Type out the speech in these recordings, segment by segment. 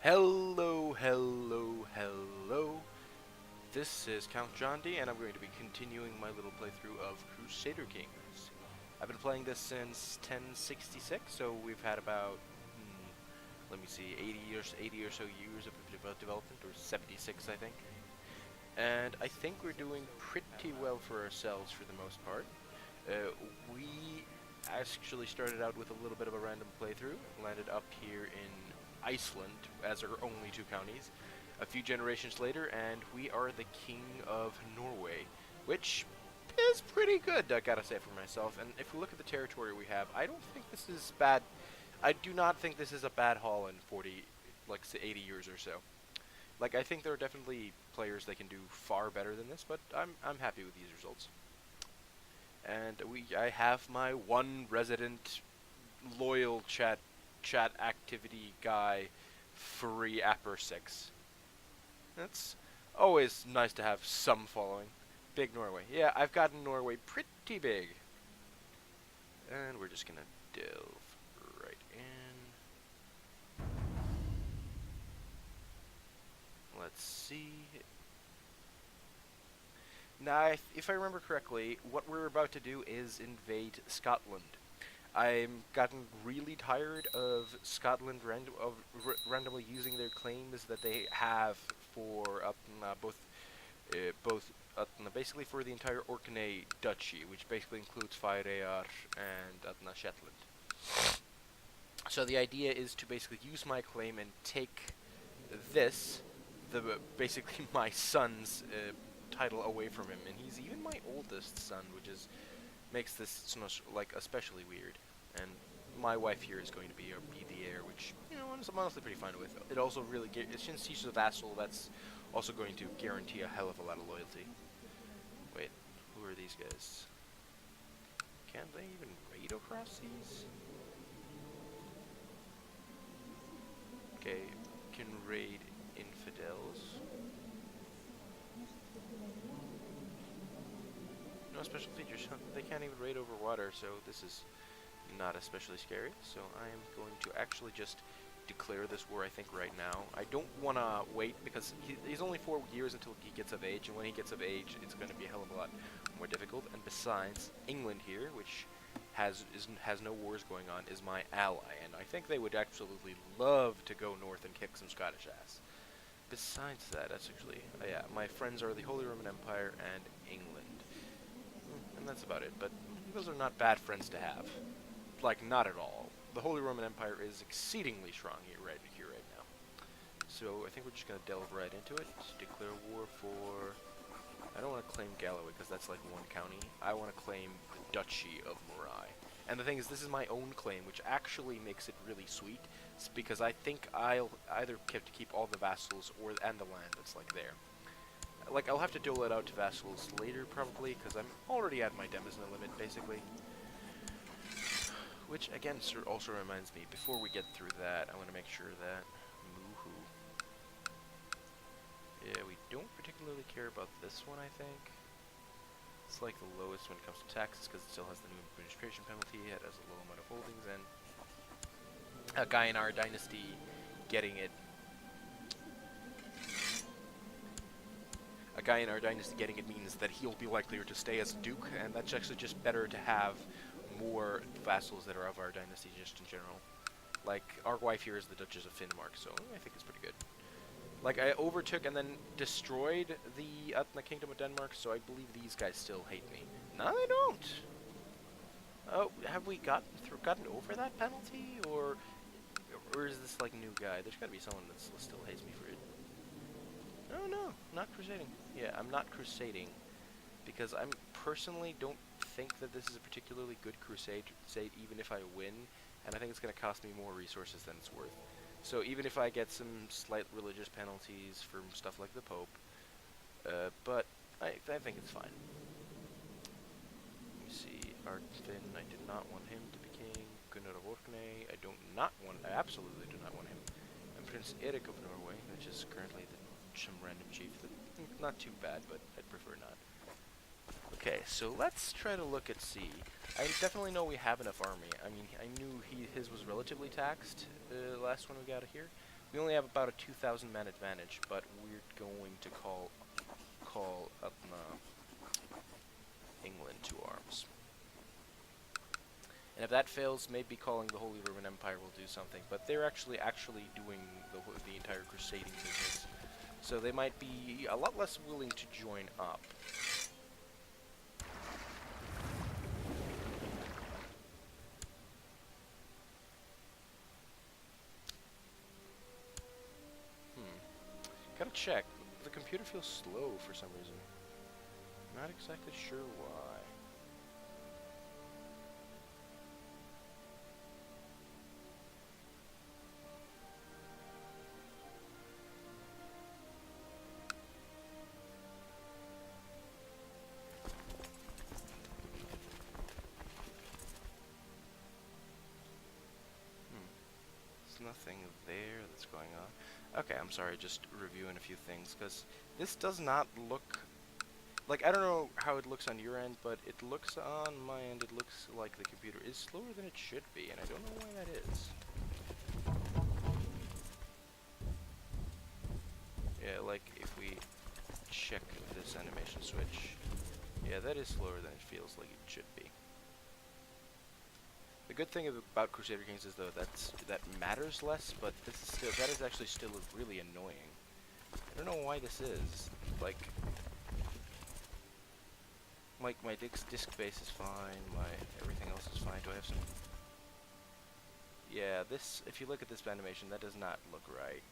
Hello, hello, hello. This is Count John D, and I'm going to be continuing my little playthrough of Crusader Kings. I've been playing this since 1066, so we've had about, let me see, 80 or so years of development, or 76, I think. And I think we're doing pretty well for ourselves for the most part. We actually started out with a little bit of a random playthrough, landed up here in Iceland as our only two counties. A few generations later, and we are the King of Norway, which is pretty good, I gotta say for myself. And if we look at the territory we have, I don't think this is bad. I do not think this is a bad haul in 40, like, say 80 years or so. Like, I think there are definitely players that can do far better than this, but I'm happy with these results. And I have my one resident loyal chat activity guy, free Apper 6. That's always nice to have some following. Big Norway. Yeah, I've gotten Norway pretty big. And we're just gonna delve right in. Let's see. Now, if I remember correctly, what we're about to do is invade Scotland. I'm gotten really tired of Scotland randomly using their claims that they have for basically for the entire Orkney Duchy, which basically includes Færøyar and Shetland. So the idea is to basically use my claim and take this, basically my son's title away from him, and he's even my oldest son, which makes this like especially weird. And my wife here is going to be the heir, which I'm honestly pretty fine with. It also really since she's a vassal, that's also going to guarantee a hell of a lot of loyalty. Wait, who are these guys? Can they even raid across these? Okay, can raid infidels. No special features. They can't even raid over water, so this is not especially scary. So I am going to actually just declare this war, I think, right now. I don't want to wait, because he's only 4 years until he gets of age, and when he gets of age, it's going to be a hell of a lot more difficult. And besides, England here, which has no wars going on, is my ally, and I think they would absolutely love to go north and kick some Scottish ass. Besides that, that's actually, yeah, my friends are the Holy Roman Empire and England. And that's about it, but those are not bad friends to have. Like, not at all. The Holy Roman Empire is exceedingly strong here right now. So I think we're just going to delve right into it. Declare war for... I don't want to claim Galloway, because that's like one county. I want to claim the Duchy of Moray. And the thing is, this is my own claim, which actually makes it really sweet. It's because I think I'll either get to keep all the vassals and the land that's like there. Like, I'll have to dole it out to vassals later, probably, because I'm already at my demesne limit, basically. Which, again, also reminds me, before we get through that, I want to make sure that... Moohoo. Yeah, we don't particularly care about this one, I think. It's like the lowest when it comes to taxes, because it still has the new administration penalty, it has a low amount of holdings, and a guy in our dynasty getting it... A guy in our dynasty getting it means that he'll be likelier to stay as a duke, and that's actually just better to have more vassals that are of our dynasty just in general. Like, our wife here is the Duchess of Finnmark, so I think it's pretty good. Like, I overtook and then destroyed the Kingdom of Denmark, so I believe these guys still hate me. No, they don't! Oh, have we gotten over that penalty, or is this, like, new guy? There's gotta be someone that still hates me for it. Oh, no, not crusading. Yeah, I'm not crusading, because I personally don't think that this is a particularly good crusade, even if I win, and I think it's going to cost me more resources than it's worth. So even if I get some slight religious penalties from stuff like the Pope, but I think it's fine. Let me see, Arnfinn, I did not want him to be king. Gunnar of Orkney, I absolutely do not want him. And Prince Erik of Norway, which is currently some random chief, not too bad, but I'd prefer not. Okay, so let's try to look at sea. I definitely know we have enough army. I mean, I knew his was relatively taxed last one we got here, We only have about a 2,000 man advantage, but we're going to call up England to arms. And if that fails, maybe calling the Holy Roman Empire will do something. But they're actually doing the entire crusading business, so they might be a lot less willing to join up. Gotta check. The computer feels slow for some reason. Not exactly sure why. There's nothing there that's going on. Okay, I'm sorry, just reviewing a few things, because this does not look... Like, I don't know how it looks on your end, but it looks on my end, it looks like the computer is slower than it should be, and I don't know why that is. Yeah, like, if we check this animation switch, yeah, that is slower than it feels like it should be. The good thing about Crusader Kings is, though, that matters less, but that is actually still really annoying. I don't know why this is. Like my disk space is fine, everything else is fine. Do I have some... Yeah, if you look at this animation, that does not look right.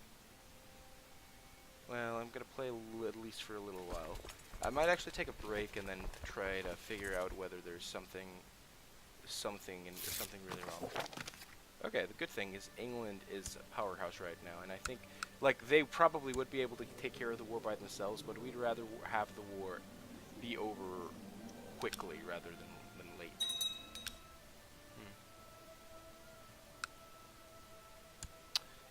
Well, I'm gonna play at least for a little while. I might actually take a break and then try to figure out whether there's something really wrong. Okay, the good thing is England is a powerhouse right now, and I think, like, they probably would be able to take care of the war by themselves, but we'd rather have the war be over quickly rather than late.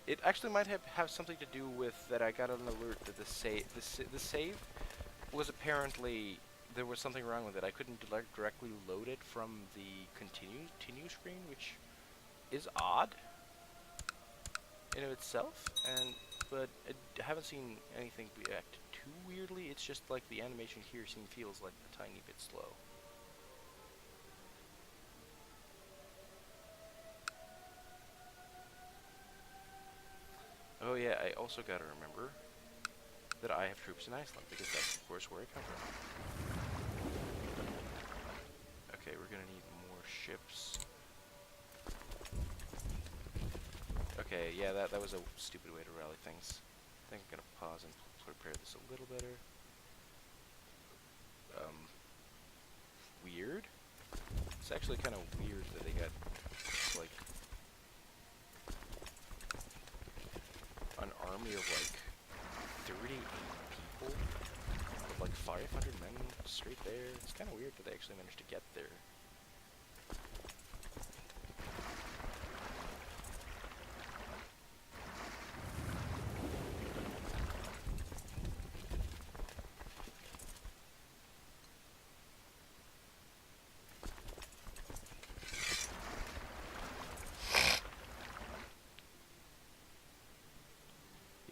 It actually might have something to do with that I got an alert that the save was apparently... There was something wrong with it. I couldn't directly load it from the continue screen, which is odd in of itself, but I haven't seen anything react too weirdly. It's just like the animation here feels like a tiny bit slow. Oh yeah, I also gotta remember that I have troops in Iceland, because that's of course where I come from. Okay, we're gonna need more ships. Okay, yeah, that was a stupid way to rally things. I think I'm gonna pause and prepare this a little better. Weird. It's actually kind of weird that they got, like, an army of, like, 38 people with, like, 500 men straight there. It's kind of weird that they actually managed to get there.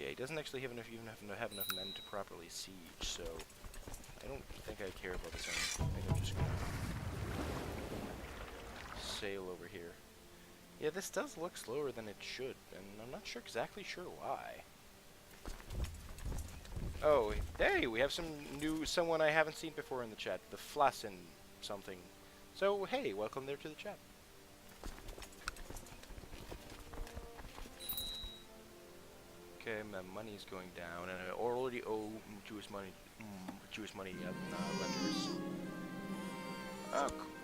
He doesn't actually have enough men to properly siege, so I don't think I care about this anymore. I think I'm just gonna sail over here. Yeah, this does look slower than it should, and I'm not exactly sure why. Oh, hey, we have someone I haven't seen before in the chat, the Flassen something. So, hey, welcome there to the chat. Okay, my money's going down, and I already owe Jewish money lenders.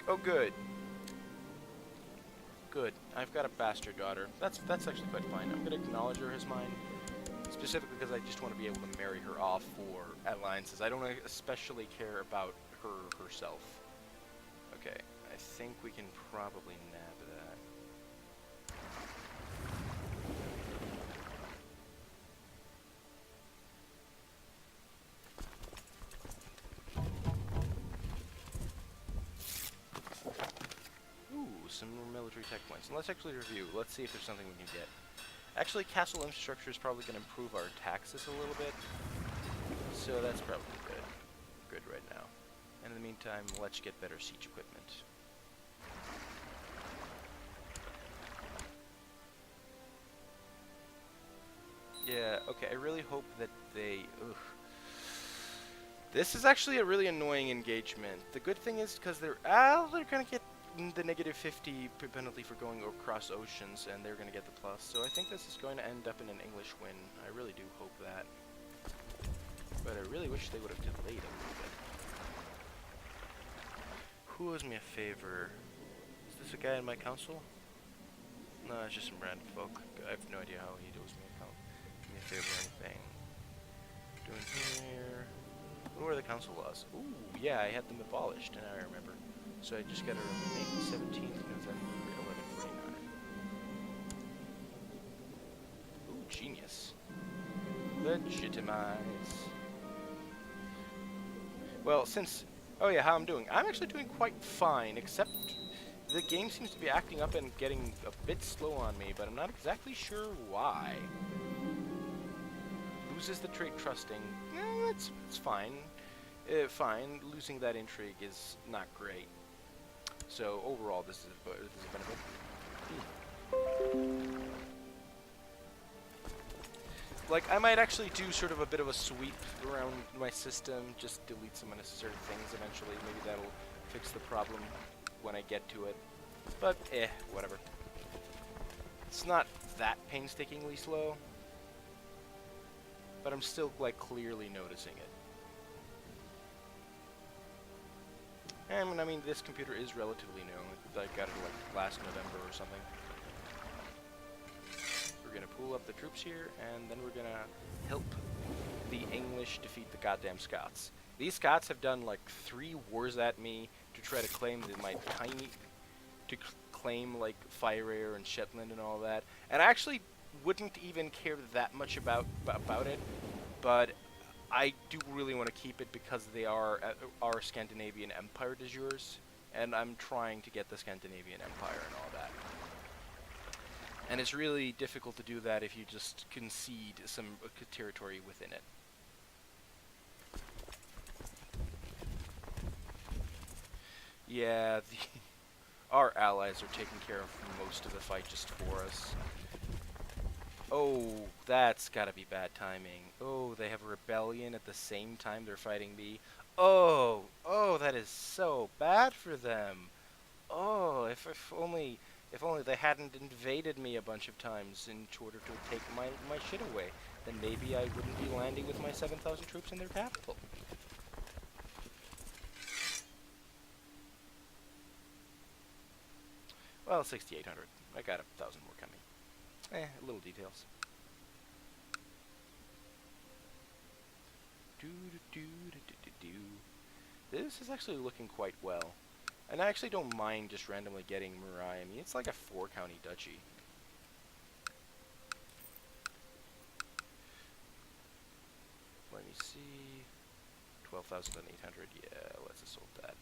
Oh, good. Good. I've got a bastard daughter. That's actually quite fine. I'm gonna acknowledge her as mine, specifically because I just want to be able to marry her off for alliances. I don't especially care about her herself. Okay, I think we can probably nab that. Some more military tech points. And let's actually review. Let's see if there's something we can get. Actually, castle infrastructure is probably going to improve our taxes a little bit, so that's probably good right now. And in the meantime, let's get better siege equipment. Yeah, okay, I really hope that they... Ugh. This is actually a really annoying engagement. The good thing is, because they're going to get the -50 penalty for going across oceans, and they're going to get the plus. So I think this is going to end up in an English win. I really do hope that. But I really wish they would have delayed a little bit. Who owes me a favor? Is this a guy in my council? No, it's just some random folk. I have no idea how he owes me a favor or anything. Doing here. Where the council laws? Ooh, yeah, I had them abolished, and I remember. So I just gotta make 17th November 1149. Ooh, genius. Legitimize. Well, since... Oh yeah, how I'm doing? I'm actually doing quite fine, except the game seems to be acting up and getting a bit slow on me, but I'm not exactly sure why. Loses the trait trusting. It's fine. Fine. Losing that intrigue is not great. So overall, this is a benefit. Like, I might actually do sort of a bit of a sweep around my system, just delete some unnecessary things eventually. Maybe that'll fix the problem when I get to it. But, whatever. It's not that painstakingly slow, but I'm still, like, clearly noticing it. And, I mean, this computer is relatively new. I got it, like, last November or something. We're gonna pull up the troops here, and then we're gonna help the English defeat the goddamn Scots. These Scots have done, like, 3 wars at me to try to claim my tiny... to claim, like, Fire and Shetland and all that. And I actually wouldn't even care that much about it, but I do really want to keep it because they are our Scandinavian empire de jure, and I'm trying to get the Scandinavian empire and all that. And it's really difficult to do that if you just concede some territory within it. Yeah, our allies are taking care of most of the fight just for us. Oh, that's gotta be bad timing. Oh, they have a rebellion at the same time they're fighting me. Oh, that is so bad for them. Oh, if only they hadn't invaded me a bunch of times in order to take my shit away, then maybe I wouldn't be landing with my 7,000 troops in their capital. Well, 6,800. I got 1,000 more coming. Little details. This is actually looking quite well. And I actually don't mind just randomly getting Murai. I mean, it's like a 4-county duchy. Let me see. 12,800. Yeah, let's assault that.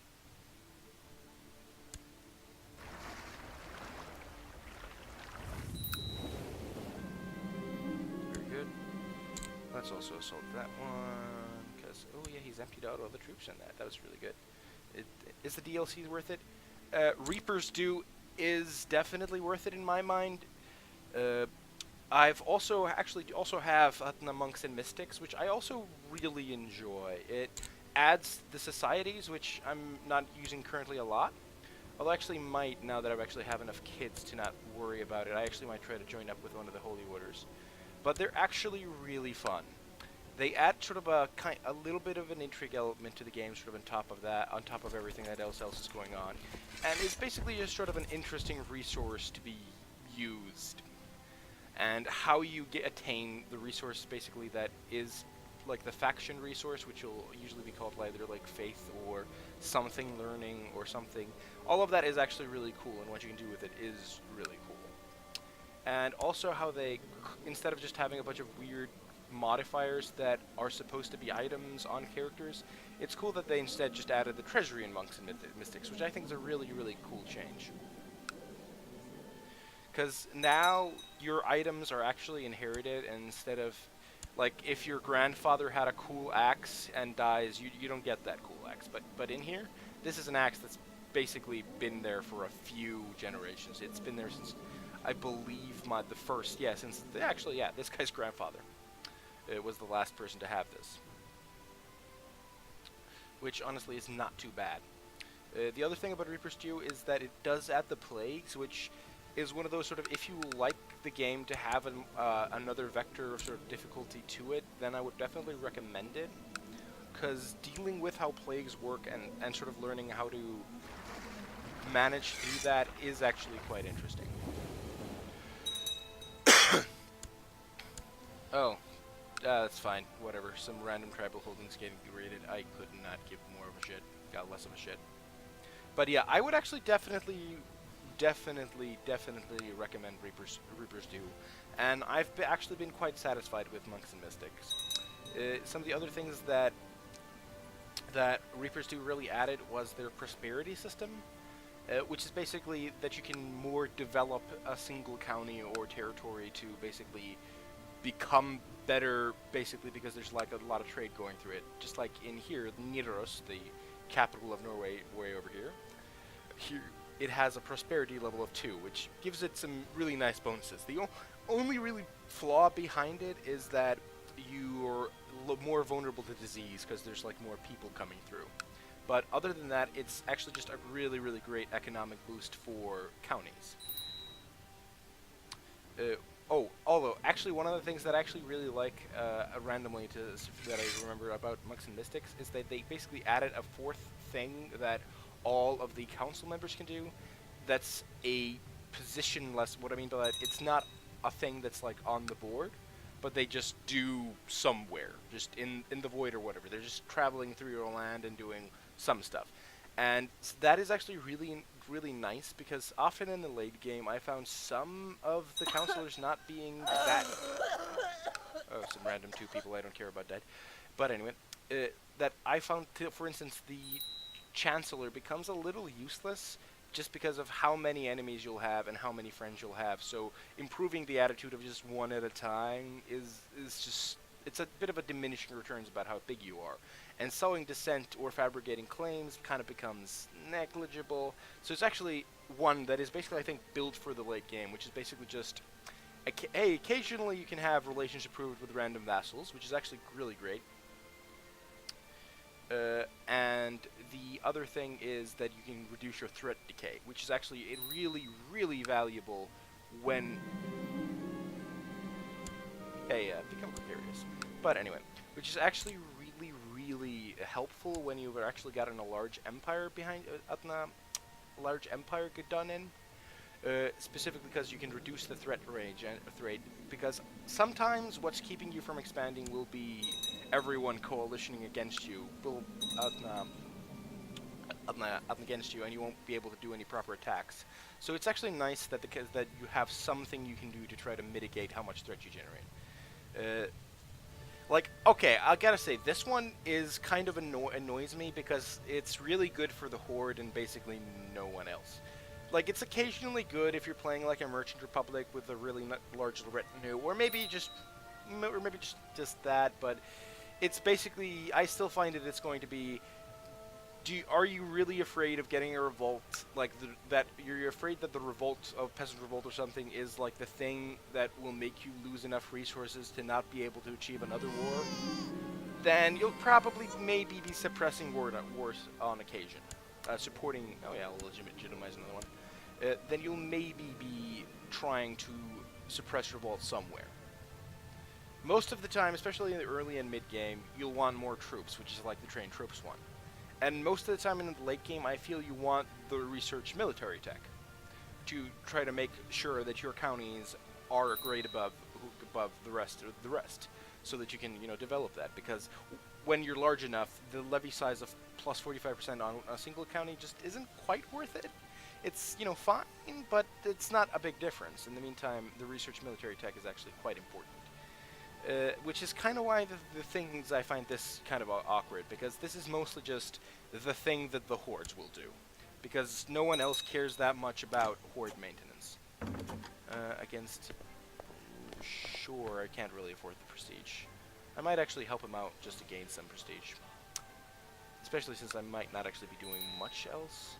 Very good. Let's also assault that one, because, oh yeah, he's emptied out all the troops in that. That was really good. Is the DLC worth it? Reaper's Due is definitely worth it in my mind. I've also have Ladn Monks and Mystics, which I also really enjoy. It adds the societies, which I'm not using currently a lot. Although I actually might, now that I actually have enough kids to not worry about it. I actually might try to join up with one of the Holy Orders. But they're actually really fun. They add sort of a little bit of an intrigue element to the game, sort of on top of everything that else is going on. And it's basically just sort of an interesting resource to be used. And how you attain the resource basically that is like the faction resource, which will usually be called either like faith or something learning or something. All of that is actually really cool, and what you can do with it is really cool. And also how they, instead of just having a bunch of weird modifiers that are supposed to be items on characters, it's cool that they instead just added the treasury in Monks and Mystics, which I think is a really, really cool change. Because now your items are actually inherited, and instead of, like, if your grandfather had a cool axe and dies, you don't get that cool axe. But in here, this is an axe that's basically been there for a few generations. It's been there since, I believe, the first, yeah, since, actually, yeah, this guy's grandfather. It was the last person to have this. Which, honestly, is not too bad. The other thing about Reaper's Stew is that it does add the plagues, which is one of those sort of, if you like the game to have another vector of sort of difficulty to it, then I would definitely recommend it. Because dealing with how plagues work and sort of learning how to manage through that is actually quite interesting. Oh, that's fine. Whatever. Some random tribal holdings getting degraded. I could not give more of a shit. Got less of a shit. But yeah, I would actually definitely recommend Reaper's Stew. And I've actually been quite satisfied with Monks and Mystics. Some of the other things that Reaper's Stew really added was their prosperity system, which is basically that you can more develop a single county or territory to basically become better, basically because there's like a lot of trade going through it. Just like in here, Nidaros, the capital of Norway, way over here. Here it has a prosperity level of 2, which gives it some really nice bonuses. The only really flaw behind it is that you're more vulnerable to disease because there's like more people coming through. But other than that, it's actually just a really, really great economic boost for counties. Although, actually, one of the things that I actually really like, randomly that I remember about Monks and Mystics, is that they basically added a 4th thing that all of the council members can do. That's a positionless. What I mean by that, it's not a thing that's like on the board, but they just do somewhere, just in the void or whatever. They're just traveling through your land and doing some stuff. And that is actually really nice, because often in the late game I found some of the counselors not being that... Oh, some random 2 people I don't care about dead. But anyway, that I found, for instance, the Chancellor becomes a little useless just because of how many enemies you'll have and how many friends you'll have. So improving the attitude of just one at a time is just... It's a bit of a diminishing returns about how big you are. And sowing dissent or fabricating claims kind of becomes negligible. So it's actually one that is basically, I think, built for the late game, which is basically just, hey, occasionally you can have relations improved with random vassals, which is actually really great. And the other thing is that you can reduce your threat decay, which is actually really, really valuable when... become precarious. But anyway, which is actually really helpful when you've actually gotten a large empire behind a large empire done in, specifically because you can reduce the threat range and threat. Because sometimes what's keeping you from expanding will be everyone coalitioning against you, will against you, and you won't be able to do any proper attacks. So it's actually nice that that you have something you can do to try to mitigate how much threat you generate. Like, okay, I gotta say, this one is kind of annoys me because it's really good for the Horde and basically no one else. Like, it's occasionally good if you're playing like a Merchant Republic with a really large retinue, or maybe just that. But it's basically, I still find it's going to be. Are you really afraid of getting a revolt, like that you're afraid that the revolt of Peasant Revolt or something is like the thing that will make you lose enough resources to not be able to achieve another war? Then you'll probably maybe be suppressing wars on occasion. Supporting, oh yeah, I'll legitimize another one. Then you'll maybe be trying to suppress revolt somewhere. Most of the time, especially in the early and mid game, you'll want more troops, which is like the trained troops one. And most of the time in the late game, I feel you want the research military tech to try to make sure that your counties are a grade above the rest, so that you can, develop that. Because when you're large enough, the levy size of plus 45% on a single county just isn't quite worth it. It's, fine, but it's not a big difference. In the meantime, the research military tech is actually quite important. Which is kind of why the things I find this kind of awkward, because this is mostly just the thing that the Hordes will do, because no one else cares that much about Horde maintenance. against... Sure, I can't really afford the prestige. I might actually help him out just to gain some prestige. Especially since I might not actually be doing much else.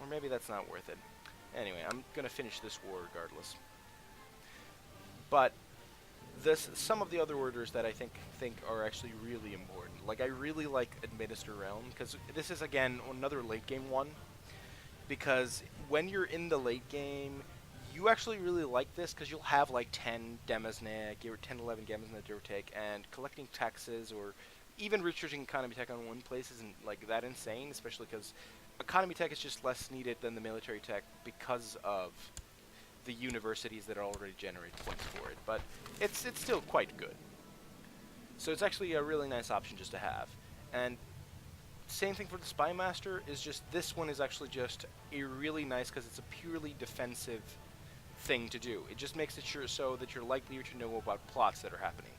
Or maybe that's not worth it. Anyway, I'm gonna finish this war regardless. But some of the other orders that I think are actually really important. Like, I really like Administer Realm, because this is, again, another late game one. Because when you're in the late game, you actually really like this, because you'll have like 10 Demesne, or 10, 11 Demesne give or take, and collecting taxes, or even researching economy tech on one place isn't like that insane, especially because economy tech is just less needed than the military tech because of the universities that already generate points for it, but it's still quite good. So it's actually a really nice option just to have. And same thing for the Spy Master, is just this one is actually just a really nice, because it's a purely defensive thing to do. It just makes it sure so that you're likelier to know about plots that are happening.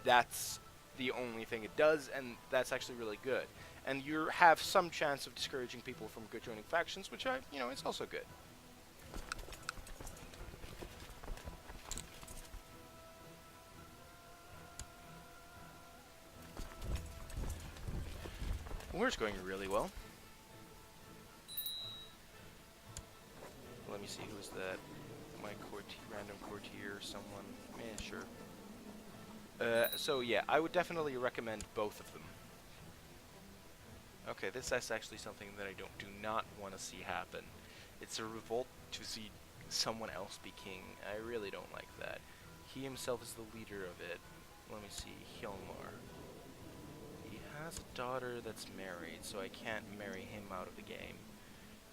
That's the only thing it does, and that's actually really good. And you have some chance of discouraging people from joining factions, which it's also good. War's going really well. Let me see, who's that? My random courtier, someone. Sure. So yeah, I would definitely recommend both of them. Okay, this is actually something that I do not want to see happen. It's a revolt to see someone else be king. I really don't like that. He himself is the leader of it. Let me see, Hjalmar. He has a daughter that's married, so I can't marry him out of the game.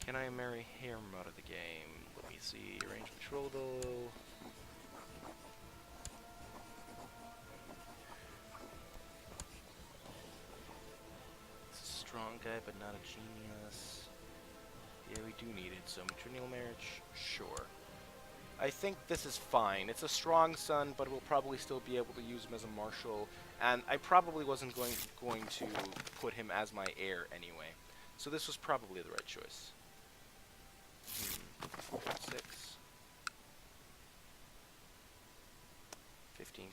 Can I marry him out of the game? Let me see, arrange betrothal. Strong guy, but not a genius. Yeah, we do need it, so maternal marriage, sure. I think this is fine. It's a strong son, but we'll probably still be able to use him as a marshal, and I probably wasn't going to put him as my heir anyway. So this was probably the right choice. 6. 15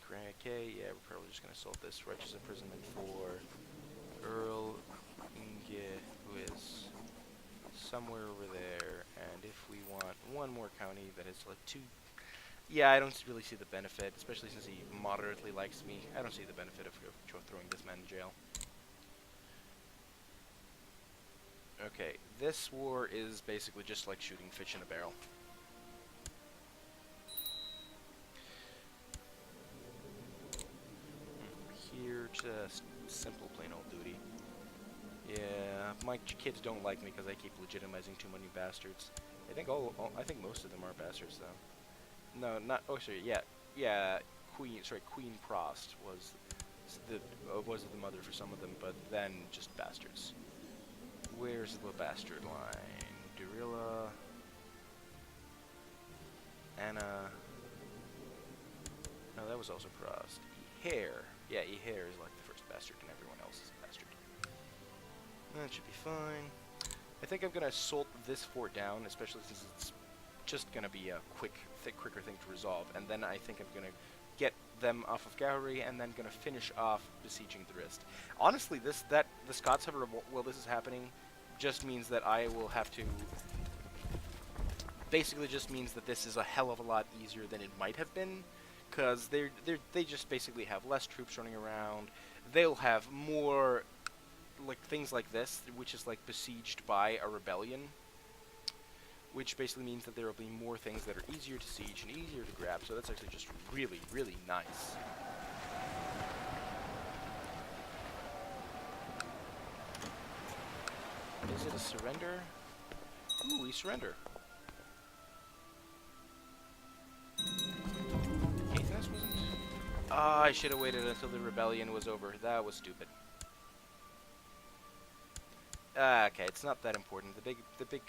K, yeah, we're probably just going to solve this. Righteous imprisonment for Earl Inge, who is somewhere over there, and if we want one more county that is like 2... Yeah, I don't really see the benefit, especially since he moderately likes me. I don't see the benefit of throwing this man in jail. Okay, this war is basically just like shooting fish in a barrel. Here, just simple plain old duty. Yeah, my kids don't like me because I keep legitimizing too many bastards. I think I think most of them are bastards though. No, not. Oh, sorry. Yeah. Queen Prost was the mother for some of them, but then just bastards. Where's the bastard line? Durilla, Anna. No, that was also Prost. Ehair. Yeah, Ehair is like the first bastard, and everyone else is a bastard. That should be fine. I think I'm gonna salt this fort down, especially since it's just gonna be a quicker thing to resolve. And then I think I'm gonna get them off of Gowrie, and then gonna finish off besieging the Rist. Honestly, the Scots have a revolt while this is happening. Just means that I will have to. Basically, just means that this is a hell of a lot easier than it might have been, because they just basically have less troops running around. They'll have more like things like this, which is like besieged by a rebellion, which basically means that there will be more things that are easier to siege and easier to grab. So that's actually just really, really nice. Is it a surrender? Ooh, we surrender. Caithness wasn't? Ah, I should have waited until the rebellion was over. That was stupid. Okay, it's not that important. The big,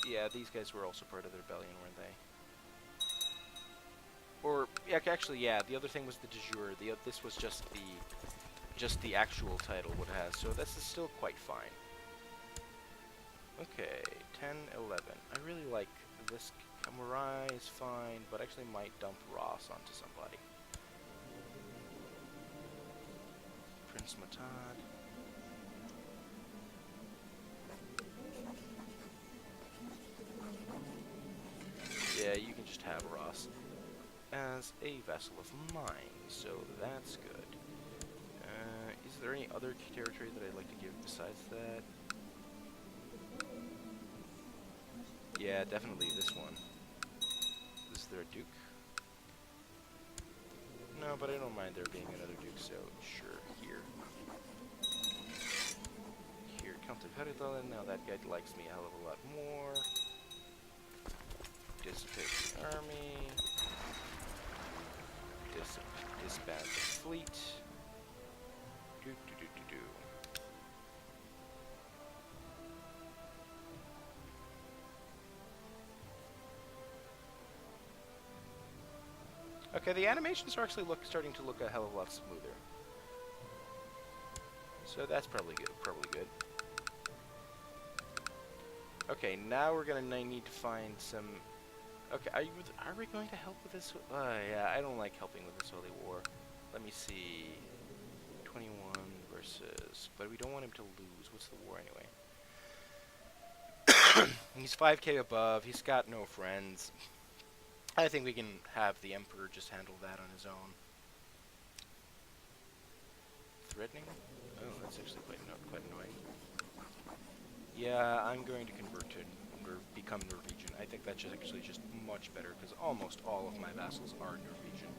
yeah, these guys were also part of the rebellion, weren't they? Or, yeah, actually, yeah, the other thing was the de jure. This was just the actual title what it has, so this is still quite fine. Okay, 10, 11. I really like this. Murai is fine, but actually might dump Ross onto somebody. Prince Matad. Yeah, you can just have Ross as a vassal of mine, so that's good. Is there any other territory that I'd like to give besides that? Yeah, definitely this one. Is there a duke? No, but I don't mind there being another duke, so sure, here. Here, Count of Heritalin, now that guy likes me a hell of a lot more. Dissipate the army. Disband the fleet. Do. Okay, the animations are actually starting to look a hell of a lot smoother. So that's probably good. Okay, now we're gonna need to find some. Okay, are we going to help with this? Yeah, I don't like helping with this holy war. Let me see. 21 versus, but we don't want him to lose. What's the war anyway? He's 5k above. He's got no friends. I think we can have the Emperor just handle that on his own. Threatening? Oh, that's actually quite annoying. Yeah, I'm going to convert to become Norwegian. I think that's actually just much better because almost all of my vassals are Norwegian.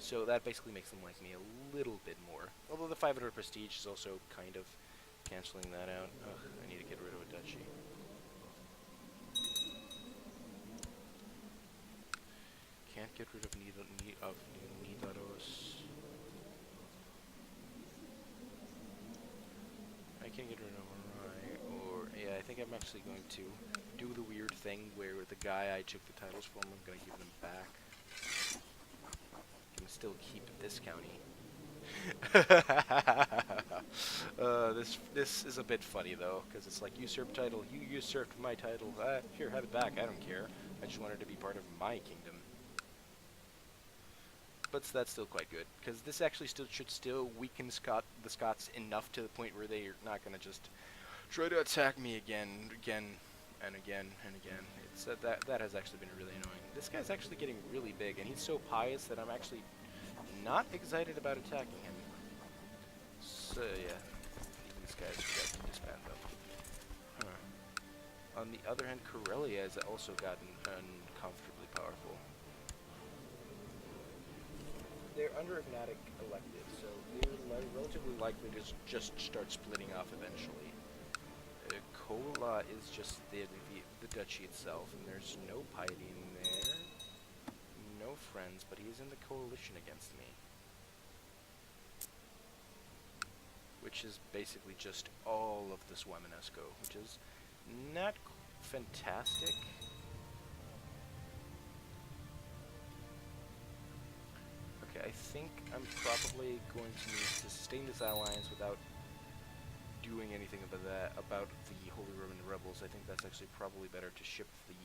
So that basically makes them like me a little bit more. Although the 500 prestige is also kind of canceling that out. Ugh, I need to get rid of a duchy. Can't get rid of Nidaros. I can get rid of Marai, or yeah, I think I'm actually going to do the weird thing where the guy I took the titles from, I'm going to give them back. Can still keep this county. This is a bit funny though, because it's like usurp title. You usurped my title. Here, have it back. I don't care. I just wanted to be part of my kingdom. But that's still quite good, because this actually should still weaken the Scots enough to the point where they're not going to just try to attack me again, and again. It's that has actually been really annoying. This guy's actually getting really big, and he's so pious that I'm actually not excited about attacking him. So yeah, these guys we got to disband them. Huh. On the other hand, Karelia has also gotten uncomfortably powerful. They're under Ignatic elected, so they're relatively likely to just start splitting off eventually. Kola is just the duchy itself, and there's no piety in there. No friends, but he is in the coalition against me. Which is basically just all of the Swaminesco, which is not fantastic. Okay, I think I'm probably going to need to sustain this alliance without doing anything about the Holy Roman rebels. I think that's actually probably better to ship the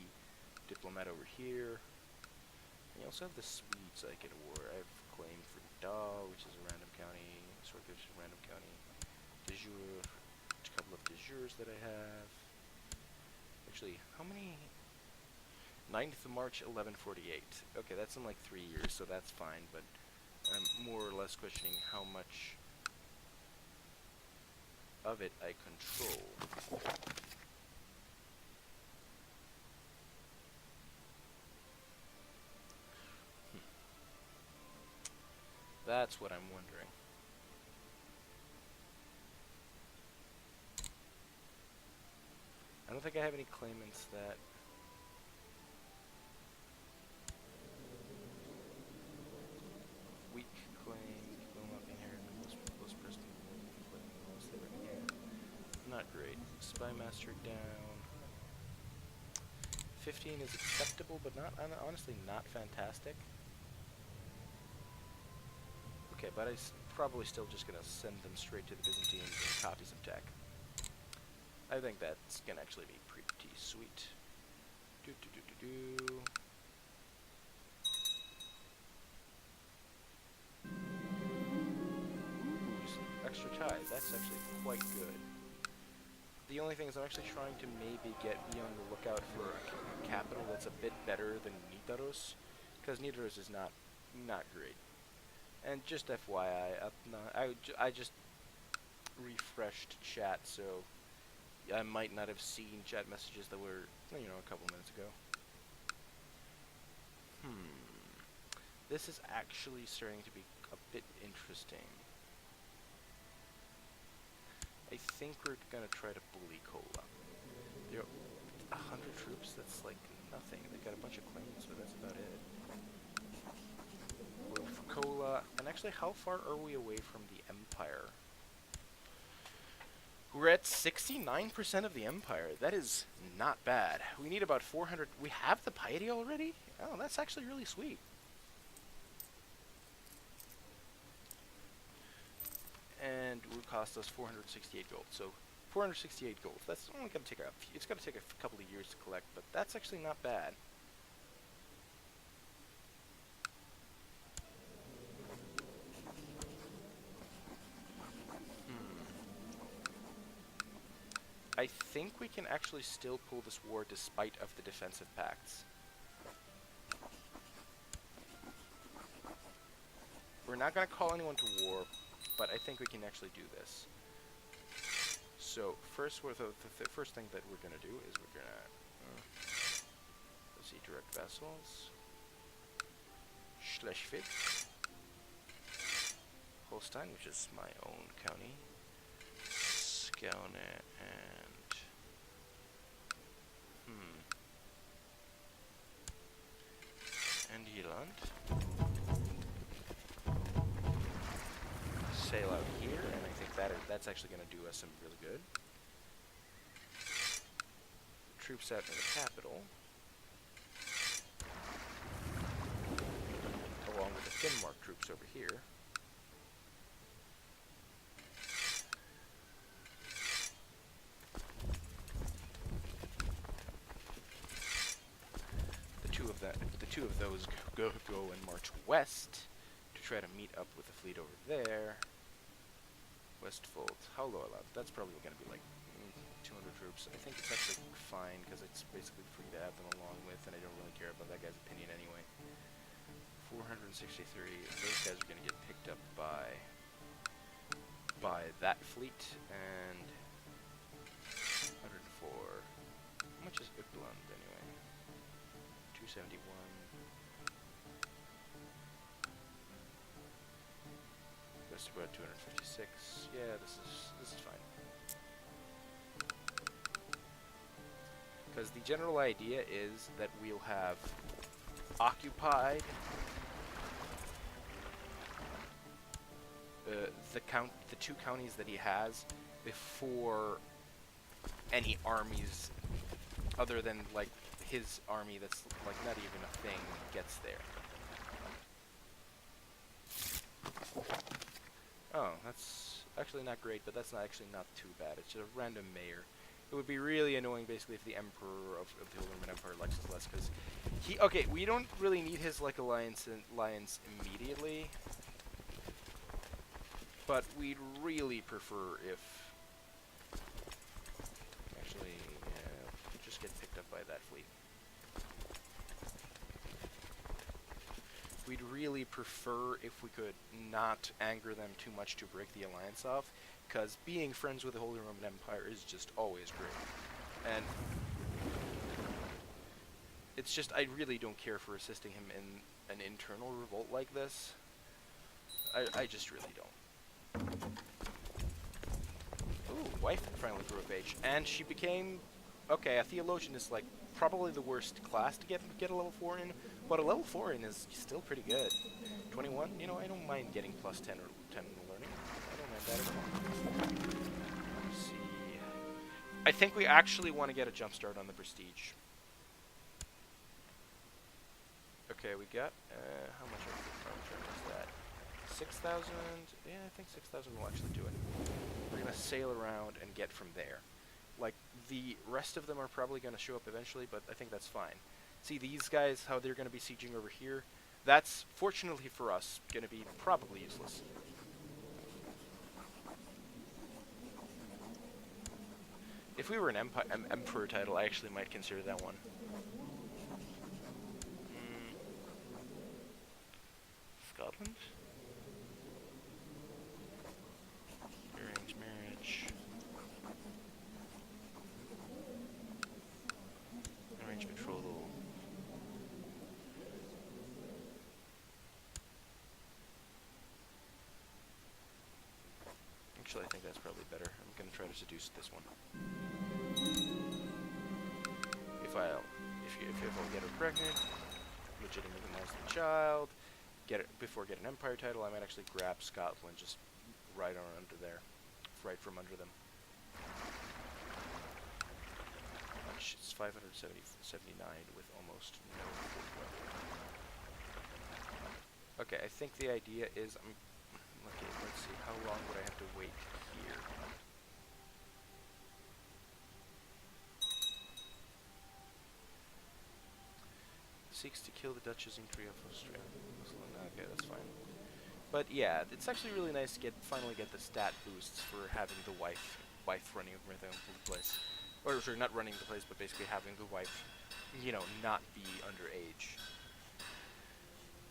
diplomat over here. And you also have the Swedes I can war. I have claim for Da, which is a random county. Sorka, which is a random county. De jure, a couple of de jures that I have. Actually, how many? 9th of March, 1148. Okay, that's in like 3 years, so that's fine, but I'm more or less questioning how much of it I control. That's what I'm wondering. I don't think I have any claimants that... Weak claim, will not be here, most person living here. Not great. Spy Master down. 15 is acceptable, but not honestly not fantastic. Okay, but I'm probably still just gonna send them straight to the Byzantines and copy some tech. I think that's gonna actually be pretty sweet. Do do do do do. Ooh, extra tide. That's actually quite good. The only thing is I'm actually trying to maybe be on the lookout for a capital that's a bit better than Nidaros, because Nidaros is not great. And just FYI, I just refreshed chat, so I might not have seen chat messages that were, you know, a couple minutes ago. This is actually starting to be a bit interesting. I think we're gonna try to bully Kola. There are 100 troops, that's like nothing. They've got a bunch of claims, but that's about it. With Kola, and actually how far are we away from the Empire? We're at 69% of the Empire. That is not bad. We need about 400. We have the piety already? Oh, that's actually really sweet. And it would cost us 468 gold. So 468 gold. That's only going to take it's going to take a couple of years to collect, but that's actually not bad. I think we can actually still pull this war despite of the defensive pacts. We're not going to call anyone to war, but I think we can actually do this. So first, the first thing that we're going to do is we're going to let's see, direct vassals, Schleswig, Holstein, which is my own county, Skåne, and Jylland. Sail out here, and I think that's actually going to do us some really good. Troops out in the capital, along with the Finnmark troops over here. The two of those go and march west to try to meet up with the fleet over there. Westfold, Hauloaland, that's probably going to be like 200 troops. I think it's actually fine because it's basically free to have them along with, and I don't really care about that guy's opinion anyway. 463. Those guys are going to get picked up by that fleet, and 104. How much is Uppland anyway? 271. That's about 256. Yeah, this is fine. Because the general idea is that we'll have occupied the two counties that he has before any armies other than like his army that's like not even a thing gets there. Oh, that's actually not great, but that's actually not too bad. It's just a random mayor. It would be really annoying, basically, if the Emperor of the Holy Roman Empire likes us less, because okay, we don't really need his like alliance immediately, but we'd really prefer if actually just get picked up by that fleet. We'd really prefer if we could not anger them too much to break the alliance off, because being friends with the Holy Roman Empire is just always great. And it's just, I really don't care for assisting him in an internal revolt like this. I just really don't. Ooh, wife finally grew of age. And she became, okay, a theologian is like probably the worst class to get a level 4 in, but a level 4 in is still pretty good. 21, you know, I don't mind getting plus 10 or 10 learning. I don't mind that at all. Let's see. I think we actually want to get a jump start on the prestige. Okay, we got, how much of the farm turn is that? 6,000? Yeah, I think 6,000 will actually do it. We're going to sail around and get from there. Like, the rest of them are probably going to show up eventually, but I think that's fine. See, these guys, how they're going to be sieging over here, that's, fortunately for us, going to be probably useless. If we were an emperor title, I actually might consider that one. Scotland? Arranged marriage. Arranged betrothal. Actually, I think that's probably better. I'm gonna try to seduce this one. If I'll get her pregnant, legitimize the child, get it before get an empire title, I might actually grab Scotland just right on under there, right from under them. It's 579 with almost no fort level. Okay, I think the idea is okay, let's see, how long would I have to wait here? Seeks to kill the Duchess in Korea of Austria. Okay, that's fine. But yeah, it's actually really nice to finally get the stat boosts for having the wife running around the place. Or sorry, not running the place, but basically having the wife, you know, not be underage.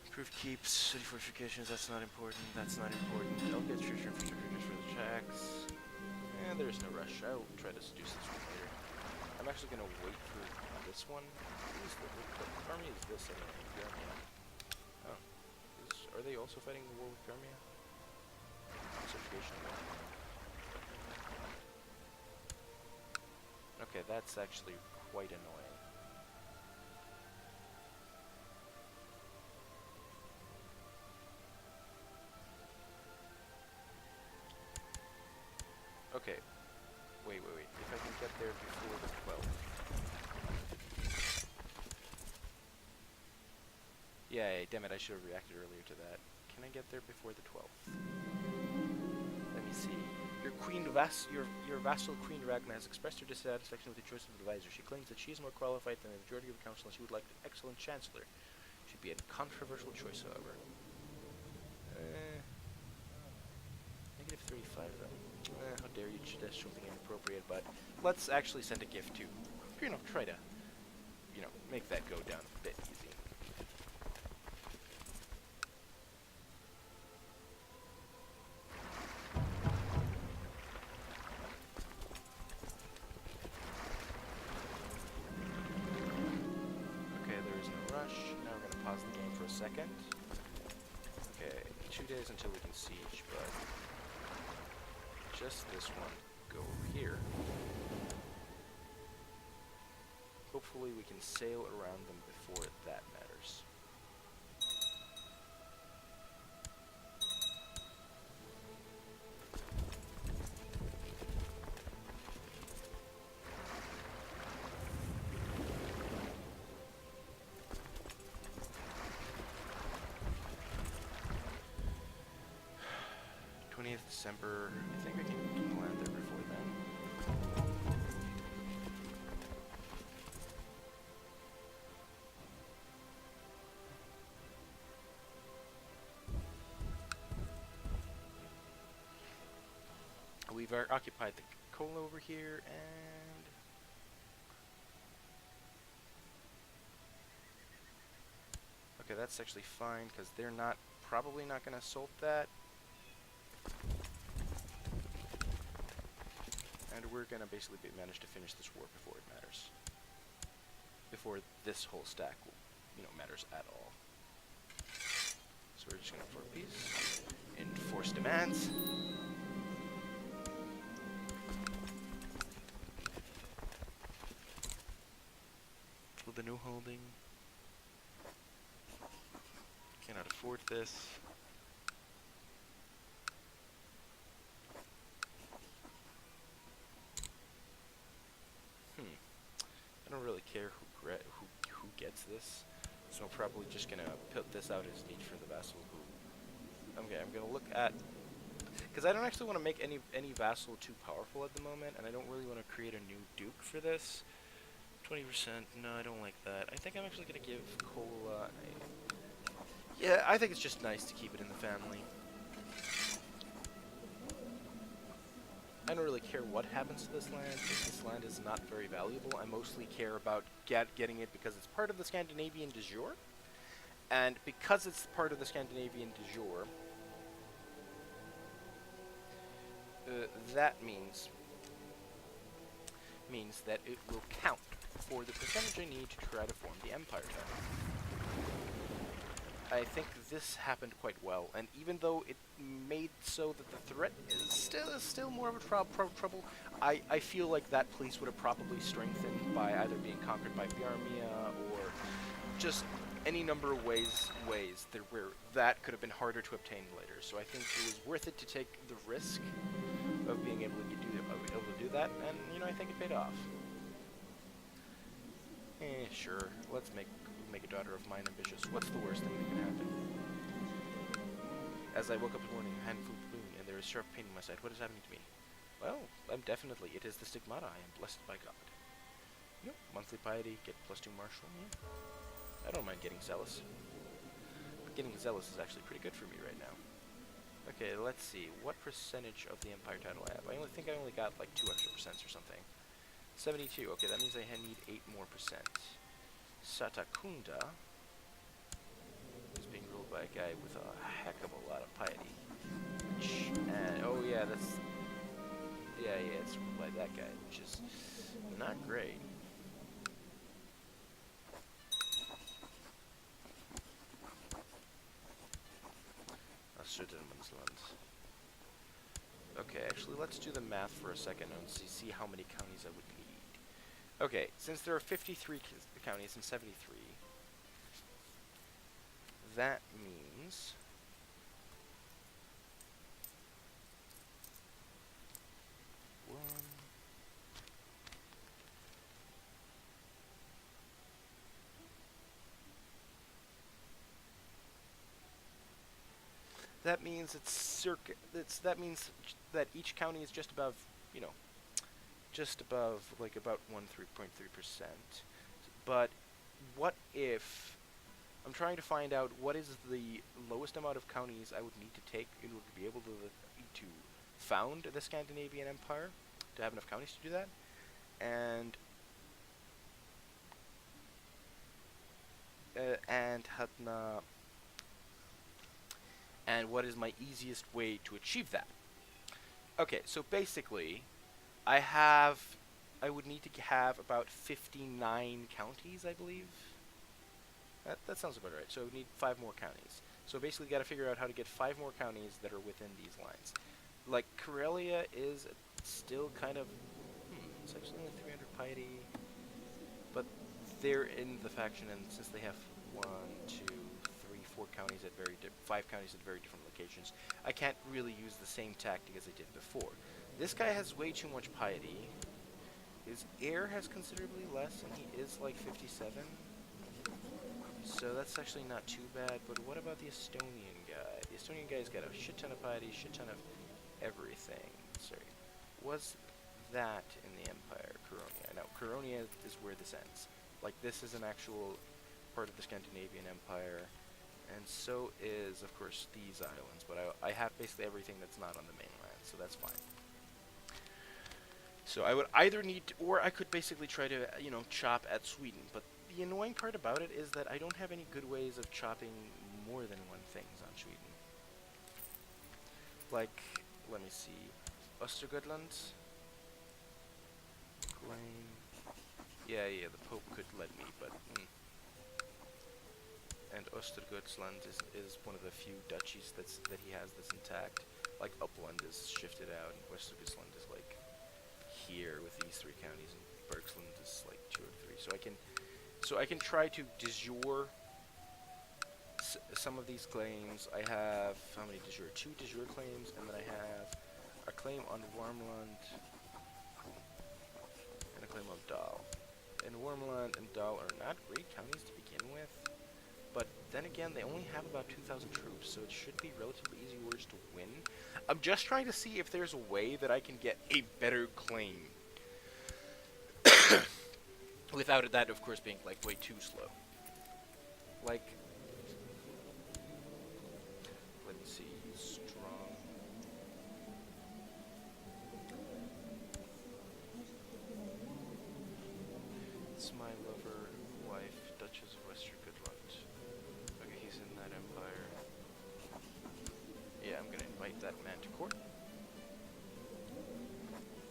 Improved keeps, city fortifications, that's not important, I'll get short infrastructure just for the checks. And there's no rush, I'll try to seduce this one later. I'm actually gonna wait for this one. What army is this anyway? Garmia. Oh. Are they also fighting the war with Garmia? Certification war. Okay, that's actually quite annoying. Okay. Wait. If I can get there before the 12th. Yeah, damn it, I should have reacted earlier to that. Can I get there before the 12th? Let me see. Your vassal Queen Ragna has expressed her dissatisfaction with the choice of advisor. She claims that she is more qualified than the majority of the council and she would like an excellent chancellor. She'd be a controversial choice, however. Negative 35 though. How dare you suggest something inappropriate, but let's actually send a gift to, you know, try to, you know, make that go down a bit easy. Second. Okay, 2 days until we can siege, but just this one. Go over here. Hopefully we can sail around them before that matters. December, I think we can land there before then. We've occupied the coal over here, and okay, that's actually fine because they're probably not going to assault that. And we're going to basically manage to finish this war before it matters. Before this whole stack, you know, matters at all. So we're just going to for peace. Enforce demands. With the new holding. Cannot afford this. I don't really care who gets this, so I'm probably just gonna put this out as need for the vassal who. Okay, I'm gonna look at. Because I don't actually want to make any vassal too powerful at the moment, and I don't really want to create a new duke for this. 20%, no, I don't like that. I think I'm actually going to give Cola yeah, I think it's just nice to keep it in the family. I don't really care what happens to this land, because this land is not very valuable. I mostly care about getting it because it's part of the Scandinavian de jure. And because it's part of the Scandinavian de jure, that means that it will count for the percentage I need to try to form the empire title. I think this happened quite well, and even though it made so that the threat is still more of a trouble, I feel like that place would have probably strengthened by either being conquered by Bjarmia or just any number of ways that where that could have been harder to obtain later. So I think it was worth it to take the risk of being able to do that, and you know, I think it paid off. Sure, let's make a daughter of mine ambitious. What's the worst thing that can happen? As I woke up in the morning, a hand flew balloon, and there is sharp pain in my side. What is happening to me? Well, it is the stigmata. I am blessed by God. Yep, monthly piety, get +2 martial. Yeah. I don't mind getting zealous. But getting zealous is actually pretty good for me right now. Okay, let's see. What percentage of the empire title I have? I only got like 2 extra percents or something. 72. Okay, that means I need 8 more percent. Satakunda is being ruled by a guy with a heck of a lot of piety. And oh yeah, it's ruled by that guy, which is not great. Okay, actually, let's do the math for a second and see how many counties I would need. Okay, since there are 53 counties in 73, that means that means that means that each county is just above, you know, like about 3.3%. But what if I'm trying to find out what is the lowest amount of counties I would need to take in order to be able to found the Scandinavian Empire, to have enough counties to do that, and what is my easiest way to achieve that. Okay, so basically, I would need to have about 59 counties, I believe. That sounds about right. So I would need 5 more counties. So basically, got to figure out how to get 5 more counties that are within these lines. Like, Karelia is still kind of, it's actually only 300 piety, but they're in the faction, and since they have 1, 2, 3, 4 counties at 5 counties at very different locations, I can't really use the same tactic as I did before. This guy has way too much piety. His heir has considerably less, and he is like 57. So that's actually not too bad, but what about the Estonian guy? The Estonian guy's got a shit ton of piety, shit ton of everything. Sorry. Was that in the Empire? Coronia. No, Coronia is where this ends. Like, this is an actual part of the Scandinavian Empire, and so is, of course, these islands, but I have basically everything that's not on the mainland, so that's fine. So I would either need to, or I could basically try to, you know, chop at Sweden, but the annoying part about it is that I don't have any good ways of chopping more than one things on Sweden. Like, let me see, Östergötland, claim, yeah, the Pope could let me, but, and Östergötland is one of the few duchies that he has that's intact. Like, Uppland is shifted out, and Östergötland is like here with these 3 counties, and Bergsland is like 2 or 3. So I can try to de jure some of these claims. I have, how many de jure? 2 de jure claims, and then I have a claim on Warmland and a claim on Dahl. And Warmland and Dahl are not great counties to begin with, But then again, they only have about 2,000 troops, so it should be relatively easy wars to win. I'm just trying to see if there's a way that I can get a better claim. Without that, of course, being, like, way too slow. Like, let's see, strong. It's my lover, wife, Duchess of Westergotland. Okay, he's in that empire. Yeah, I'm gonna invite that man to court.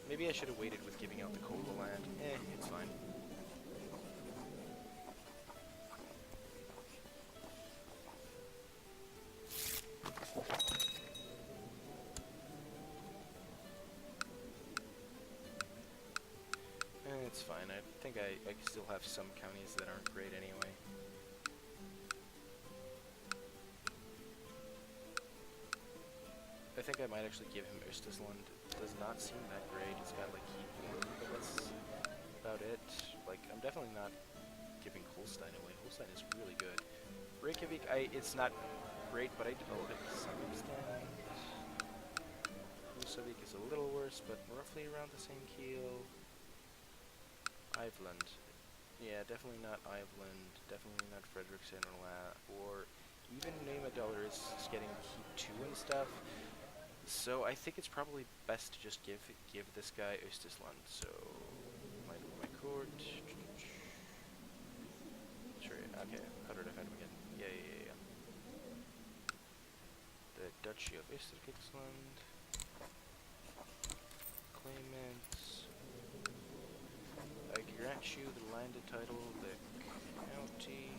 Maybe I should have waited with giving out the Cola land. It's fine. It's fine. I think I still have some counties that aren't great anyway. I think I might actually give him Östersland. Does not seem that great. It's got like Keep 1, but that's about it. Like, I'm definitely not giving Holstein away. Holstein is really good. Reykjavik, it's not great, but I developed it to some extent. Husavik is a little worse, but roughly around the same keel. Iveland. Yeah, definitely not Iveland. Definitely not Fredriksen or even Neymadollar is getting Keep 2 and stuff. So I think it's probably best to just give this guy Östersland. So my court. Sure. Okay. How did I find him again? Yeah. The Duchy of Östergötland. Claimants. I grant you the landed title, the county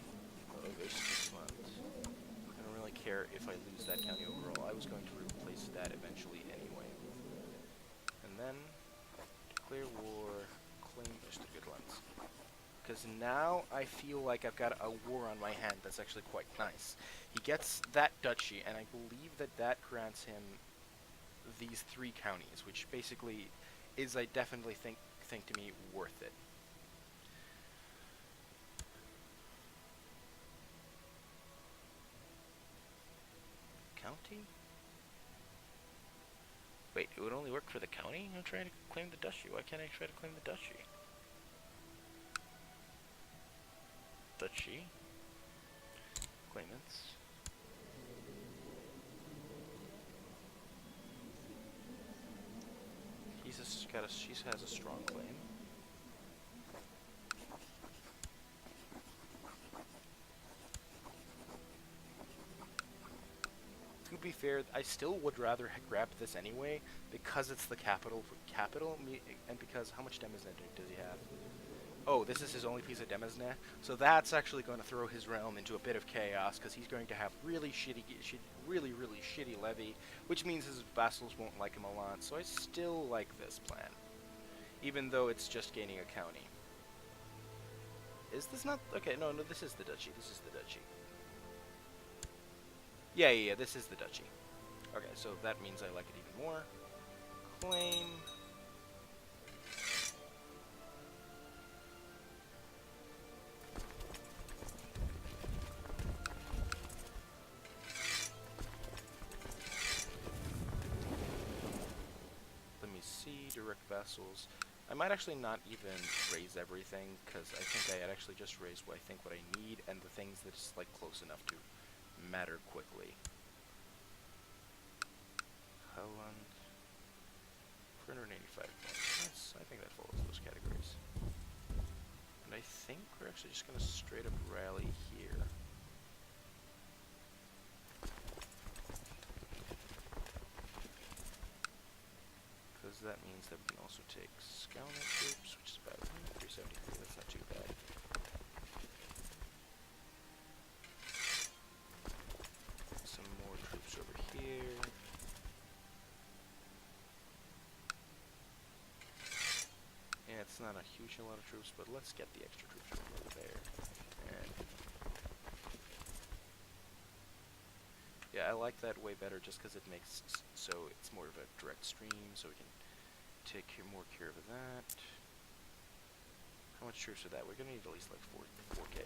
of Östersland. I don't really care if I lose that county overall. I was going to replace that eventually anyway. And then, declare war, claim Östergötland. Because now I feel like I've got a war on my hand that's actually quite nice. He gets that duchy, and I believe that grants him these 3 counties, which basically is, I definitely think to me, worth it. County? Wait, it would only work for the county? I'm trying to claim the duchy. Why can't I try to claim the duchy? Duchy. Claimants. She has a strong claim. To be fair, I still would rather grab this anyway because it's the capital, and because how much Demesne does he have? Oh, this is his only piece of Demesne, so that's actually going to throw his realm into a bit of chaos because he's going to have really shitty levy, which means his vassals won't like him a lot. So I still like this plan, even though it's just gaining a county. Is this not okay? No, this is the duchy. This is the duchy. Yeah, this is the duchy. Okay, so that means I like it even more. Claim. Let me see, direct vassals. I might actually not even raise everything, because I think I had actually just raised what I need, and the things that's like close enough to matter quickly. Holland. 485 points. I think that follows those categories. And I think we're actually just going to straight up rally here. Because that means that we can also take Scouting troops, which is about 373. That's not too bad. Some more troops over here. Yeah, it's not a huge lot of troops, but let's get the extra troops from over there. And yeah, I like that way better just because it makes so it's more of a direct stream, so we can take more care of that. How much troops are that? We're gonna need at least like 4K.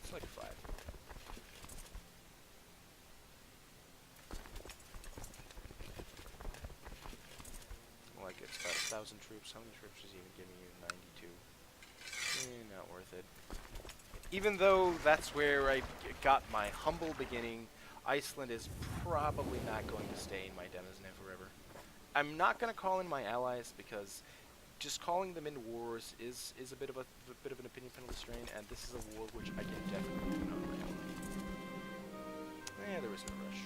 It's like 5. 1,000 troops. How many troops is he even giving you? 92. Not worth it. Even though that's where I got my humble beginning, Iceland is probably not going to stay in my Demosne forever. I'm not going to call in my allies because just calling them in wars is a bit of an opinion penalty strain, and this is a war which I can definitely win on my own. There was no rush.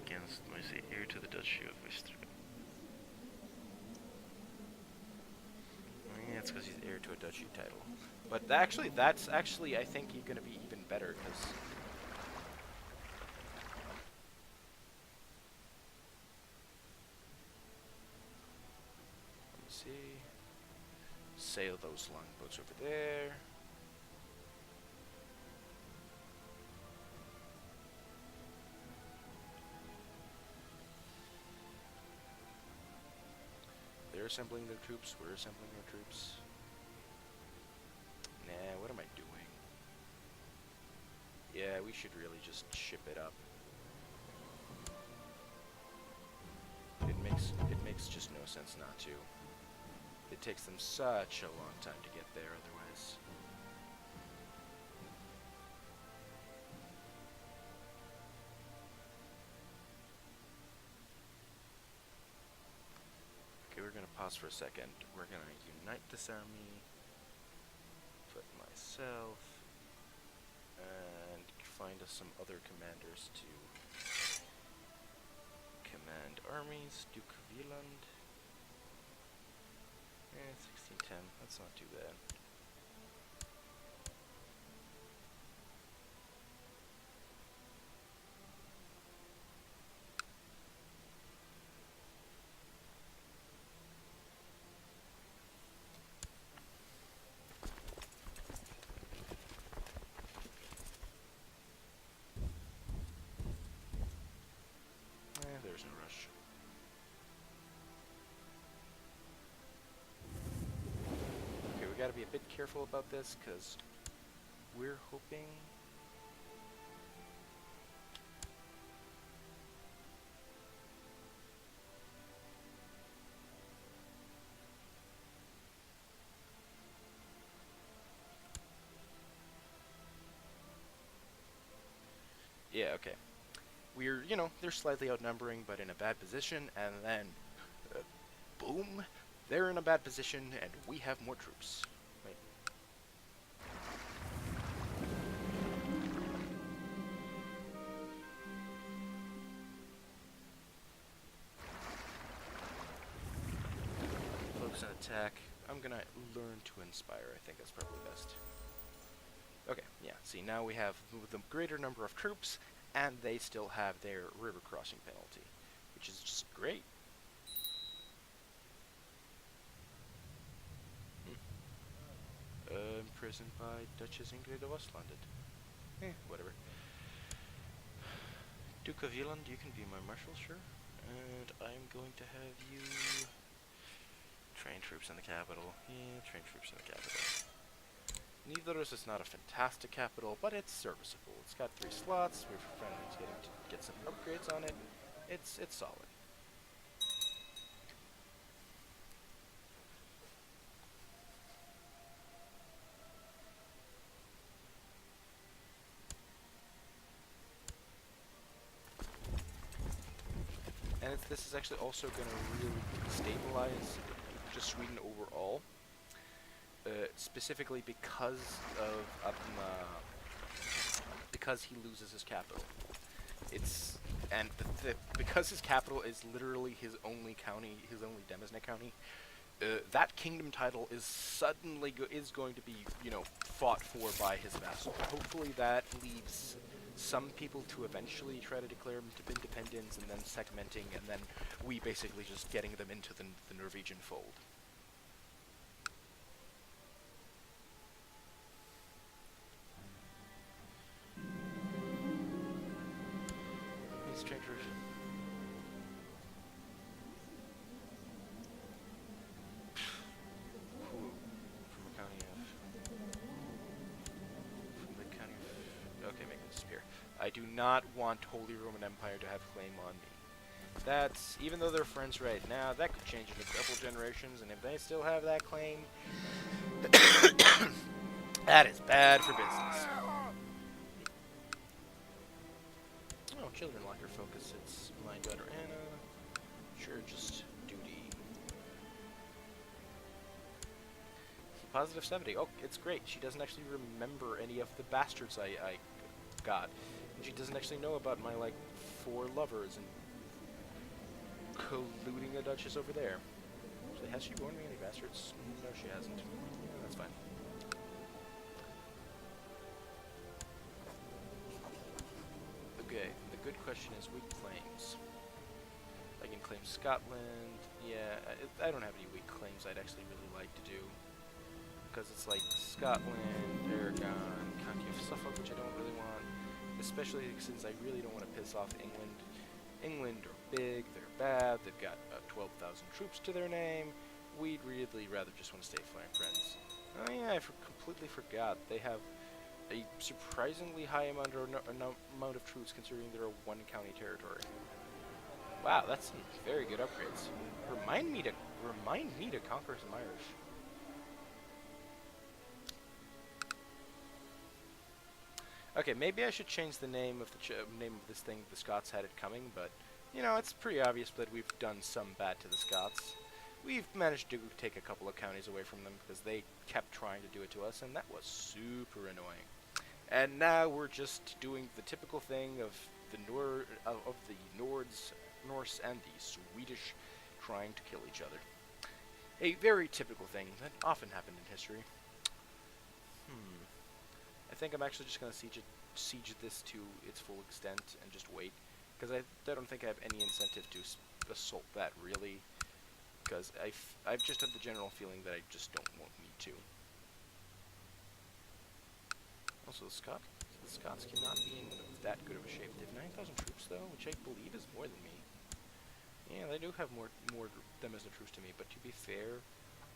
Against my heir to the Duchy of Western. Yeah, it's because he's heir to a duchy title. But that's actually, I think, going to be even better, because... Let me see... Sail those longboats over there. They're assembling their troops, we're assembling our troops. Nah, what am I doing? Yeah, we should really just ship it up. It makes just no sense not to. It takes them such a long time to get there otherwise. Okay, we're gonna pause for a second. We're gonna unite this army. Put myself. And find us some other commanders to command armies. Duke of Wieland. 1610. That's not too bad. There's no rush. Okay, we gotta be a bit careful about this, because we're hoping... Yeah, okay. We're, they're slightly outnumbering, but in a bad position, and then, boom, they're in a bad position, and we have more troops. Wait. Focus on attack. I'm gonna learn to inspire. I think that's probably best. Okay, yeah, see, now we have the greater number of troops, and they still have their river crossing penalty, which is just great. Imprisoned by Duchess Ingrid of Ostlandet. Whatever. Duke of Wieland, you can be my marshal, sure. And I'm going to have you train troops in the capital. Yeah, train troops in the capital. Neither's is not a fantastic capital, but it's serviceable. It's got 3 slots. We're finally getting to get some upgrades on it. It's solid. And this is actually also going to really stabilize just Sweden overall. Specifically because of because he loses his capital. Because his capital is literally his only county, his only Demosne county. That kingdom title is going to be fought for by his vassal. Hopefully that leads some people to eventually try to declare independence, and then segmenting, and then we basically just getting them into the Norwegian fold. I do not want Holy Roman Empire to have claim on me. That's, even though they're friends right now, that could change in a couple generations, and if they still have that claim, that is bad for business. Oh, children locker focus. It's my daughter Anna. Sure, just duty. Positive 70. Oh, it's great. She doesn't actually remember any of the bastards I got. And she doesn't actually know about my, like, 4 lovers and colluding the Duchess over there. Actually, has she borne me any bastards? No, she hasn't. Yeah, that's fine. Okay, the good question is weak claims. I can claim Scotland. Yeah, I don't have any weak claims I'd actually really like to do. Because it's like Scotland, Aragon, County of Suffolk, which I don't really want. Especially since I really don't want to piss off England. England are big, they're bad, they've got 12,000 troops to their name. We'd really rather just want to stay flying friends. Oh yeah, I completely forgot. They have a surprisingly high amount of troops considering they're a 1-county territory. Wow, that's some very good upgrades. Remind me to conquer some Irish. Okay, maybe I should change the name of the name of this thing. The Scots Had It Coming, but you know it's pretty obvious that we've done some bad to the Scots. We've managed to take a couple of counties away from them because they kept trying to do it to us, and that was super annoying. And now we're just doing the typical thing of the Norse and the Swedish trying to kill each other. A very typical thing that often happened in history. I think I'm actually just going to siege this to its full extent and just wait, because I don't think I have any incentive to assault that, really, because I've just had the general feeling that I just don't want me to. Also, the Scots cannot be in that good of a shape. They have 9,000 troops, though, which I believe is more than me. Yeah, they do have more Demesne troops to me, but to be fair,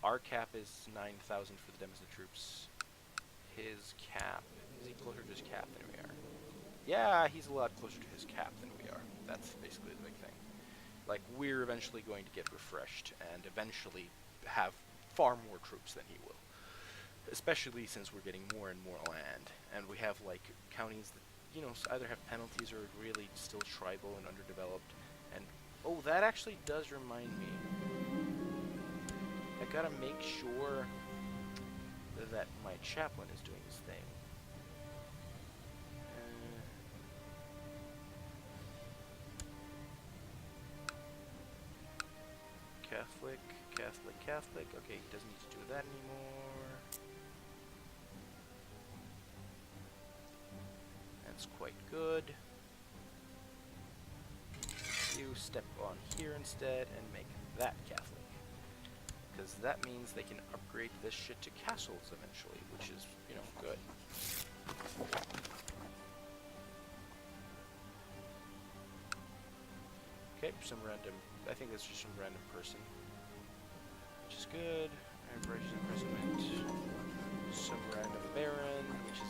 our cap is 9,000 for the Demesne troops. His cap, is he closer to his cap than we are? Yeah, he's a lot closer to his cap than we are. That's basically the big thing. Like, we're eventually going to get refreshed and eventually have far more troops than he will. Especially since we're getting more and more land, and we have, like, counties that, you know, either have penalties or are really still tribal and underdeveloped. And, oh, that actually does remind me. I gotta make sure that my chaplain is doing his thing. Catholic. Okay, he doesn't need to do that anymore. That's quite good. You step on here instead and make that Catholic. Because that means they can upgrade this shit to castles eventually, which is, you know, good. Okay, I think that's just some random person. Which is good. Righteous imprisonment. Some random baron, which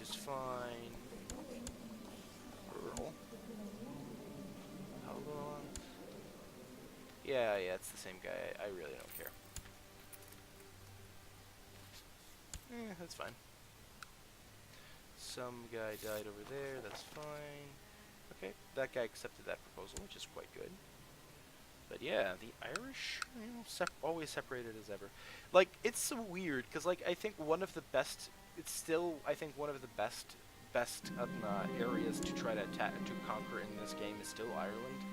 is fine. Earl. How long? Yeah, it's the same guy. I really don't care. That's fine. Some guy died over there, that's fine. Okay, that guy accepted that proposal, which is quite good. But yeah, the Irish, you know, always separated as ever. Like, it's so weird, because, like, I think one of the best, it's still, I think one of the best areas to try to conquer in this game is still Ireland.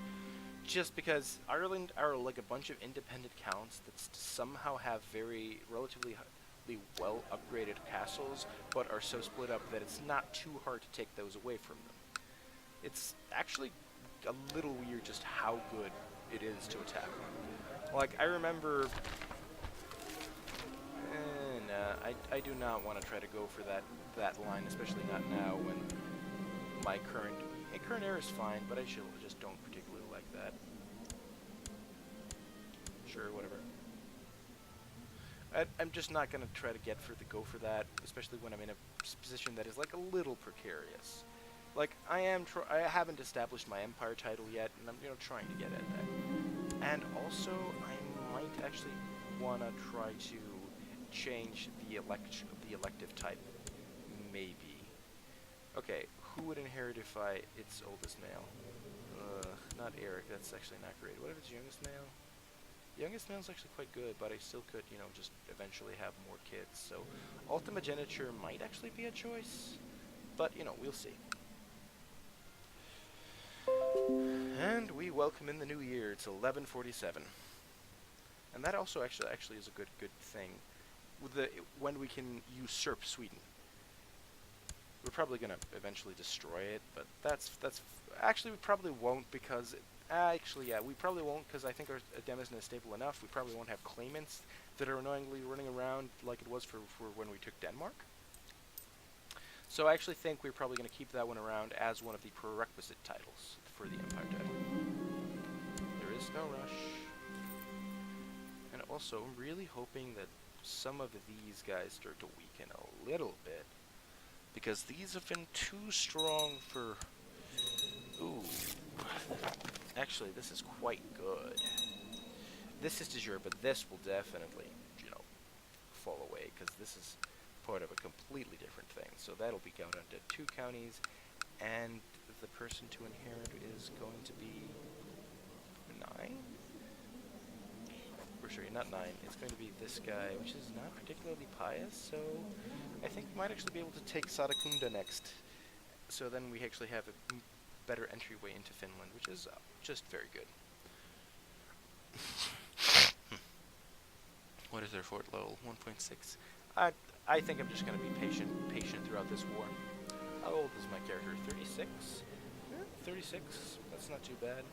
Just because Ireland are like a bunch of independent counts that somehow have very relatively well upgraded castles, but are so split up that it's not too hard to take those away from them. It's actually a little weird just how good it is to attack them. Like, I remember... I do not want to try to go for that line, especially not now when my current air is fine, but I just don't particularly like that. Sure, whatever. I'm just not going to try to go for that, especially when I'm in a position that is like a little precarious. Like I haven't established my empire title yet, and I'm trying to get at that. And also, I might actually want to try to change the elective type, maybe. Okay, who would inherit if it's oldest male? Not Eric. That's actually not great. What if it's youngest male? Youngest male is actually quite good, but I still could, just eventually have more kids. So, ultimogeniture might actually be a choice, but we'll see. And we welcome in the new year. It's 1147, and that also actually is a good thing. When we can usurp Sweden, we're probably gonna eventually destroy it, but that's actually we probably won't because. Actually, yeah, we probably won't because I think our Dem isn't stable enough. We probably won't have claimants that are annoyingly running around like it was for when we took Denmark. So I actually think we're probably going to keep that one around as one of the prerequisite titles for the Empire title. There is no rush. And also, I'm really hoping that some of these guys start to weaken a little bit. Because these have been too strong for... Ooh. Actually, this is quite good. This is de jure, but this will definitely, fall away, because this is part of a completely different thing. So that'll be down to 2 counties, and the person to inherit is going to be 9? Or sorry, not 9. It's going to be this guy, which is not particularly pious, so I think we might actually be able to take Satakunda next. So then we actually have a better entryway into Finland, which is just very good. What is their fort level? 1.6. I think I'm just going to be patient throughout this war. How old is my character? 36? 36? That's not too bad.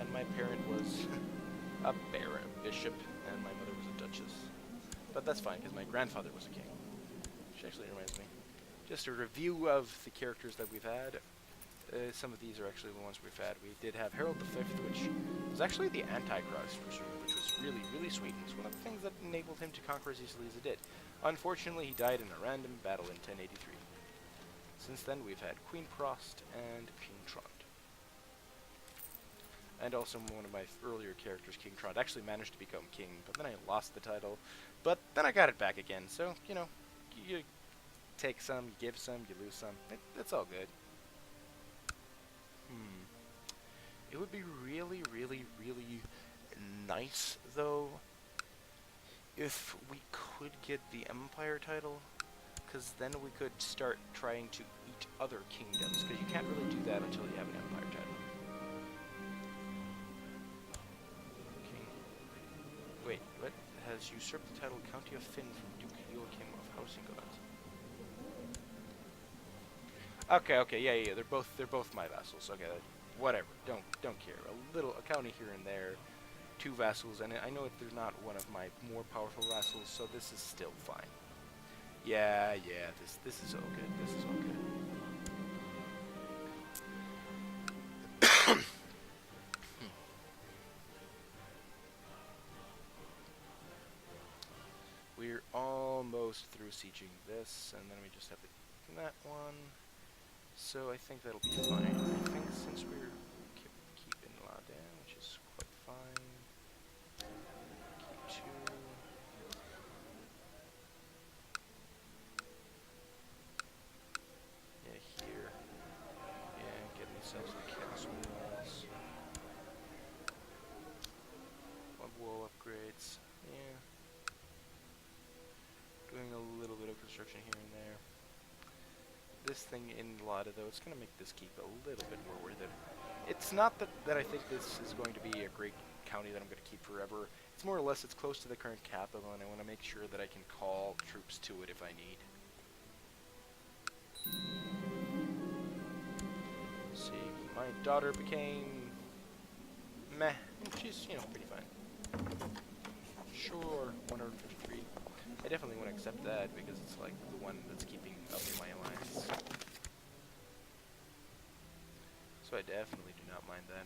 And my parent was a baron, a bishop, and my mother was a duchess. But that's fine, because my grandfather was a king. Which actually reminds me. Just a review of the characters that we've had. Some of these are actually the ones we've had. We did have Harold V, which was actually the Antichrist, which was really, really sweet. It's one of the things that enabled him to conquer as easily as it did. Unfortunately, he died in a random battle in 1083. Since then, we've had Queen Prost and King Trond. And also one of my earlier characters, King Trond, actually managed to become king, but then I lost the title. But then I got it back again, so, you take some, you give some, you lose some. It's all good. It would be really, really, really nice, though, if we could get the Empire title, because then we could start trying to eat other kingdoms, because you can't really do that until you have an Empire title. King. Wait, what? Has usurped the title County of Finn from Duke Joachim of Hausingoland. Okay, yeah, they're both my vassals. Okay, whatever. Don't care. A county here and there, 2 vassals, and I know that they're not one of my more powerful vassals, so this is still fine. Yeah, this is all good. This is all good. We're almost through sieging this, and then we just have that one. So I think that'll be fine. I think since we're keeping ladn, which is quite fine. Keep 2. Yeah, here. Yeah, get themselves some castle walls. Wall upgrades. Yeah. Doing a little bit of construction here and there. This thing in Lada, though, it's going to make this keep a little bit more worth it. It's not that I think this is going to be a great county that I'm going to keep forever. It's more or less it's close to the current capital, and I want to make sure that I can call troops to it if I need. Let's see, my daughter became meh. She's, pretty fine. Sure, 153. I definitely want to accept that because it's like the one that's keeping up my alliance. So I definitely do not mind that.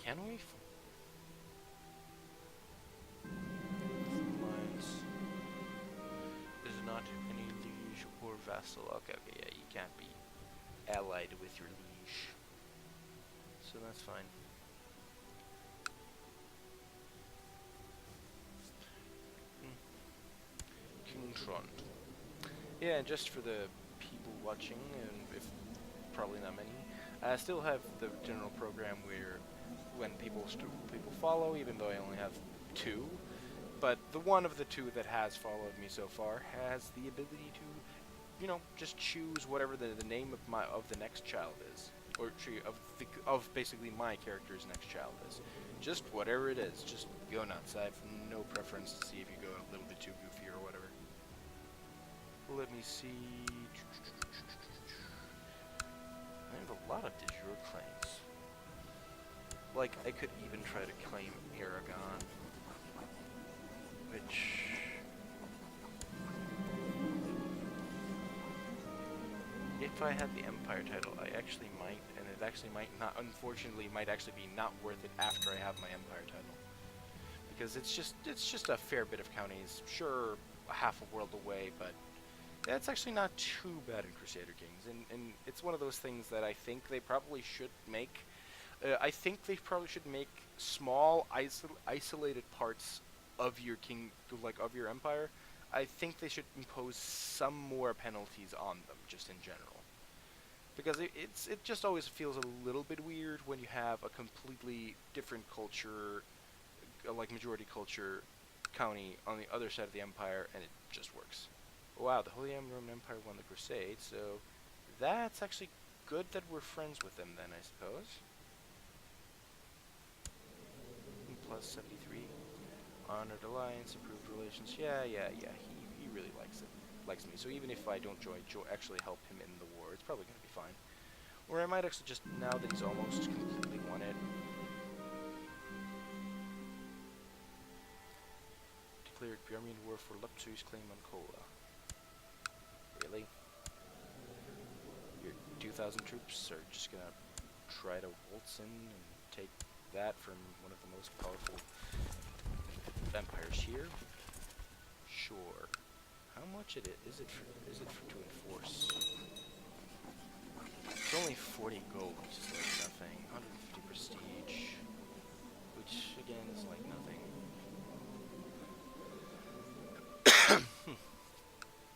Can we? Alliance is not any liege or vassal. Okay, okay, yeah, you can't be allied with your liege. So that's fine. King Trond. Yeah, and just for the people watching, and if probably not many, I still have the general program where when people follow, even though I only have 2, but the one of the 2 that has followed me so far has the ability to, you know, just choose whatever the name of the next child is, or of basically my character's next child is. Just whatever it is, just go nuts. I have no preference to see if you go a little bit too goofy or whatever. Let me see. I have a lot of de jure claims. Like, I could even try to claim Aragon, which... If I had the Empire title, I actually might, and it actually might not, unfortunately, might actually be not worth it after I have my Empire title. Because it's just a fair bit of counties, sure, half a world away, but that's actually not too bad in Crusader Kings, and it's one of those things that I think they probably should make. I think they probably should make small, isolated parts of your of your empire. I think they should impose some more penalties on them, just in general, because it just always feels a little bit weird when you have a completely different culture, like majority culture, county on the other side of the empire, and it just works. Wow, the Holy Roman Empire won the Crusade, so that's actually good that we're friends with them then, I suppose. Plus 73. Honored alliance, improved relations. Yeah. He really likes me. So even if I don't actually help him in the war, it's probably going to be fine. Or I might actually just, now that he's almost completely won it, declared Armenian war for Lupsu's claim on Kola. Really? Your 2,000 troops are just gonna try to waltz in and take that from one of the most powerful empires here? Sure. How much is it to enforce? It's only 40 gold, which is like nothing. 150 prestige, which again is like nothing.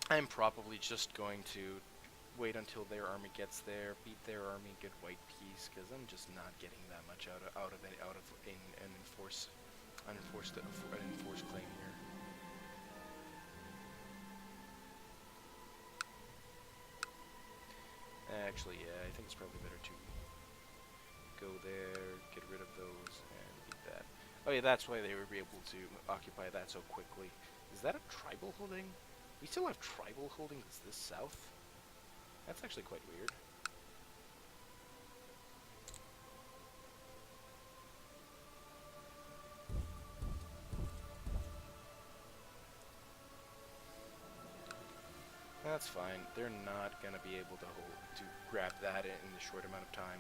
I'm probably just going to wait until their army gets there, beat their army, get white peace, because I'm just not getting that much out of an enforced claim here. Actually, yeah, I think it's probably better to go there, get rid of those, and beat that. Oh yeah, that's why they were able to occupy that so quickly. Is that a tribal holding? We still have tribal holdings this south? That's actually quite weird. That's fine. They're not gonna be able to grab that in the short amount of time.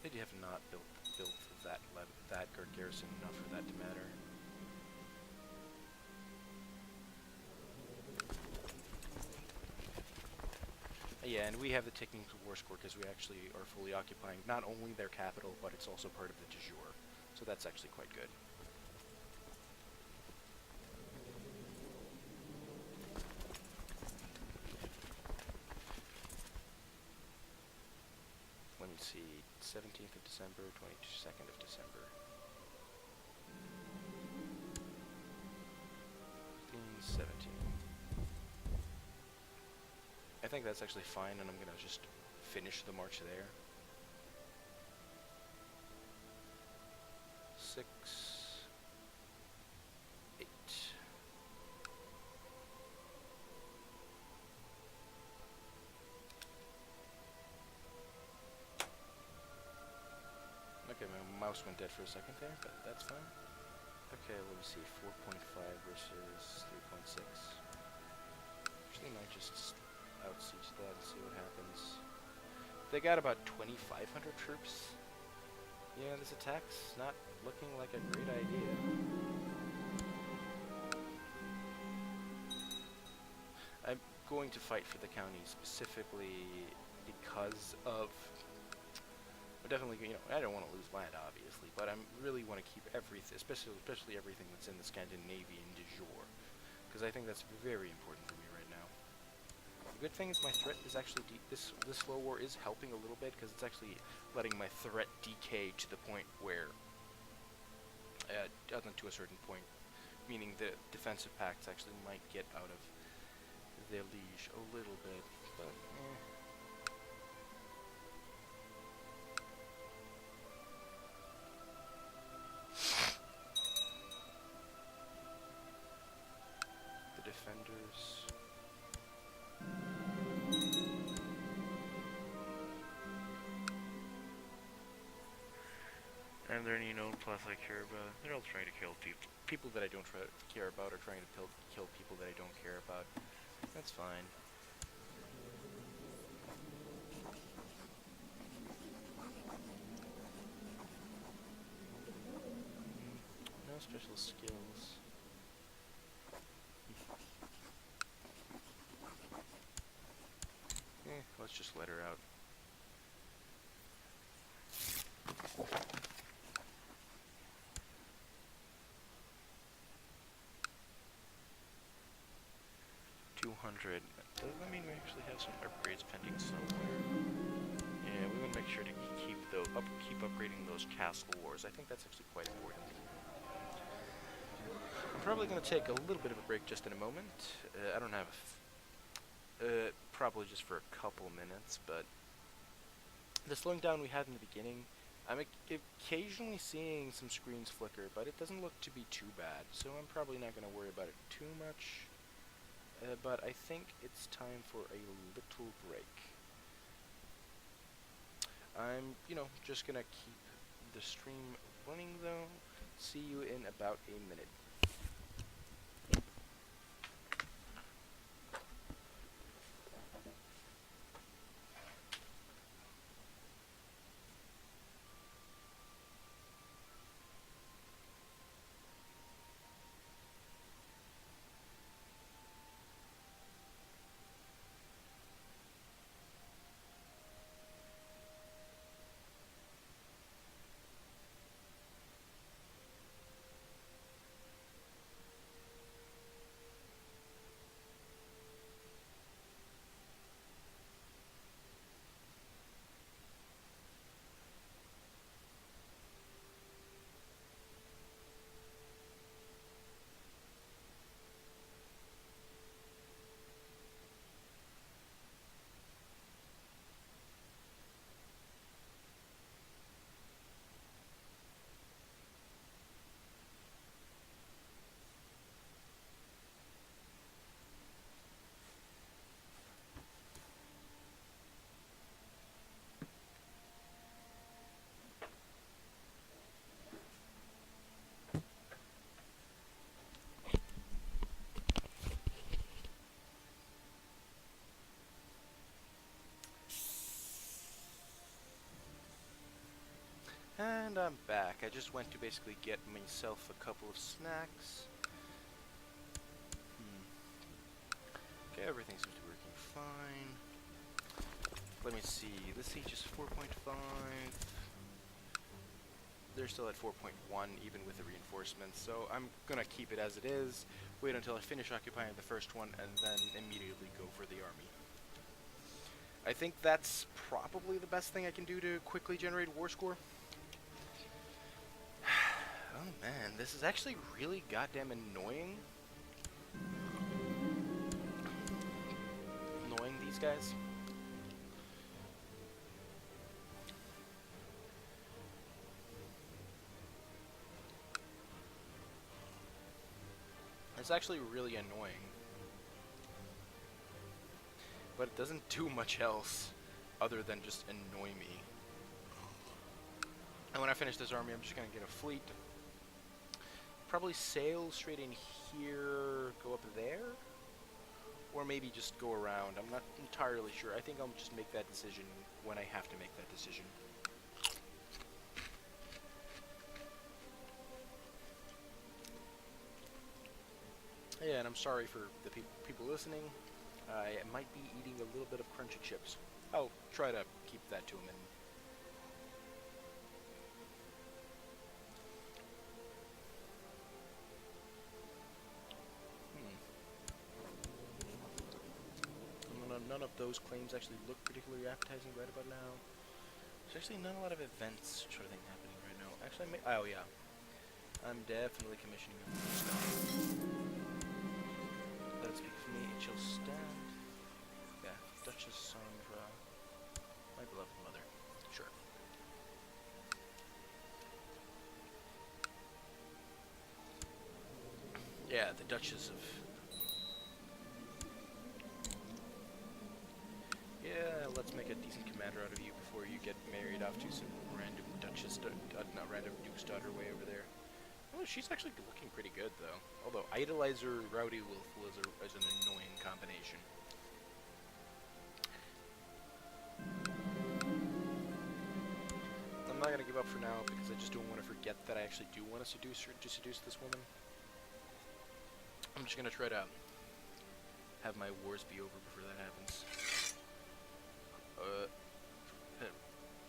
They have not built that garrison enough for that to matter. Yeah, and we have the ticking war score because we actually are fully occupying not only their capital, but it's also part of the de jure. So that's actually quite good. Let me see, 17th of December, 22nd of December. 17. I think that's actually fine, and I'm gonna just finish the march there. 6, 8. Okay, my mouse went dead for a second there, but that's fine. Okay, let me see, 4.5 versus 3.6. Actually, might just outsiege that and see what happens. They got about 2,500 troops. Yeah, this attack's not looking like a great idea. I'm going to fight for the county specifically because of... I'm definitely, you know, I don't want to lose land, obviously, but I really want to keep everything, especially everything that's in the Scandinavian de jure, because I think that's very important for me right now. The good thing is my threat is actually this slow war is helping a little bit because it's actually letting my threat decay to the point where, to a certain point, meaning the defensive pacts actually might get out of their leash a little bit, but the defenders. And they're, you know, plus I care about, they're all trying to kill people. People that I don't care about are trying to kill people that I don't care about. That's fine. No special skills. Let's just let her out. Does that mean we actually have some upgrades pending somewhere? Yeah, we want to make sure to keep upgrading those castle wars. I think that's actually quite important. I'm probably going to take a little bit of a break just in a moment. I don't have probably just for a couple minutes, but the slowing down we had in the beginning, I'm occasionally seeing some screens flicker, but it doesn't look to be too bad, so I'm probably not going to worry about it too much. But I think it's time for a little break. I'm, you know, just gonna keep the stream running though. See you in about a minute. And I'm back. I just went to basically get myself a couple of snacks. Okay, everything seems to be working fine. Let me see. The siege is 4.5. They're still at 4.1 even with the reinforcements, so I'm gonna keep it as it is, wait until I finish occupying the first one, and then immediately go for the army. I think that's probably the best thing I can do to quickly generate war score. Oh man, this is actually really goddamn annoying. Annoying these guys. It's actually really annoying. But it doesn't do much else other than just annoy me. And when I finish this army, I'm just gonna get a fleet. Probably sail straight in here, go up there. or maybe just go around. I'm not entirely sure. I think I'll just make that decision when I have to make that decision. Yeah, and I'm sorry for the people listening. I might be eating a little bit of crunchy chips. I'll try to keep that to a minimum. None of those claims actually look particularly appetizing right about now. There's actually not a lot of events sort of thing happening right now. Actually, oh yeah, I'm definitely commissioning a new stuff. Let it speak for me. It shall stand. Yeah, Duchess Sandra, my beloved mother. Sure. Yeah, the Duchess of. Yeah, let's make a decent commander out of you before you get married off to some random Duchess, not random Duke's daughter way over there. Oh, she's actually looking pretty good, though. Although, Idolizer Rowdy Wolf is an annoying combination. I'm not going to give up for now, because I just don't want to forget that I actually do want to seduce this woman. I'm just going to try to have my wars be over before that happens.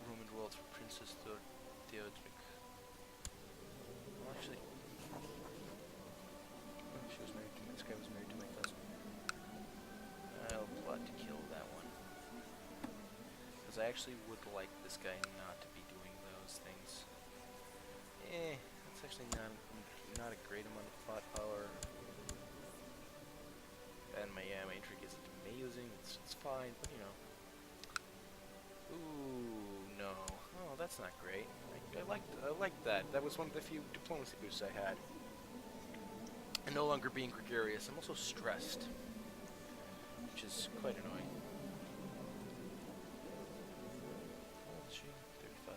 Roman royals for Princess Theodoric. Well, actually, she was married to this guy was married to my cousin. I'll plot to kill that one, because I actually would like this guy not to be doing those things. That's actually not a great amount of plot power. And my intrigue isn't amazing. It's fine, but you know. Ooh, no. Oh, that's not great. I liked that. That was one of the few diplomacy boosts I had. And no longer being gregarious. I'm also stressed, which is quite annoying. How old is she? 35.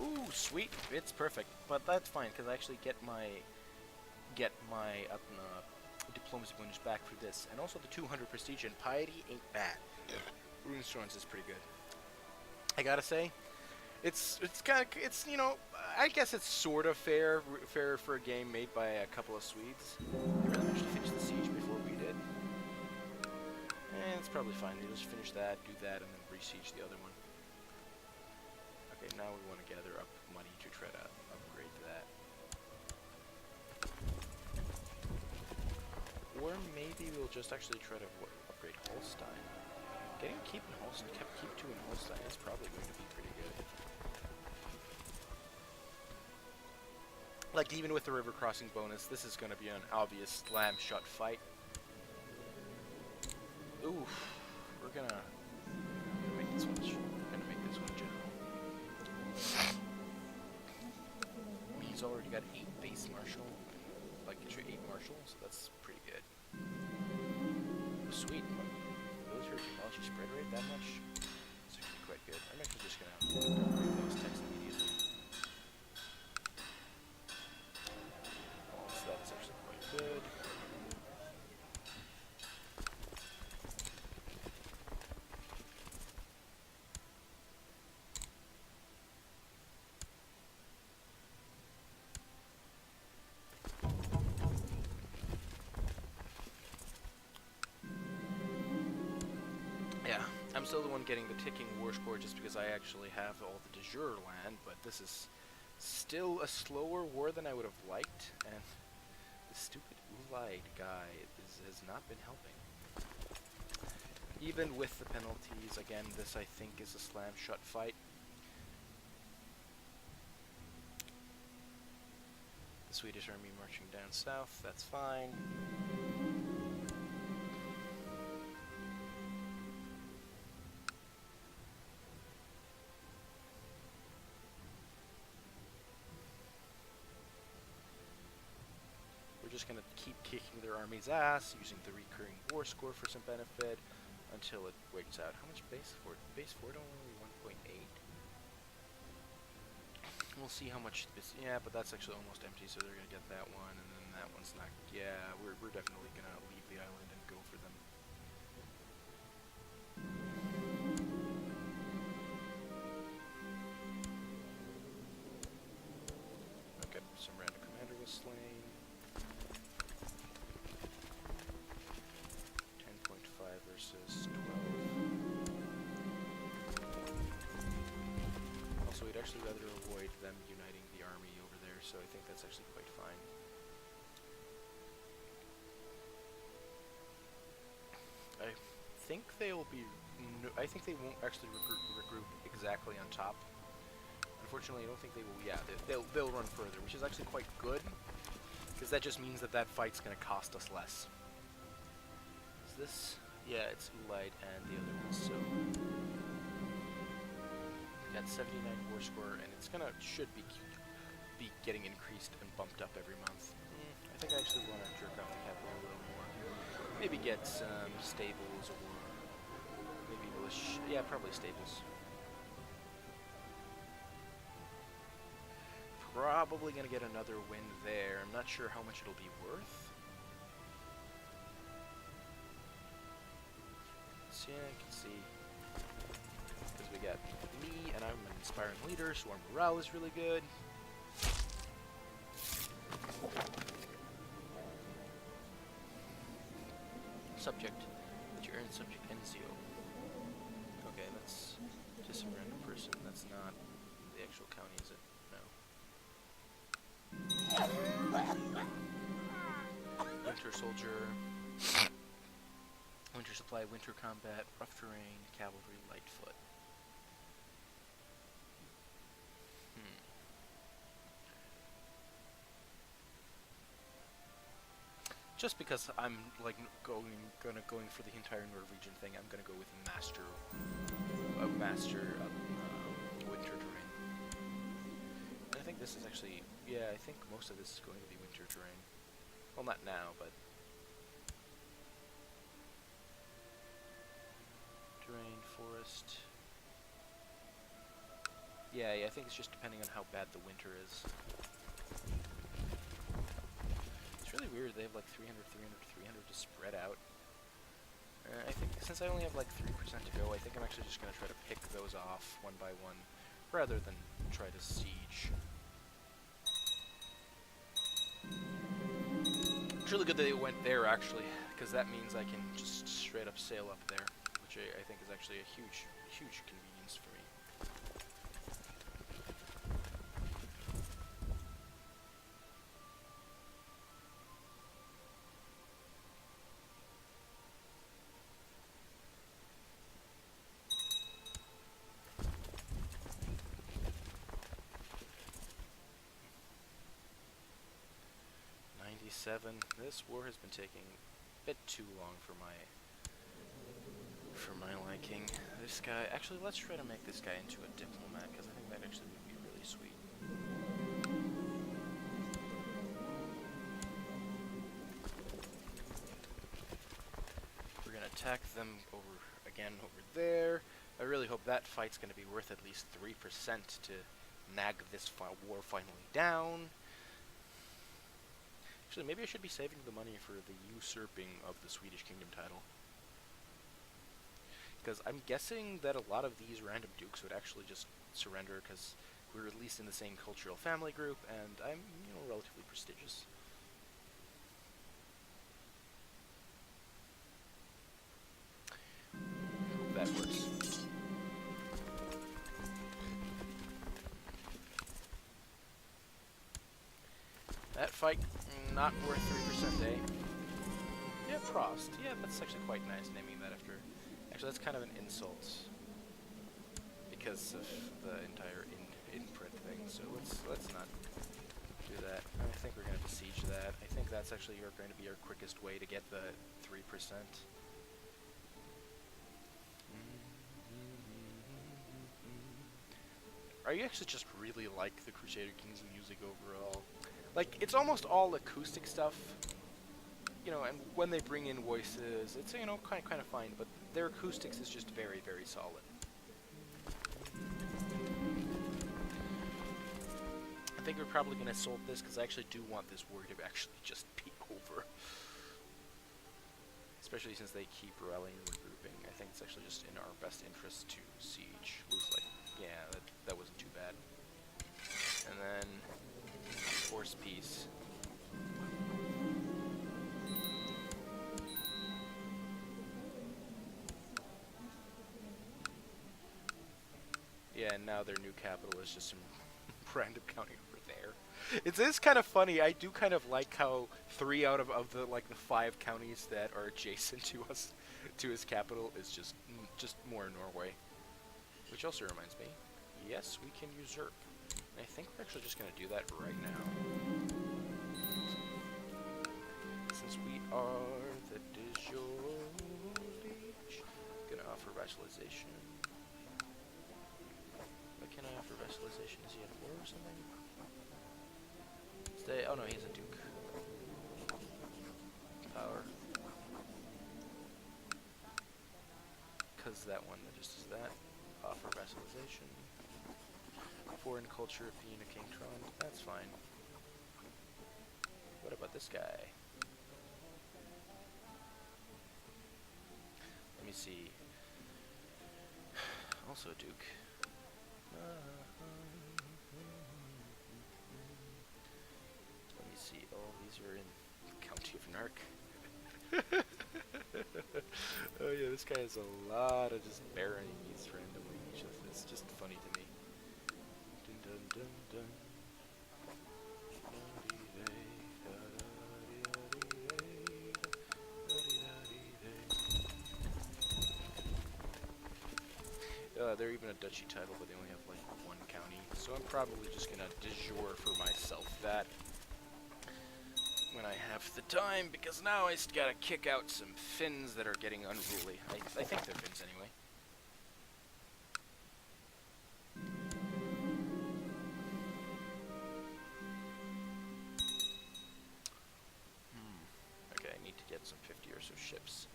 Ooh, sweet. It's perfect. But that's fine, because I actually get my diplomacy bonus back for this. And also the 200 prestige and piety ain't bad. Runestorms is pretty good. I gotta say, it's you know, I guess it's sort of fair for a game made by a couple of Swedes. They really managed to finish the siege before we did. It's probably fine. We'll just finish that, do that, and then re-siege the other one. Okay, now we want to gather up money to try to upgrade that. Or maybe we'll just actually try to upgrade Holstein. Keep 2 in Holstein is probably going to be pretty good. Like, even with the river crossing bonus, this is going to be an obvious slam shot fight. Oof, we're gonna make this one general. He's already got 8 base marshal, like 8 marshal, so that's pretty good. Sweet. Military technology spread rate that much? It's actually quite good. I'm actually just gonna upgrade those texts immediately. So that's actually quite good. I'm still the one getting the ticking war score just because I actually have all the de jure land, but this is still a slower war than I would have liked, and the stupid Ulide guy has not been helping. Even with the penalties, again, this I think is a slam shot fight. The Swedish army marching down south, that's fine. Just going to keep kicking their army's ass, using the recurring war score for some benefit. until it wigs out. How much base fort? Base fort only 1.8. We'll see how much this. Yeah, but that's actually almost empty, so they're gonna get that one, and then that one's not. Yeah, we're definitely gonna leave the island and go for them. Okay, some random commander was slain. 10.5 versus 12. Also, we'd actually rather avoid them uniting the army over there, so I think that's actually quite fine. I think they'll be. I think they won't actually regroup exactly on top. Unfortunately, I don't think they will. Yeah, they'll run further, which is actually quite good, because that just means that that fight's going to cost us less. Is this? Yeah, it's Ulide and the other one. So got 79 war score, and it's should be getting increased and bumped up every month. I think I actually want to jerk off the capital a little more. Maybe get some stables or maybe militia. Yeah, probably stables. Probably gonna get another win there. I'm not sure how much it'll be worth. So yeah, I can see. Because we got me, and I'm an inspiring leader, so our morale is really good. Subject. That you earn subject NCO. Okay, that's just some random person. That's not the actual county, is it? No. Winter soldier. Winter supply, winter combat, rough terrain, cavalry, light foot. Just because I'm like going for the entire Norwegian thing, I'm gonna go with master winter terrain. And I think this is actually, yeah, I think most of this is going to be winter terrain. Well, not now, but terrain, forest. Yeah, I think it's just depending on how bad the winter is. It's really weird, they have like 300, 300, 300 to spread out. I think since I only have like 3% to go, I think I'm actually just going to try to pick those off one by one, rather than try to siege. It's really good that they went there, actually, because that means I can just straight up sail up there, which I think is actually a huge, huge convenience for me. This war has been taking a bit too long for my liking. This guy, actually, let's try to make this guy into a diplomat, because I think that actually would be really sweet. We're gonna attack them over there. I really hope that fight's gonna be worth at least 3% to nag this war finally down. Actually, maybe I should be saving the money for the usurping of the Swedish kingdom title. Because I'm guessing that a lot of these random dukes would actually just surrender because we're at least in the same cultural family group, and I'm, you know, relatively prestigious. Hope that works. That fight, not worth 3%, eh? Yeah, Prost. Yeah, that's actually quite nice naming that after. Actually, that's kind of an insult because of the entire inprint thing. So let's not do that. I think we're gonna besiege that. I think that's actually going to be our quickest way to get the 3%. I actually just really like the Crusader Kings music overall. Like, it's almost all acoustic stuff, you know, and when they bring in voices, it's, you know, kind of fine, but their acoustics is just very, very solid. I think we're probably going to solve this because I actually do want this war to actually just be over. Especially since they keep rallying and regrouping. I think it's actually just in our best interest to siege. Lose, like, yeah, that wasn't too bad. And then, force peace. Yeah, and now their new capital is just some random county over there. It is kind of funny. I do kind of like how 3 out of the like the 5 counties that are adjacent to us, to his capital, is just more Norway. Which also reminds me, yes, we can usurp. I think we're actually just gonna do that right now, since we are the de jure liege. Gonna offer vassalization. What can I offer vassalization? Is he at war or something? Stay. Oh no, he's a duke. Power. Because that one that just is that. Offer vassalization. Foreign culture of being a King Trond. That's fine. What about this guy? Let me see. Also duke. Let me see. Oh, these are in the County of Nark. Oh yeah, this guy has a lot of just baronies randomly. It's just funny to me. Dun dun dun dun. They're even a duchy title, but they only have like 1 county. So I'm probably just gonna de jure for myself that when I have the time, because now I just gotta kick out some Finns that are getting unruly. I think they're Finns anyway. Okay, I need to get some 50 or so ships.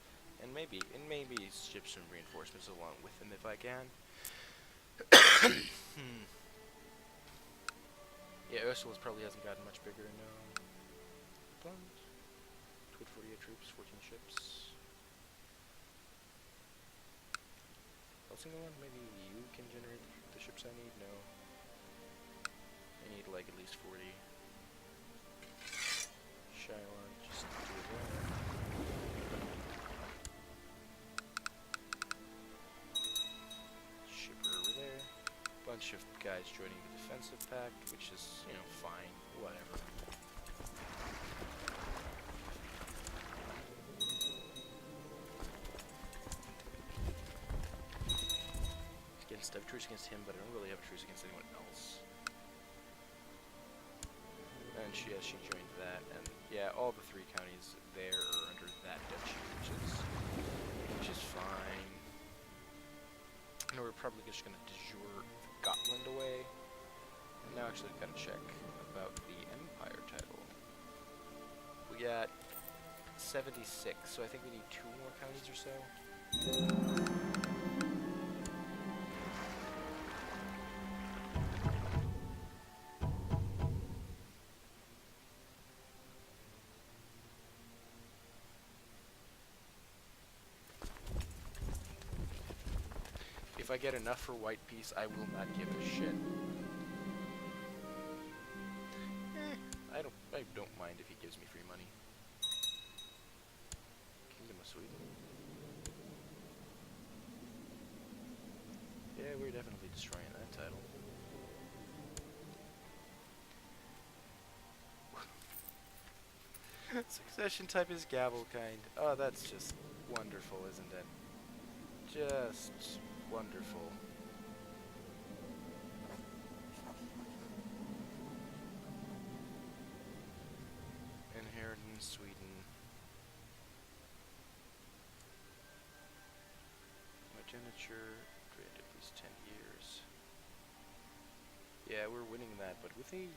And maybe ship some reinforcements along with them if I can. Yeah, Ursula's probably hasn't gotten much bigger, no. Plans. 48 troops, 14 ships. Single one, maybe you can generate the ships I need? No. I need like at least 40. Shylon, just do that. Shipper over there. Bunch of guys joining the defensive pact, which is, you know, fine. Whatever. I have a truce against him, but I don't really have a truce against anyone else. And she joined that, and yeah, all the 3 counties there are under that duchy, which is fine. And we're probably just gonna de jure Gotland away. And now actually gotta check about the Empire title. We got 76, so I think we need 2 more counties or so. If I get enough for white peace, I will not give a shit. I don't mind if he gives me free money. Kingdom of Sweden. Yeah, we're definitely destroying that title. Succession type is gavel kind. Oh, that's just wonderful, isn't it? Just wonderful. Inheritance, Sweden. Progeniture, granted at least 10 years. Yeah, we're winning that, but within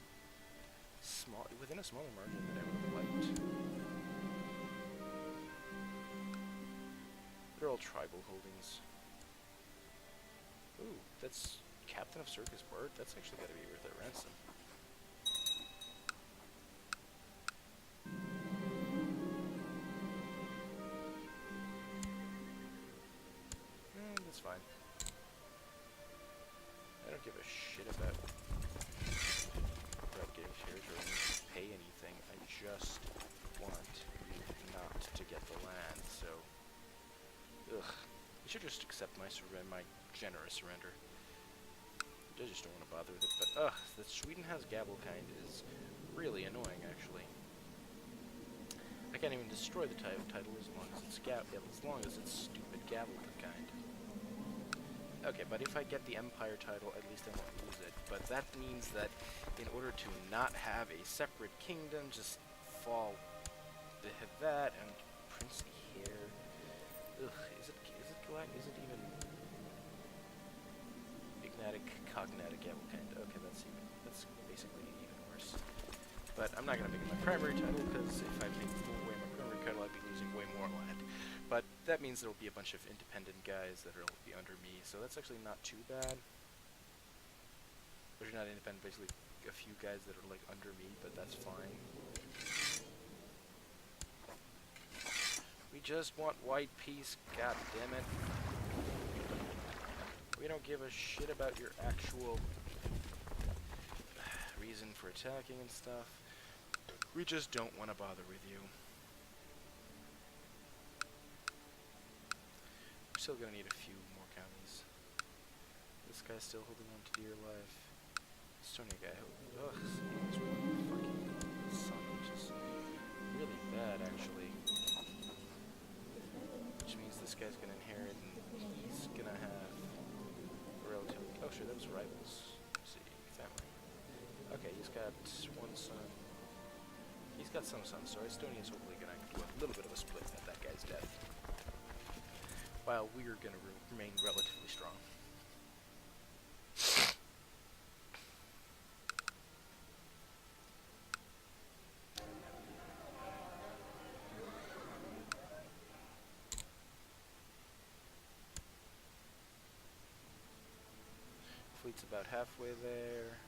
a smaller margin than I would have liked. They're all tribal holdings. Ooh, that's Captain of Circus Bard? That's actually gotta be worth a ransom. That's fine. I don't give a shit about getting shares or pay anything. I just want you not to get the land, so... Ugh. You should just accept my generous surrender. I just don't want to bother with it, but ugh, that Sweden has Gavelkind is really annoying, actually. I can't even destroy the title as long as it's stupid Gavelkind. Okay, but if I get the Empire title, at least I won't lose it. But that means that in order to not have a separate kingdom, just fall. They have that and princely hair. Ugh, is it even Ignatic, Cognatic, Gavelkind? Okay, that's basically even worse. But I'm not gonna make it my primary title because if I make away my primary title, I'd be losing way more land. But that means there will be a bunch of independent guys that will be under me, so that's actually not too bad. But you're not independent, basically a few guys that are like under me, but that's fine. We just want white peace, god damn it. We don't give a shit about your actual reason for attacking and stuff. We just don't want to bother with you. We're still gonna need a few more counties. This guy's still holding on to dear life. Estonia guy, ugh, he's one fucking son, which is really bad, actually. Which means this guy's gonna inherit, and he's gonna have a relatively... Oh, sure, that was rivals. Let's see, family. Okay, he's got one son. He's got some sons, so Estonia's hopefully gonna do a little bit of a split at that guy's death. While we're going to remain relatively strong. Fleet's about halfway there.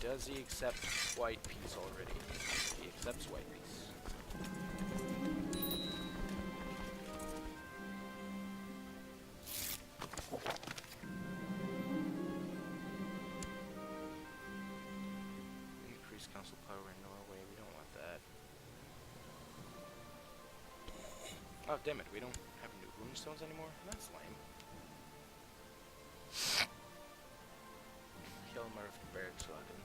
Does he accept white peace already? He accepts white peace. Increase council power in Norway. We don't want that. Oh, damn it. We don't have new runestones anymore? That's lame. Hjalmar of Bergslagen.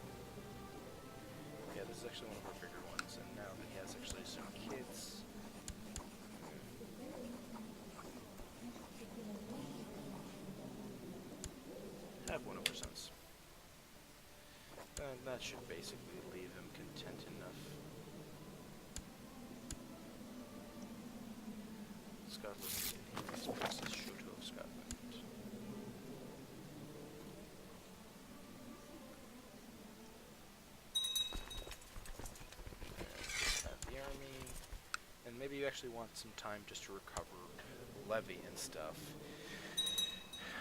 Yeah, this is actually one of our bigger ones, and now that he has actually some kids. Have one of our sons. And that should basically leave him content enough. Scotland, he's Princess Shoto of Scotland. And maybe you actually want some time just to recover levy and stuff.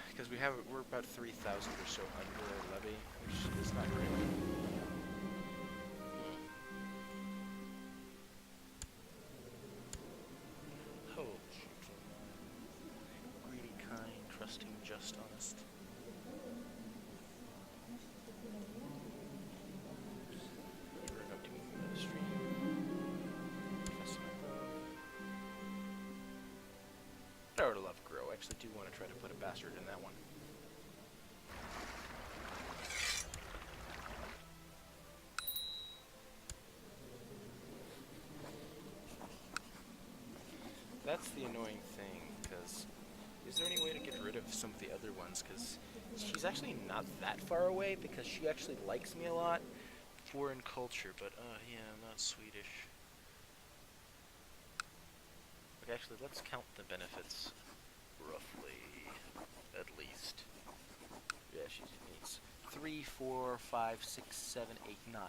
Because we're about 3,000 or so under our levy, which is not great. Oh, greedy, kind, trusting, just, honest. I would love grow. I actually do want to try to put a bastard in that one. That's the annoying thing, because is there any way to get rid of some of the other ones? Because she's actually not that far away, because she actually likes me a lot. Foreign culture, but yeah, I'm not Swedish. Okay, actually, let's count the benefits. Roughly, at least. Yeah, she needs 3, 4, 5, 6, 7, 8, 9.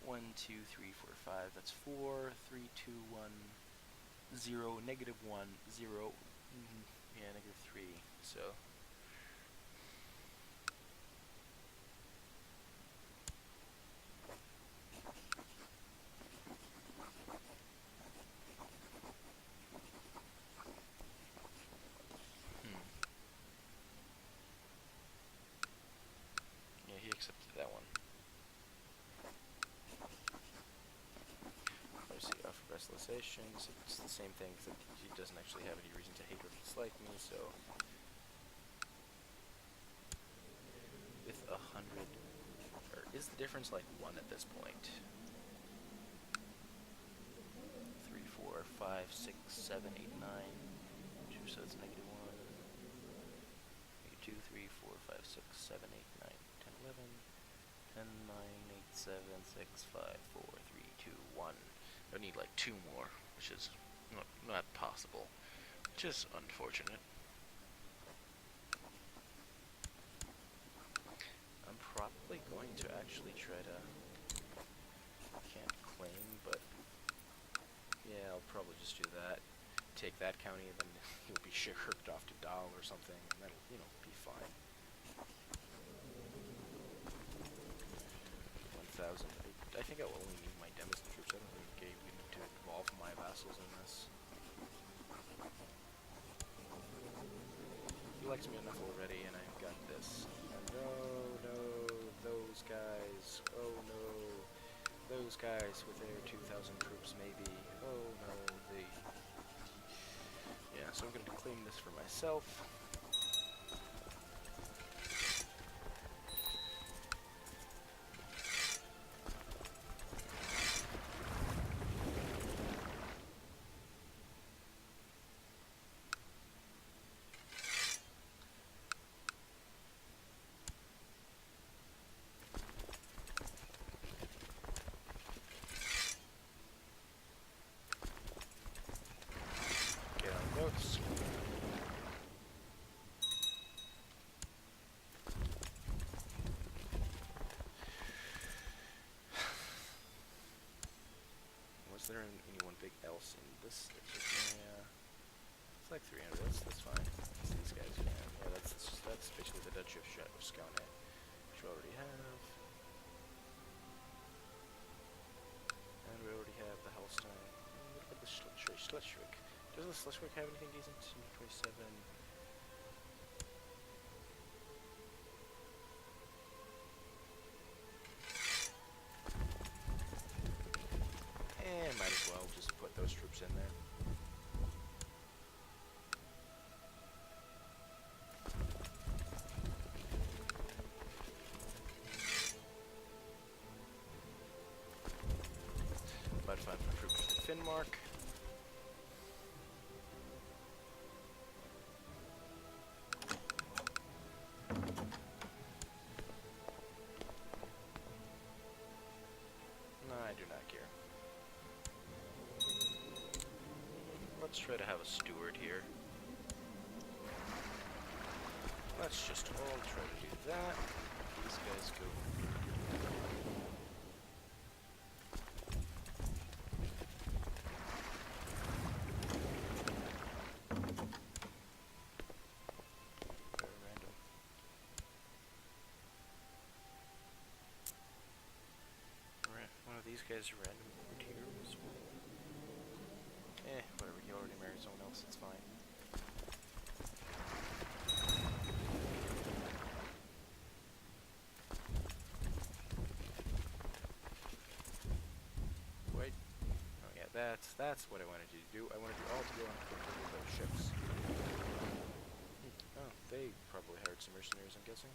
1, 2, 3, 4, 5. That's 4, 3, 2, 1, 0, negative 1, 0. Yeah, negative 3. So. Yeah, he accepted that one. Obviously, offer resolutions. It's the same thing, except he doesn't actually have any reason to hate or dislike me, so. With 100. Or is the difference like 1 at this point? 3, 4, 5, 6, 7, 8, 9. 2, so it's negative 1. Negative 2, 3, 4, 5, 6, 7, 8, 9, 10, 11. 10, 9, 8, 7, 6, 5, 4, 3, 2, 1. I need like 2 more, which is not possible. Which is unfortunate. I'm probably going to actually try to... Can't claim, but... Yeah, I'll probably just do that. Take that county, and then he'll be shirked off to Dal or something, and that'll, you know, be fine. 1,000. I think I will only need my Demison troops. I don't think we need to involve my vassals in this. He likes me enough already, and I've got this. No, those guys. Oh no, those guys with their 2,000 troops maybe. Oh no, they... Yeah, so I'm going to claim this for myself. Notes. Was there anyone big else in this? Yeah, it's like 300. That's fine. It's these guys. Yeah, that's basically the Duchy of Skåne, which we already have, and we already have the Holstein. What about the Schleswig? Does the Schleswig have anything decent? 27. And might as well just put those troops in there. About 500 troops in Finnmark. Let's try to have a steward here. Let's just all try to do that. These guys go. Very random. One of these guys are random over here as well. Whatever, he already married someone else, it's fine. Wait. Oh yeah, that's what I wanted you to do. I wanted you all to go on to those ships. Oh, they probably hired some mercenaries, I'm guessing.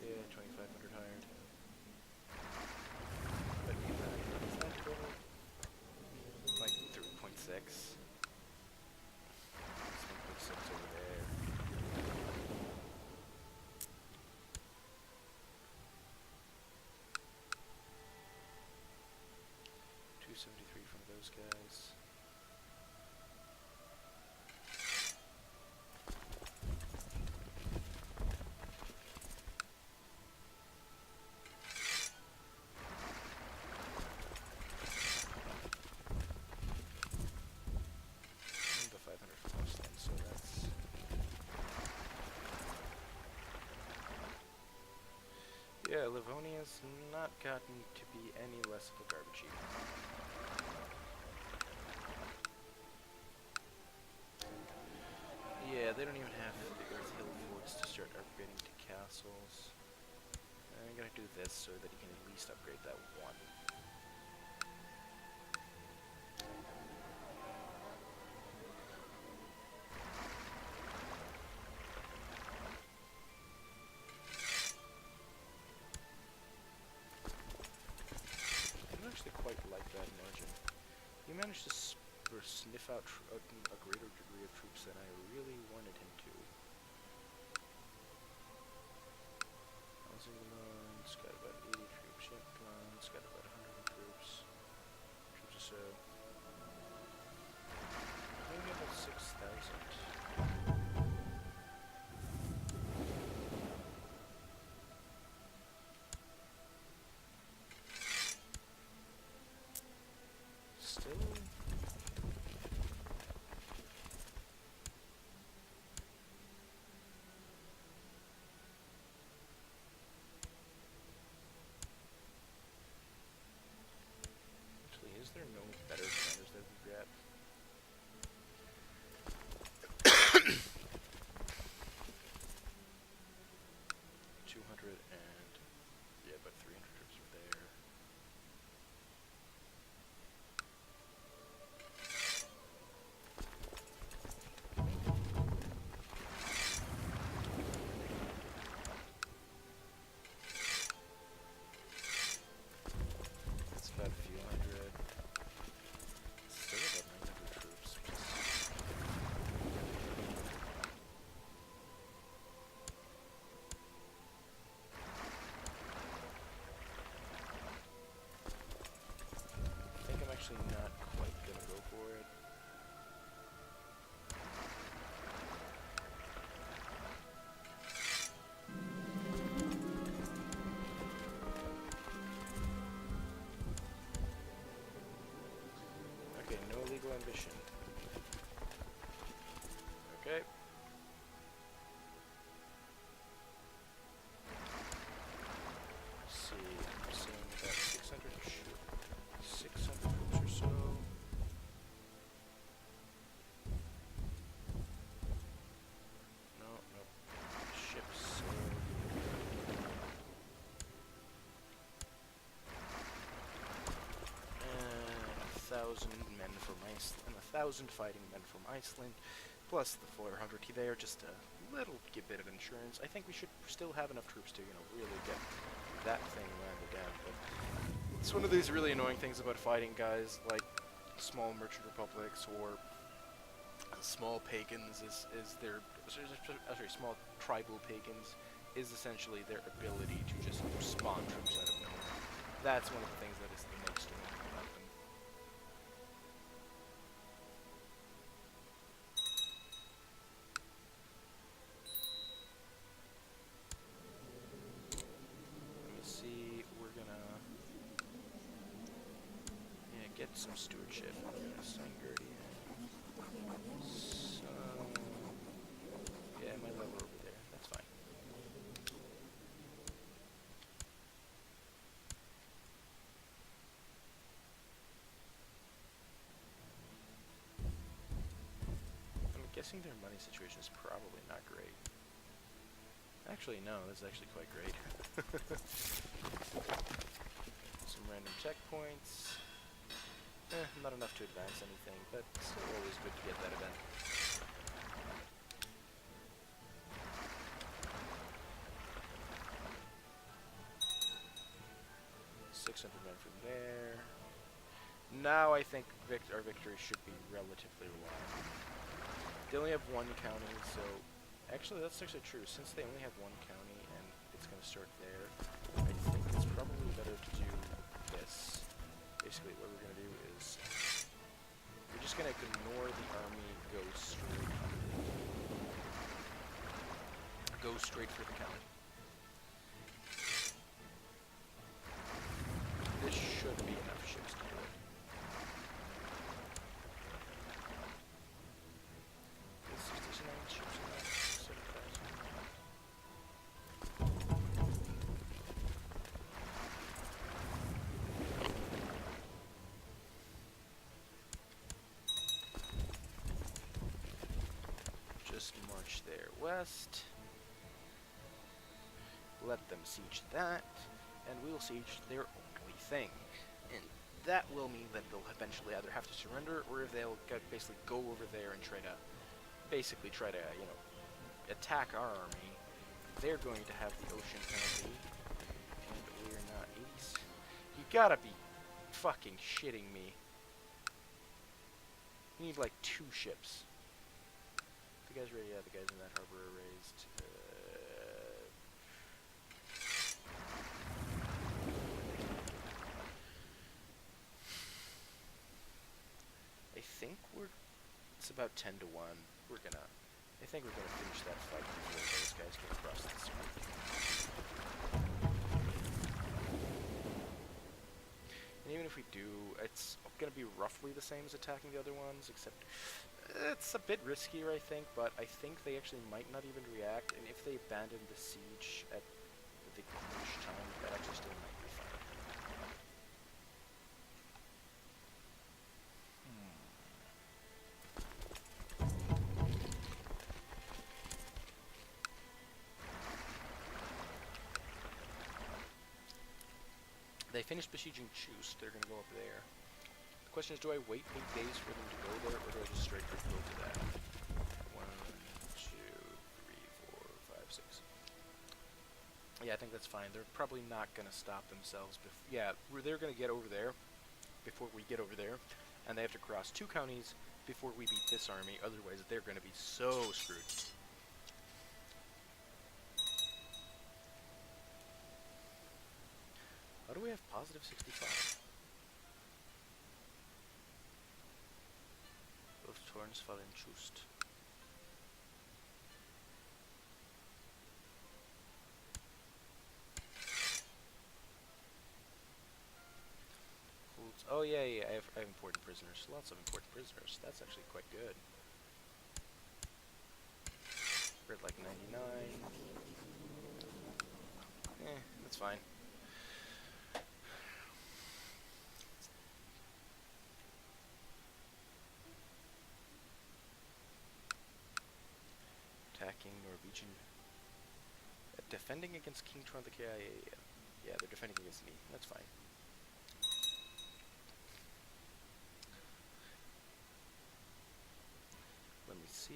Yeah, 2,500 hired. Like 3.6. 1.6 over there. $273 from those guys. Livonia's not gotten to be any less of a garbage heap. Yeah, they don't even have the Earth Hill forts to start upgrading to castles. I'm gonna do this so that he can at least upgrade that one. I don't actually quite like that margin. He managed to sniff out a greater degree of troops than I really wanted him to. It's got about 80 troops. Yep, it's got about 100 troops. Troops are maybe about 6,000. Still. Is there no better commanders that we grab? Yeah, about 300 troops are there. That's about a few hundred. Still about 900 troops. I think I'm actually not quite gonna go for it. Okay, no illegal ambition. Okay. Let's see, I'm seeing about 600 troops or so. No, nope. Ships. And 1,000 men from Iceland, 1,000 fighting men from Iceland, plus the 400 there, just a little bit of insurance. I think we should still have enough troops to, really get that thing landed down. But it's one of these really annoying things about fighting guys like small merchant republics or small pagans small tribal pagans is essentially their ability to just spawn troops out of nowhere. That's one of the things that is the most annoying about them. Let me see, we're gonna get some stewardship. I'm gonna assign Gertie. So yeah, my level over there. That's fine. I'm guessing their money situation is probably not great. Actually, no, this is actually quite great. Some random checkpoints. Not enough to advance anything, but still always good to get that event. Men from there. Now I think our victory should be relatively reliable. They only have one county, so actually that's actually true. Since they only have one county and it's going to start there, I think it's probably better to do this. Basically, what we're going to do is we're just going to ignore the army, go straight for the county. This should be enough ships to do it. Is 69 ships enough? 7,000. just march there west. Let them siege that, and we'll siege their only thing. And that will mean that they'll eventually either have to surrender, or if they'll basically go over there and try to, you know, attack our army. They're going to have the ocean penalty, and we're not 80s. You gotta be fucking shitting me. We need like 2 ships. The guys ready? Yeah, the guys in that harbor are raised. I think it's about 10 to 1. I think we're gonna finish that fight before those guys get across the street. And even if we do, it's gonna be roughly the same as attacking the other ones, except it's a bit riskier, I think, but I think they actually might not even react, and if they abandon the siege at the crunch time, that actually still might be fine. They finished besieging Chust, they're gonna go up there. The question is, do I wait 8 days for them to go there, or do I just straight go to that? 1, 2, 3, 4, 5, 6. Yeah, I think that's fine. They're probably not gonna stop themselves. They're gonna get over there before we get over there, and they have to cross 2 counties before we beat this army. Otherwise, they're gonna be so screwed. How do we have positive 65? Both Torns fall in Chust. Oh yeah, I have important prisoners. Lots of important prisoners. That's actually quite good. We're at like 99. That's fine. Attacking Norwegian. Defending against King Trond. Yeah, they're defending against me. That's fine. Let me see.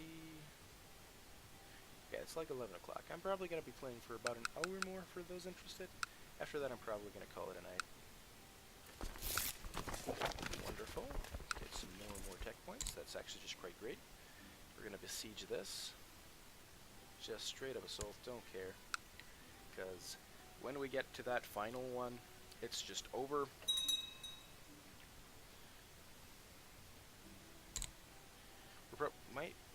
Yeah, it's like 11 o'clock. I'm probably going to be playing for about an hour more for those interested. After that, I'm probably going to call it a night. Wonderful. Get some more tech points. That's actually just quite great. We're going to besiege this. Just straight up assault. Don't care. Because when we get to that final one, it's just over.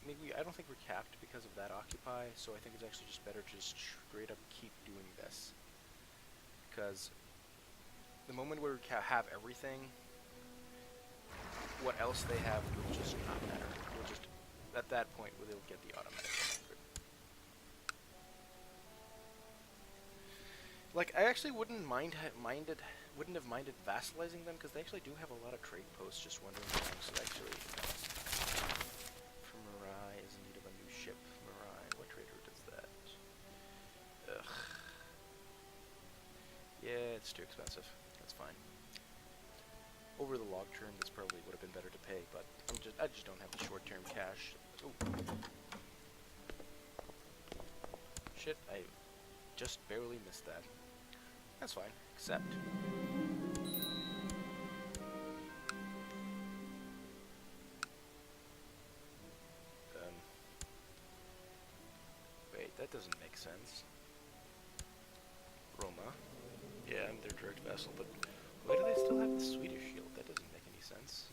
Maybe I don't think we're capped because of that occupy, so I think it's actually just better to just straight up keep doing this. Because the moment where we have everything, what else they have will just not matter. We'll just, at that point, they'll get the automatic 100. Like, I actually wouldn't have minded vassalizing them, because they actually do have a lot of trade posts. Just wondering if so actually. Marai is in need of a new ship. Marai, what trader does that? Ugh. Yeah, it's too expensive. That's fine. Over the long term, this probably would have been better to pay, but I just don't have the short-term cash. Ooh. Shit, I just barely missed that. That's fine. Accept. Wait, that doesn't make sense. Roma. Yeah, I'm their direct vassal, but why do they still have the Swedish shield? That doesn't make any sense.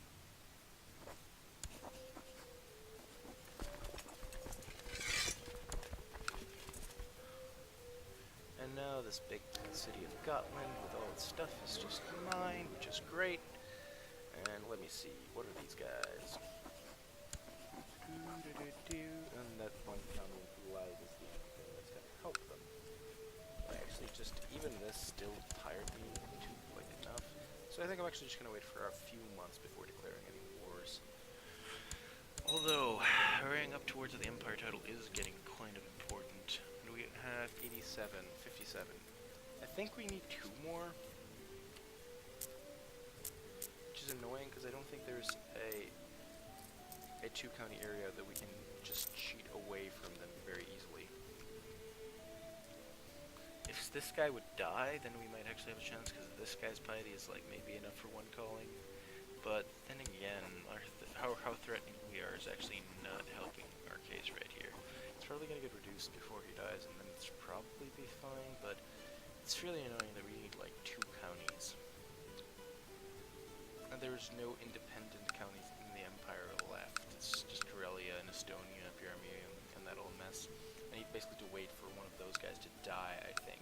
And now this big city of Gotland with all its stuff is just mine, which is great. And let me see, what are these guys? And that one counter light is the only thing that's gonna help them. Actually, just even this still tired me too like enough. So I think I'm actually just gonna wait for a few months before declaring any wars. Although hurrying up towards the Empire title is getting kind of important. And we have 87, 57. I think we need 2 more. Which is annoying because I don't think there's a 2-county area that we can just cheat away from them very easily. If this guy would die, then we might actually have a chance, because this guy's piety is like maybe enough for 1 calling. But then again, how threatening we are is actually not helping our case right here. It's probably going to get reduced before he dies, and then it's probably be fine, but it's really annoying that we need like 2 counties. And there's no independent counties in the Empire left. It's just Karelia and Estonia, Pyramia, and that old mess. I need basically to wait for one of those guys to die, I think.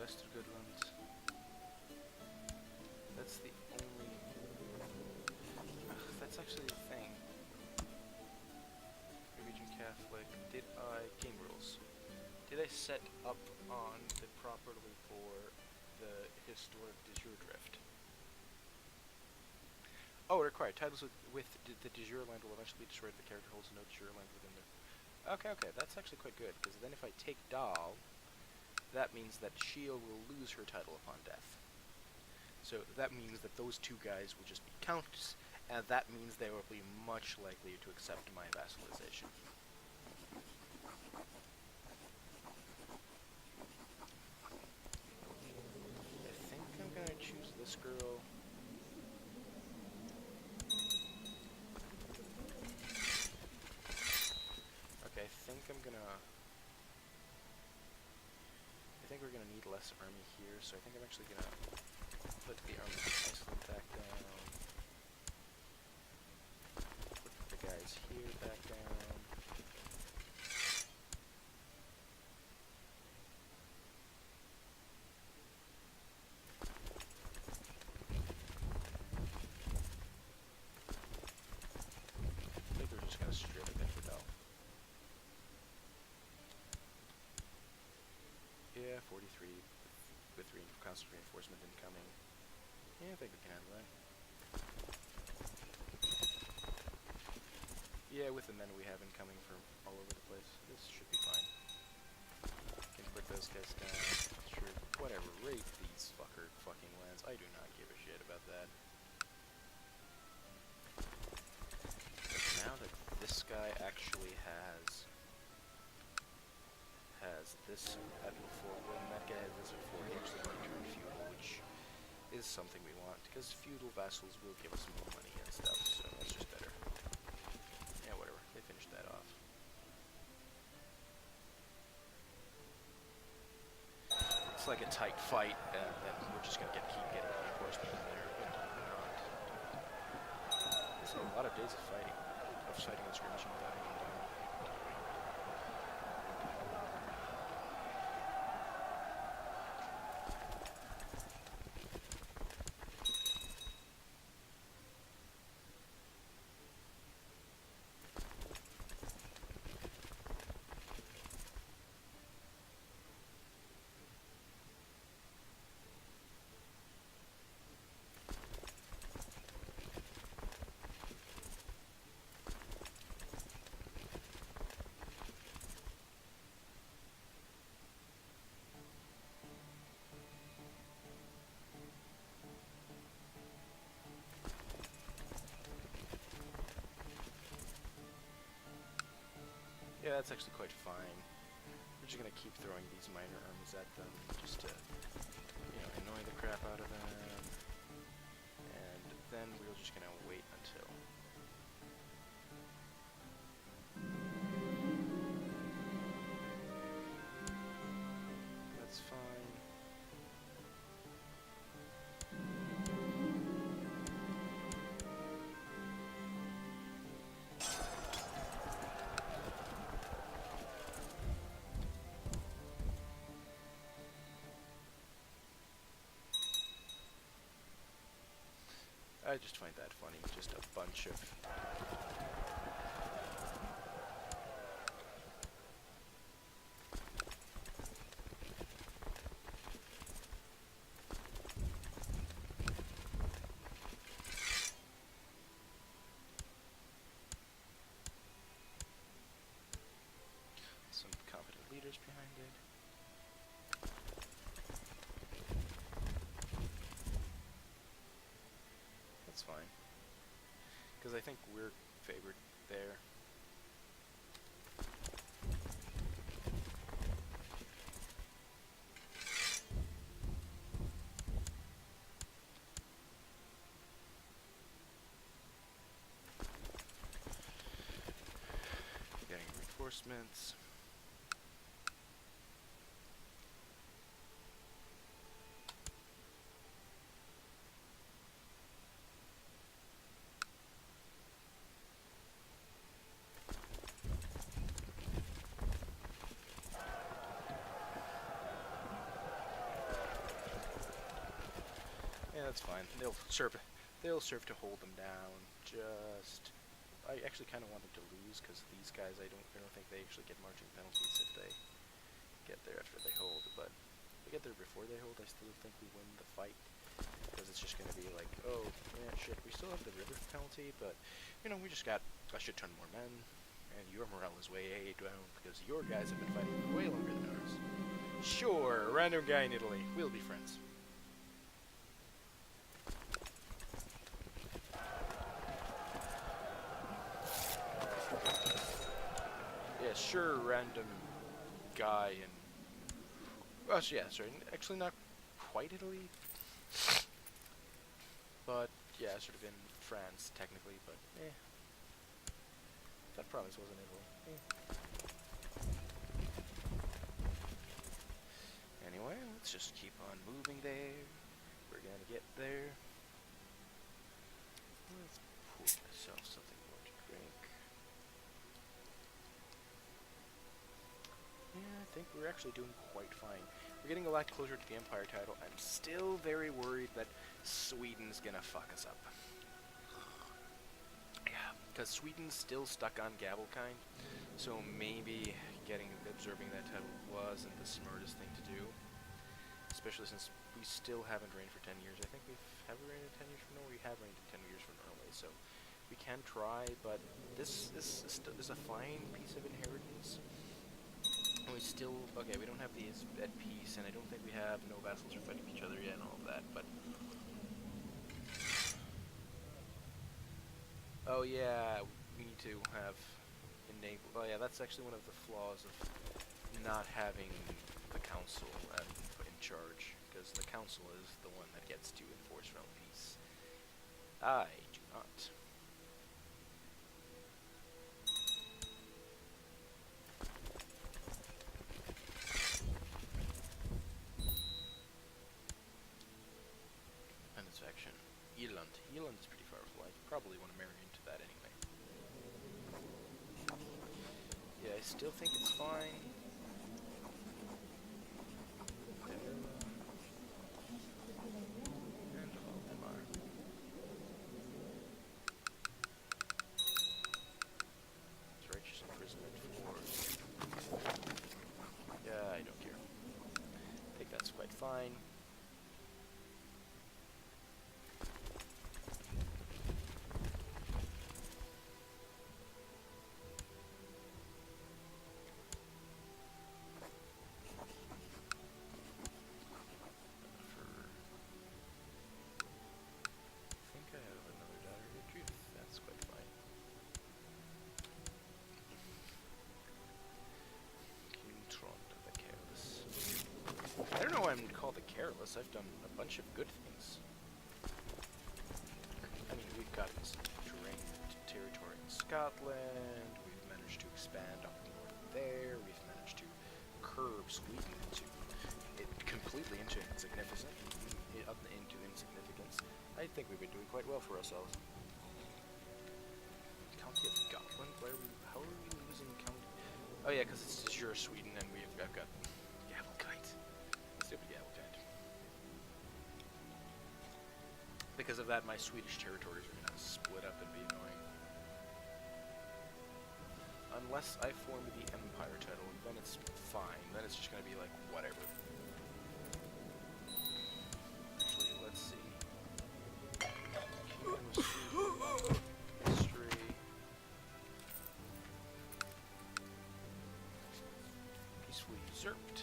Westergötland. That's the only... that's actually the thing. Norwegian Catholic. Did I... Game rules. Did I set up on the properly for the historic de jure drift? Oh, required. Titles with the de jure land will eventually be destroyed if the character holds no de jure land within the... Okay, that's actually quite good, because then if I take Dahl, that means that Shio will lose her title upon death. So that means that those 2 guys will just be counts, and that means they will be much likelier to accept my vassalization. I think I'm gonna choose this girl. Okay, I think we're gonna need less army here, so I think I'm actually gonna put the army in Iceland back down. Put the guys here back down. I think we're just gonna strip it for Dell. Yeah, 43 with constant reinforcement incoming. Yeah, I think we can handle that. Yeah, with the men we have incoming from all over the place, this should be fine. Can put those guys down. Sure, whatever. Rape these fucking lands. I do not give a shit about that. But now that this guy actually has this at before, when that guy has this before, he actually might turn feudal, which is something we want, because feudal vassals will give us more money and stuff, so that's just better. Yeah, whatever. They finished that off. It's like a tight fight, and then we're just gonna keep getting reinforcement in there, but not. This is a lot of days of fighting and skirmishing without anyone doing it. Yeah, that's actually quite fine. We're just gonna keep throwing these minor armies at them, just to, annoy the crap out of them. And then we're just gonna wait until... That's fine. I just find that funny. Just a bunch of... some competent leaders behind it. That's fine. Because I think we're favored there. Getting reinforcements. Yeah, that's fine. They'll serve to hold them down. Just, I actually kind of want them to lose because these guys, I don't think they actually get marching penalties if they get there after they hold. But if they get there before they hold, I still think we win the fight because it's just gonna be like, oh yeah, shit, we still have the river penalty, but you know, we just got a shit ton more men, and your morale is way down because your guys have been fighting way longer than ours. Sure, random guy in Italy. We'll be friends. Yeah, sure, random guy in... Oh, yeah, sorry, actually not quite Italy. But, yeah, sort of in France, technically, but, eh. That province wasn't Italy. Anyway, let's just keep on moving there. We're gonna get there. Let's pour myself something more to drink. Yeah, I think we're actually doing quite fine. We're getting a lot closer to the Empire title. I'm still very worried that Sweden's gonna fuck us up. Yeah, because Sweden's still stuck on Gavelkind, so maybe absorbing that title wasn't the smartest thing to do. Especially since we still haven't reigned for 10 years. I think have we reigned 10 years from Norway? We have reigned 10 years from Norway, so we can try, but this is a fine piece of inheritance. And we still, okay, we don't have these at peace, and I don't think we have no vassals are fighting each other yet and all of that, but... Oh yeah, we need to have enable... Oh yeah, that's actually one of the flaws of not having the council in charge, because the council is the one that gets to enforce realm peace. I do not. Independence faction. Irland. Irland is pretty powerful. I probably want to marry into that anyway. Yeah, I still think it's fine. Fine. I think I have another daughter here, Judith. That's quite fine. King Trond the Careless. I don't know why I'm called the Careless. I've done a bunch of good things. I mean, we've gotten some territory in Scotland. We've managed to expand up north there. We've managed to curb Sweden completely into insignificance. I think we've been doing quite well for ourselves. County of Gotland? How are we losing county? Oh yeah, because it's just your Sweden and I've got Gavelkind. Stupid Gavelkind. Because of that, my Swedish territories are gonna split up and be annoying. Unless I form the Empire title, then it's fine. Then it's just gonna be like, whatever. Actually, let's see. Kingdom of Sweden. History. Peacefully usurped.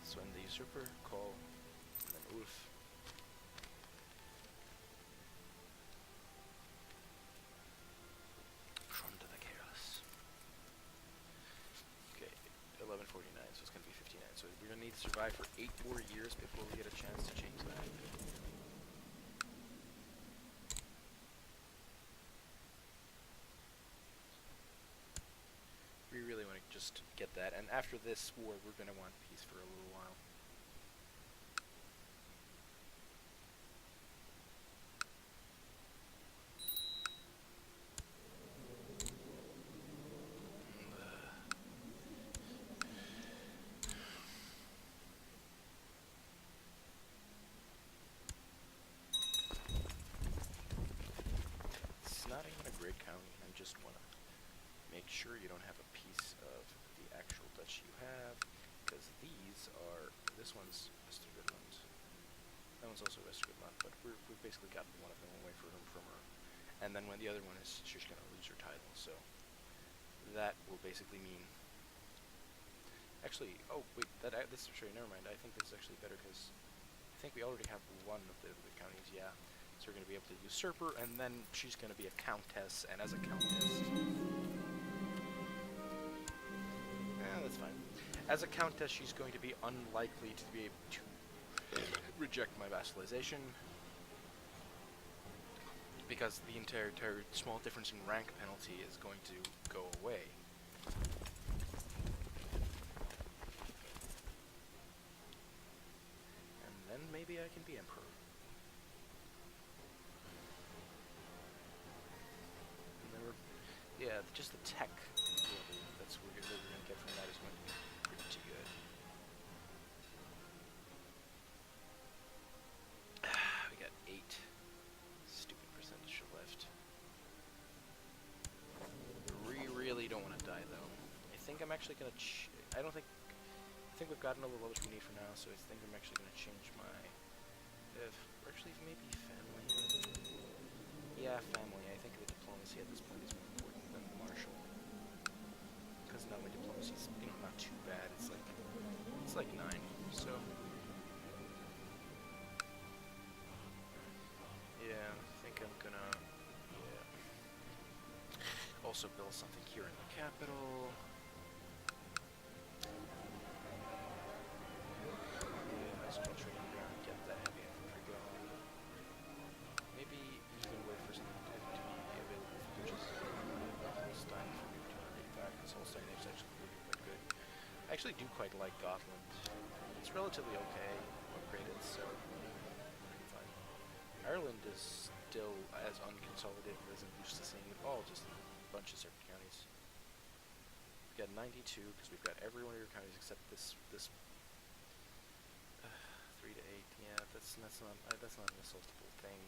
So when the usurper call, and then Ulf. Trond the Chaos. Okay, 1149, so it's gonna be 59. So we're gonna need to survive for 8 more years before we get a chance to change that. We really want to just get that, and after this war, we're gonna want peace for a little while. It's not even a great county. I just want to make sure you don't have a piece of the actual duchy you have, because these are, this one's Westergotland. That one's also Westergotland, but we've basically gotten one of them away from her. And then when the other one is, she's going to lose her title, so that will basically mean, actually, oh wait, this is sorry, never mind, I think this is actually better, because I think we already have one of the counties, yeah. So we're going to be able to usurp her, and then she's going to be a countess, and as a countess... that's fine. As a countess, she's going to be unlikely to be able to reject my vassalization, because the entire small difference in rank penalty is going to go away. And then maybe I can be emperor. Yeah, just the tech level that we're going to get from that is going to be pretty good. We got 8 stupid percentage left. We really don't want to die, though. I think I'm actually going to I think we've gotten all the levels we need for now, so I think I'm actually going to change my... or actually, maybe family. Yeah, family. I think the diplomacy at this point is more important than the martial. Because now my diplomacy's, not too bad. It's like 9, so... Yeah, I think I'm gonna... Yeah. Also build something here in the capital. Yeah, nice trading ground. Get that heavy infantry going. Maybe even wait for something to be available for purchase. Holstein for maybe 285, because Holstein is actually really quite good. I actually do quite like Gotland. It's relatively okay upgraded, so pretty fine. Ireland is still as unconsolidated as I'm used to seeing it all, just a bunch of separate counties. We've got 92, because we've got every one of your counties except this 3 to 8. Yeah, that's not an assaultable thing.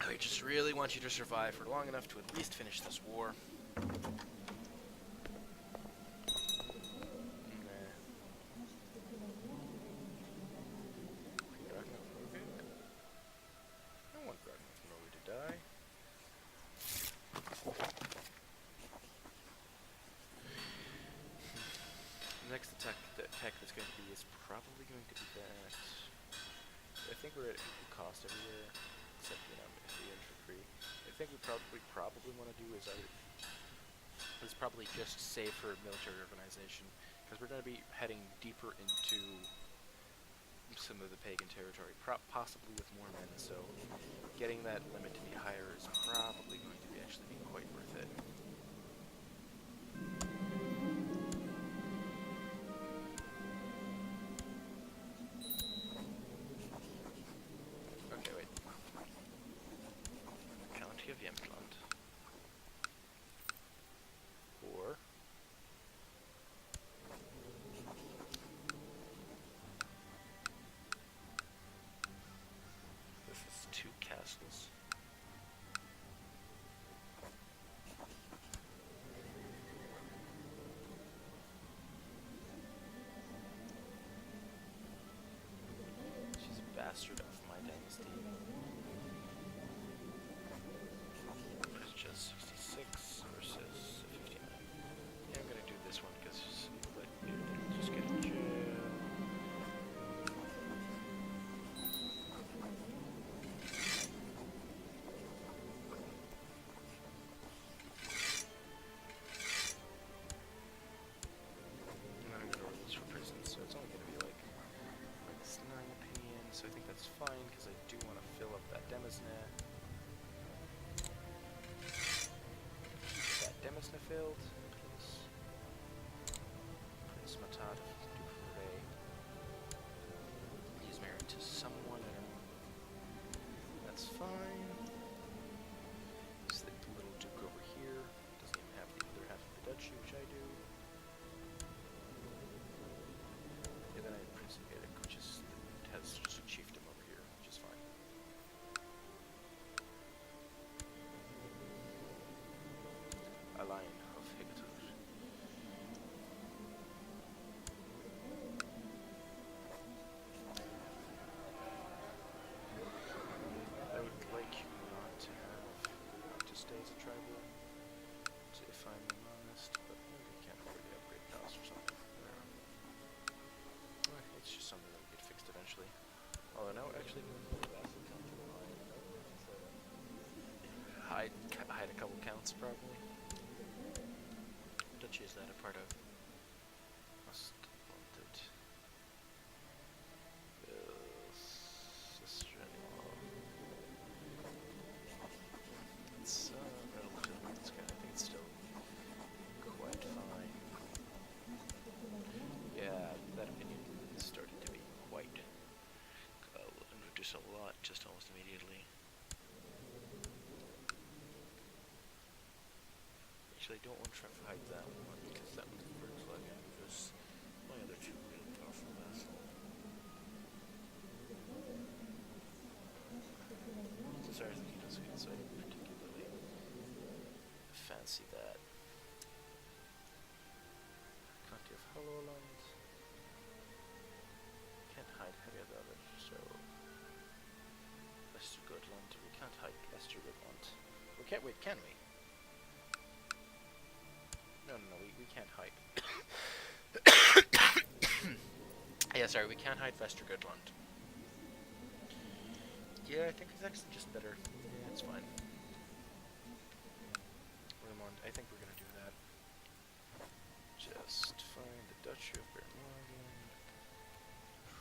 I just really want you to survive for long enough to at least finish this war. I don't want Norway to die. The next attack that's going to be is probably going to be that. I think we're at equal cost everywhere, except the infantry. I think we probably want to do is probably just save for military organization, because we're going to be heading deeper into some of the pagan territory, possibly with more men. So getting that limit to be higher is probably going to be actually be quite worth it. Okay, wait. County of Jämtland. Or a couple counts probably. What duchy is that a part of? Must want it. Sister-in-law. It's relatively this guy. I think it's still quite fine. Yeah, that opinion started to be quite. Will reduce a lot just almost immediately. Actually, I don't want to try to hide that one because that one's very plug-in because my other two real powerful vassal. Since our thinking doesn't get so I don't particularly fancy that. County of Hollowland. Can't hide any of the other, so Westergotland. We can't hide Westergotland. We can't wait, can we? No, we can't hide. Yeah, sorry, we can't hide Westergotland. Yeah, I think it's actually just better. Yeah, it's fine. Vermont, I think we're gonna do that. Just find the Duchy of Bermorgan.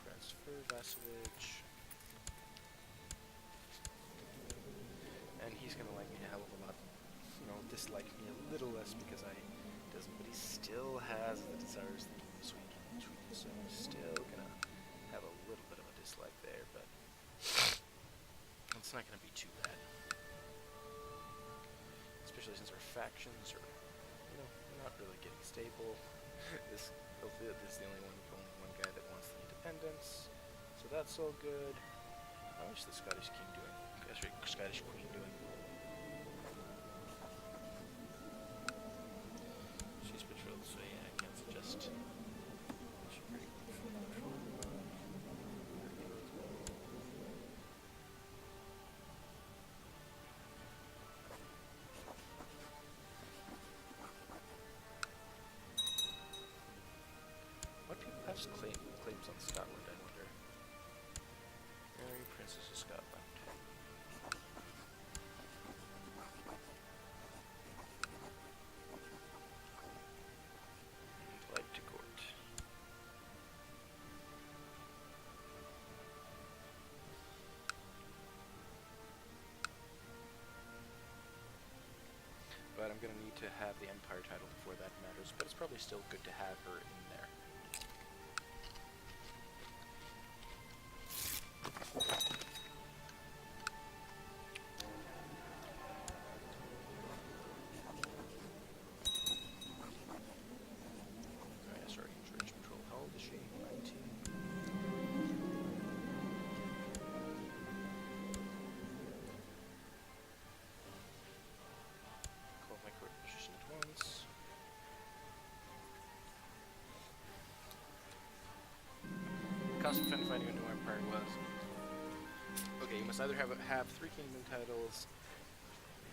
Transfer vassalage. And he's gonna like me a hell of a lot. You know, dislike me a little less because I doesn't, but he still has the desires that he was weak, so he's still gonna have a little bit of a dislike there, but it's not gonna be too bad. Especially since our factions are, you know, not really getting stable. This is the only one guy that wants the independence, so that's all good. How is the Scottish king doing? Sorry, Scottish queen doing? She's betrothed, so yeah, I can't suggest. She's pretty good for control. What people have claims on Scotland, I wonder. Mary, Princess of Scotland. To court. But I'm gonna need to have the Empire title before that matters, but it's probably still good to have her in there. Cost of finding a new empire was. Okay, you must either have 3 kingdom titles,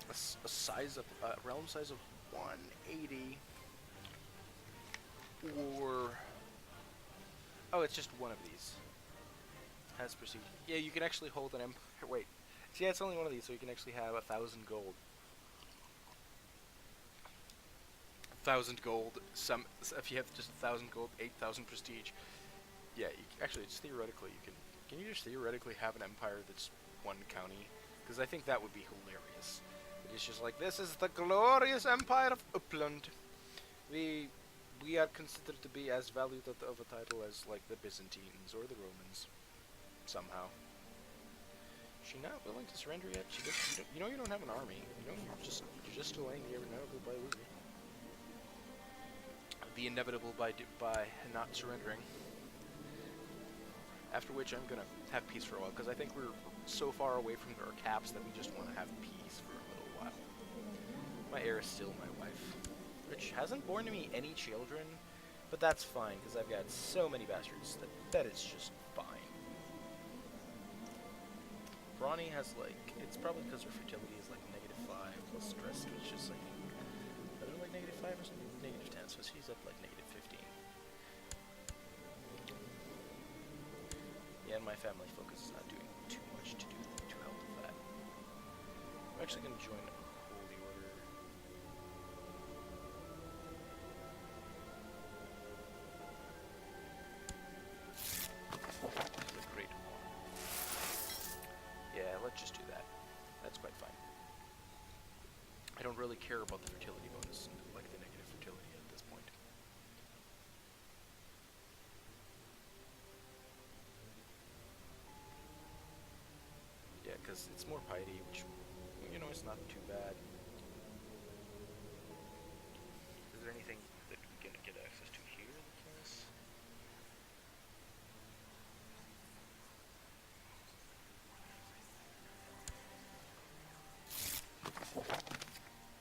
a size of realm size of 180, or oh, it's just one of these. Has prestige. Yeah, you can actually hold an empire. Wait, see, yeah, it's only one of these, so you can actually have 1,000 gold. 1,000 gold. If you have just 1,000 gold, 8,000 prestige. Yeah, actually, it's theoretically, can you just theoretically have an empire that's 1 county? Because I think that would be hilarious. It's just like, this is the glorious empire of Uppland. We are considered to be as valued of a title as, like, the Byzantines or the Romans. Somehow. Is she not willing to surrender yet? She does, you know you don't have an army. You know, you're just delaying the inevitable by losing. The inevitable by not surrendering. After which I'm gonna have peace for a while, because I think we're so far away from our caps that we just want to have peace for a little while. My heir is still my wife, which hasn't borne me any children, but that's fine, because I've got so many bastards that is just fine. Ronnie has, like, it's probably because her fertility is like -5 plus stress, which is like, I don't know, like -5 or something, -10, so she's at like -15. Yeah, and my family focus is not doing too much to help with that. I'm actually going to join Holy Order. care about the fertility bonus, like the negative fertility at this point. Yeah, because it's more piety, which, you know, it's not too bad. Is there anything that we can get access to here in the class?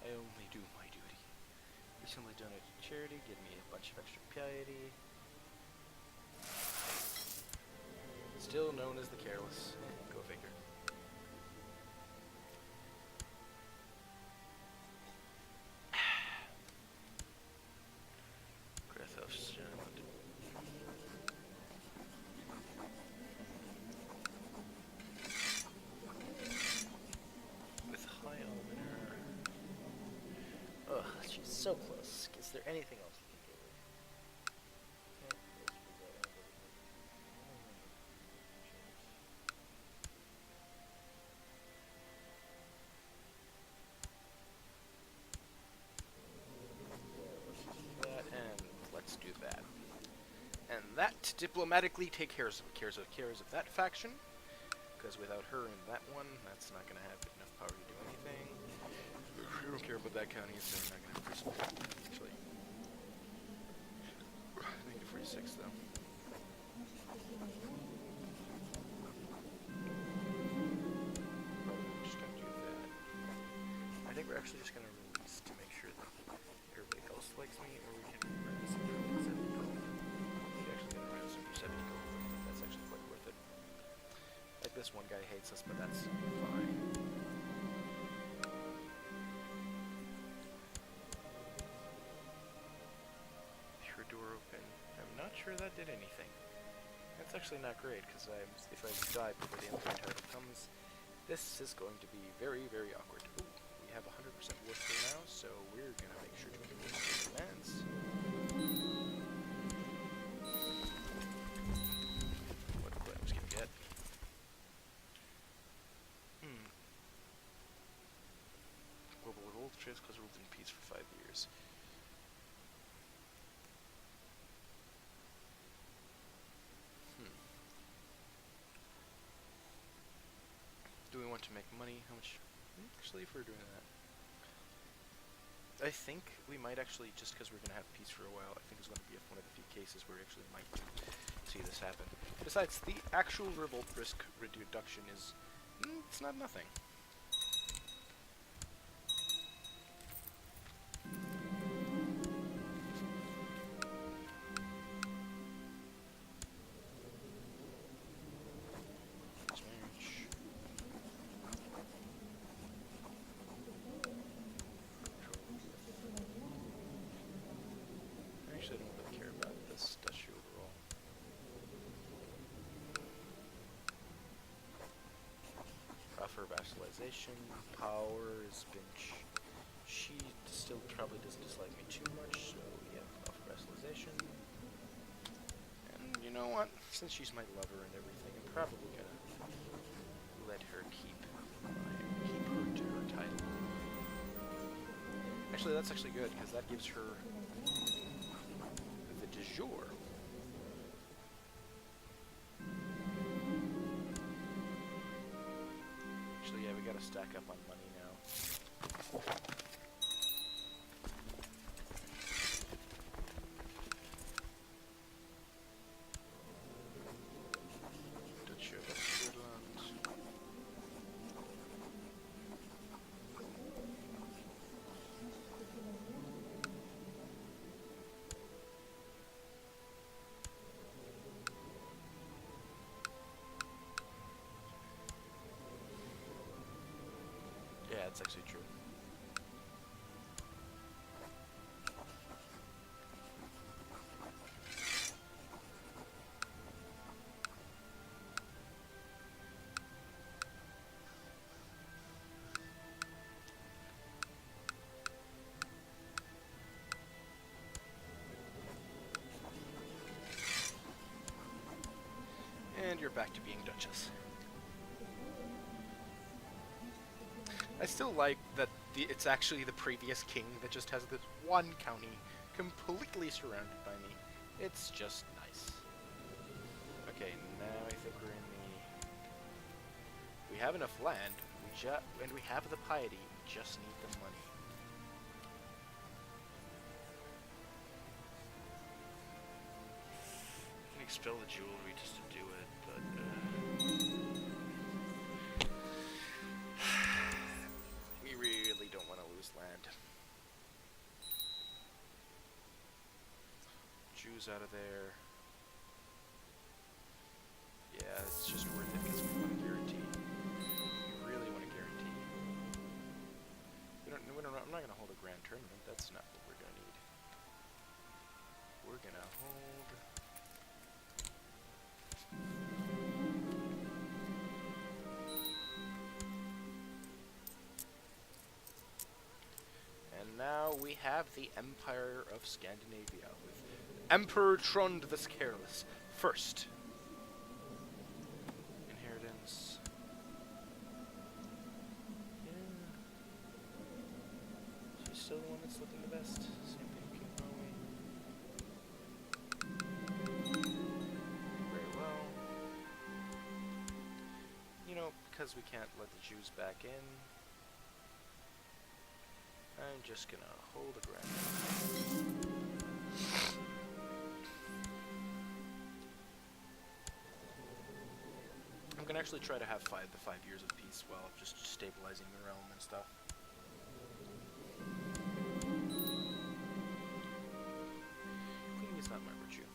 I only do my duty. Recently donated to charity, give me a bunch of extra piety. Still known as the careless. Go figure. With high almoner. Ugh, she's so close. Is there anything else we can do? That, and let's do that. And that diplomatically take cares of that faction, because without her in that one, that's not going to have enough power to do anything. I don't care about that county, so I'm not going to have free support, actually. Negative 46, though. Probably just going to do that. I think we're actually just going to release to make sure that everybody else likes me, or we can run this through 70 gold. We're actually going to run some 70 gold. I think that's actually quite worth it. Like, this one guy hates us, but that's fine. Pure door open. I'm not sure that did anything. That's actually not great, because if I die before the empire title comes, This is going to be very, very awkward. Ooh, we have 100% warfare now, so we're going to make sure to keep this in advance. What I was going to get. Global revolt, trades cause ruled in peace for 5 years. Do we want to make money? How much? Actually, if we're doing that, I think we might actually, just because we're going to have peace for a while, I think it's going to be one of the few cases where we actually might see this happen. Besides, the actual revolt risk reduction is, it's not nothing. Actually, I don't really care about this duchy overall. Offer vassalization, power has been. She still probably doesn't dislike me too much, so yeah, offer vassalization. And you know what? Since she's my lover and everything, I'm probably gonna let her keep her to her title. Actually, that's actually good because that gives her the de jure. Actually, yeah, we gotta stack up on money now. Duchy of Switzerland. Yeah, that's actually true. And you're back to being Duchess. I still like that it's actually the previous king that just has this one county completely surrounded by me. It's just nice. Okay, now I think we're in the... We have enough land, and we have the piety, we just need the money. I can expel the jewelry just to do it, but... We really don't want to lose land. Jews out of there. Yeah, it's just worth it because we want to guarantee. We really want to guarantee. I'm not going to hold a grand tournament. That's not what we're going to need. We're going to hold... And now we have the Empire of Scandinavia with Emperor Trond the Careless first. Inheritance. Yeah. She's still the one that's looking the best. Same thing with King Norway. Very well. You know, because we can't let the Jews back in, I'm just gonna hold a grand. I'm gonna actually try to have the 5 years of peace while just stabilizing the realm and stuff. Cleaning is not my virtue.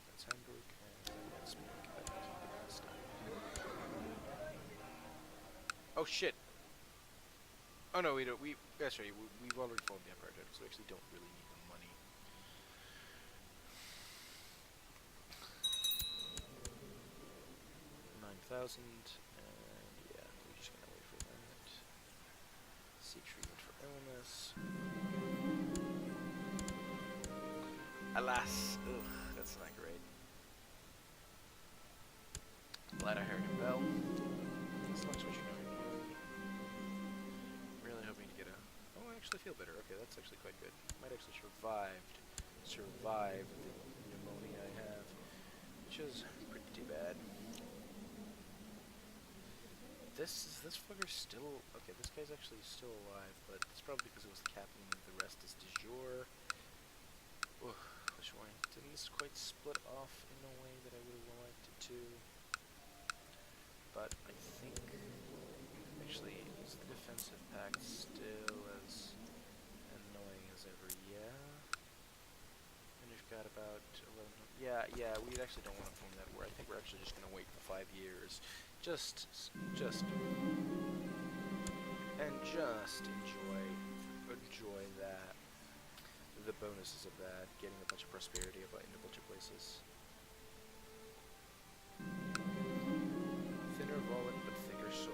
That's Hamburg, and let's make that last time. Oh shit! Oh no, we don't. That's right. We've already formed the Empire, so we actually don't really need the money. $9,000, and yeah, we're just gonna wait for that. Seek treatment for illness. Alas, ugh, that's not great. Glad I heard him bell. As long as what you know. Oh, I actually feel better. Okay, that's actually quite good. Might actually survive the pneumonia I have, which is pretty bad. This fucker's still okay. This guy's actually still alive, but it's probably because it was the captain. And the rest is de jure. Ugh, which one? Didn't this quite split off in a way that I would have liked it to? But I think actually is the defensive pact still as annoying as ever? Yeah. And we've got about 11. Yeah. We actually don't want to form that war. I think we're actually just gonna wait for 5 years. Just enjoy that. The bonuses of that, getting a bunch of prosperity in a bunch of places. Thinner wallet, but thicker soul.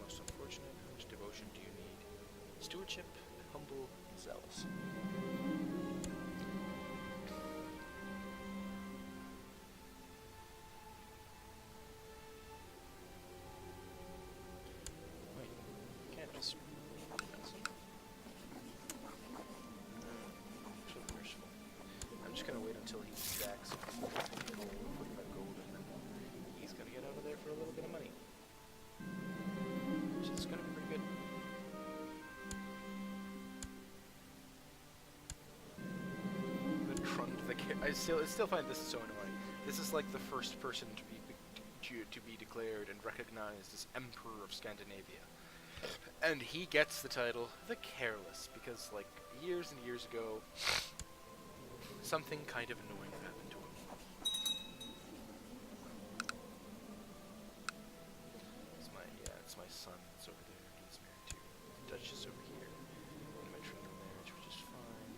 Most unfortunate. How much devotion do you need? Stewardship, humble, zealous. I'm just gonna wait until he stacks 45 gold, and then he's gonna get out of there for a little bit of money, which is gonna be pretty good. The Trond the I still find this so annoying. This is like the first person to be declared and recognized as Emperor of Scandinavia. And he gets the title, the Careless, because, like, years and years ago, something kind of annoying happened to him. It's my son that's over there. He's married to the Duchess over here. In my matrimonial marriage, which is fine.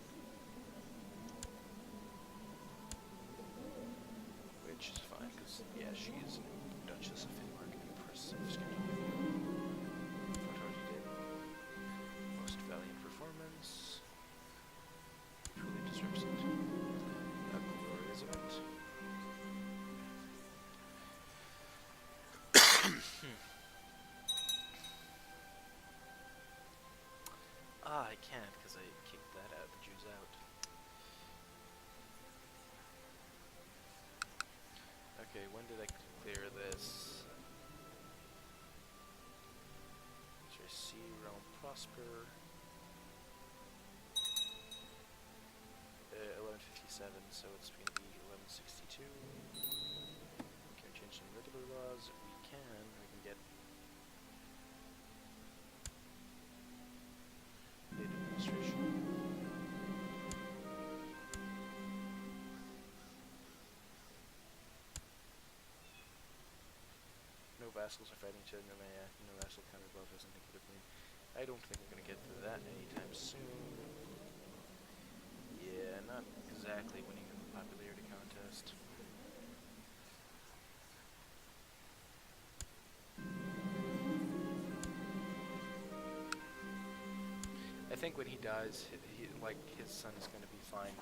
Which is fine, because, yeah, she is Duchess of Denmark, Empress of Scandinavia. I can't because I kicked that out, the Jews out. Okay, when did I clear this? Should I see realm prosper? 1157, so it's going to be 1162. Can we change some regular laws? We can. We can get data administration. No vassals are fighting each other. No vassal counter above doesn't think it would mean. I don't think we're going to get to that anytime soon. Yeah, not exactly winning in the popularity contest. I think when he dies, his son is going to be fine.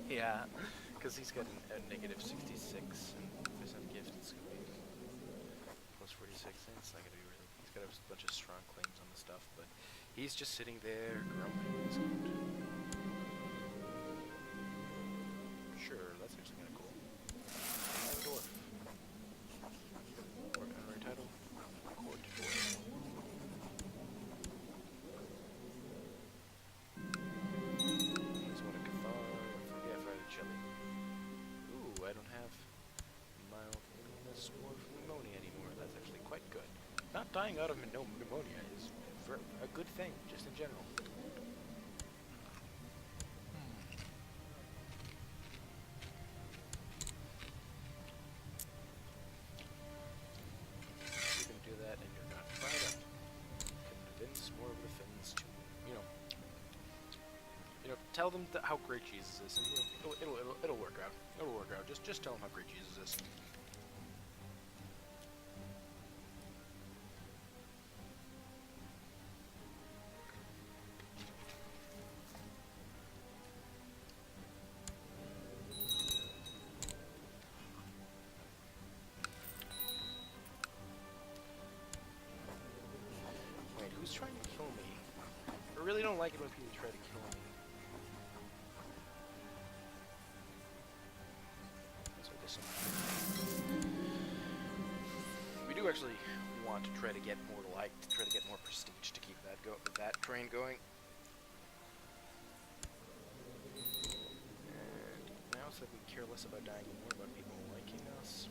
Yeah, because he's got a negative 66, and for some gift it's going to be plus 46. And it's not going to be really. He's got a bunch of strong claims on the stuff, but he's just sitting there grumping. Sure, that's actually kind of cool. I have a dwarf. Honorary title. Court dwarf. He's one of Cathar. Yeah, Friday Chili. Ooh, I don't have mildness or pneumonia anymore. That's actually quite good. Not dying out of pneumonia is a good thing, just in general. You can do that, and you're not fried up. Convince more of the Finns to, tell them how great Jesus is, and it'll work out. It'll work out. Just tell them how great Jesus is. Wait, who's trying to kill me? I really don't like it when people try to kill me. We do actually want to try to get more more prestige to keep that train going. And now it's like we care less about dying and more about people liking us.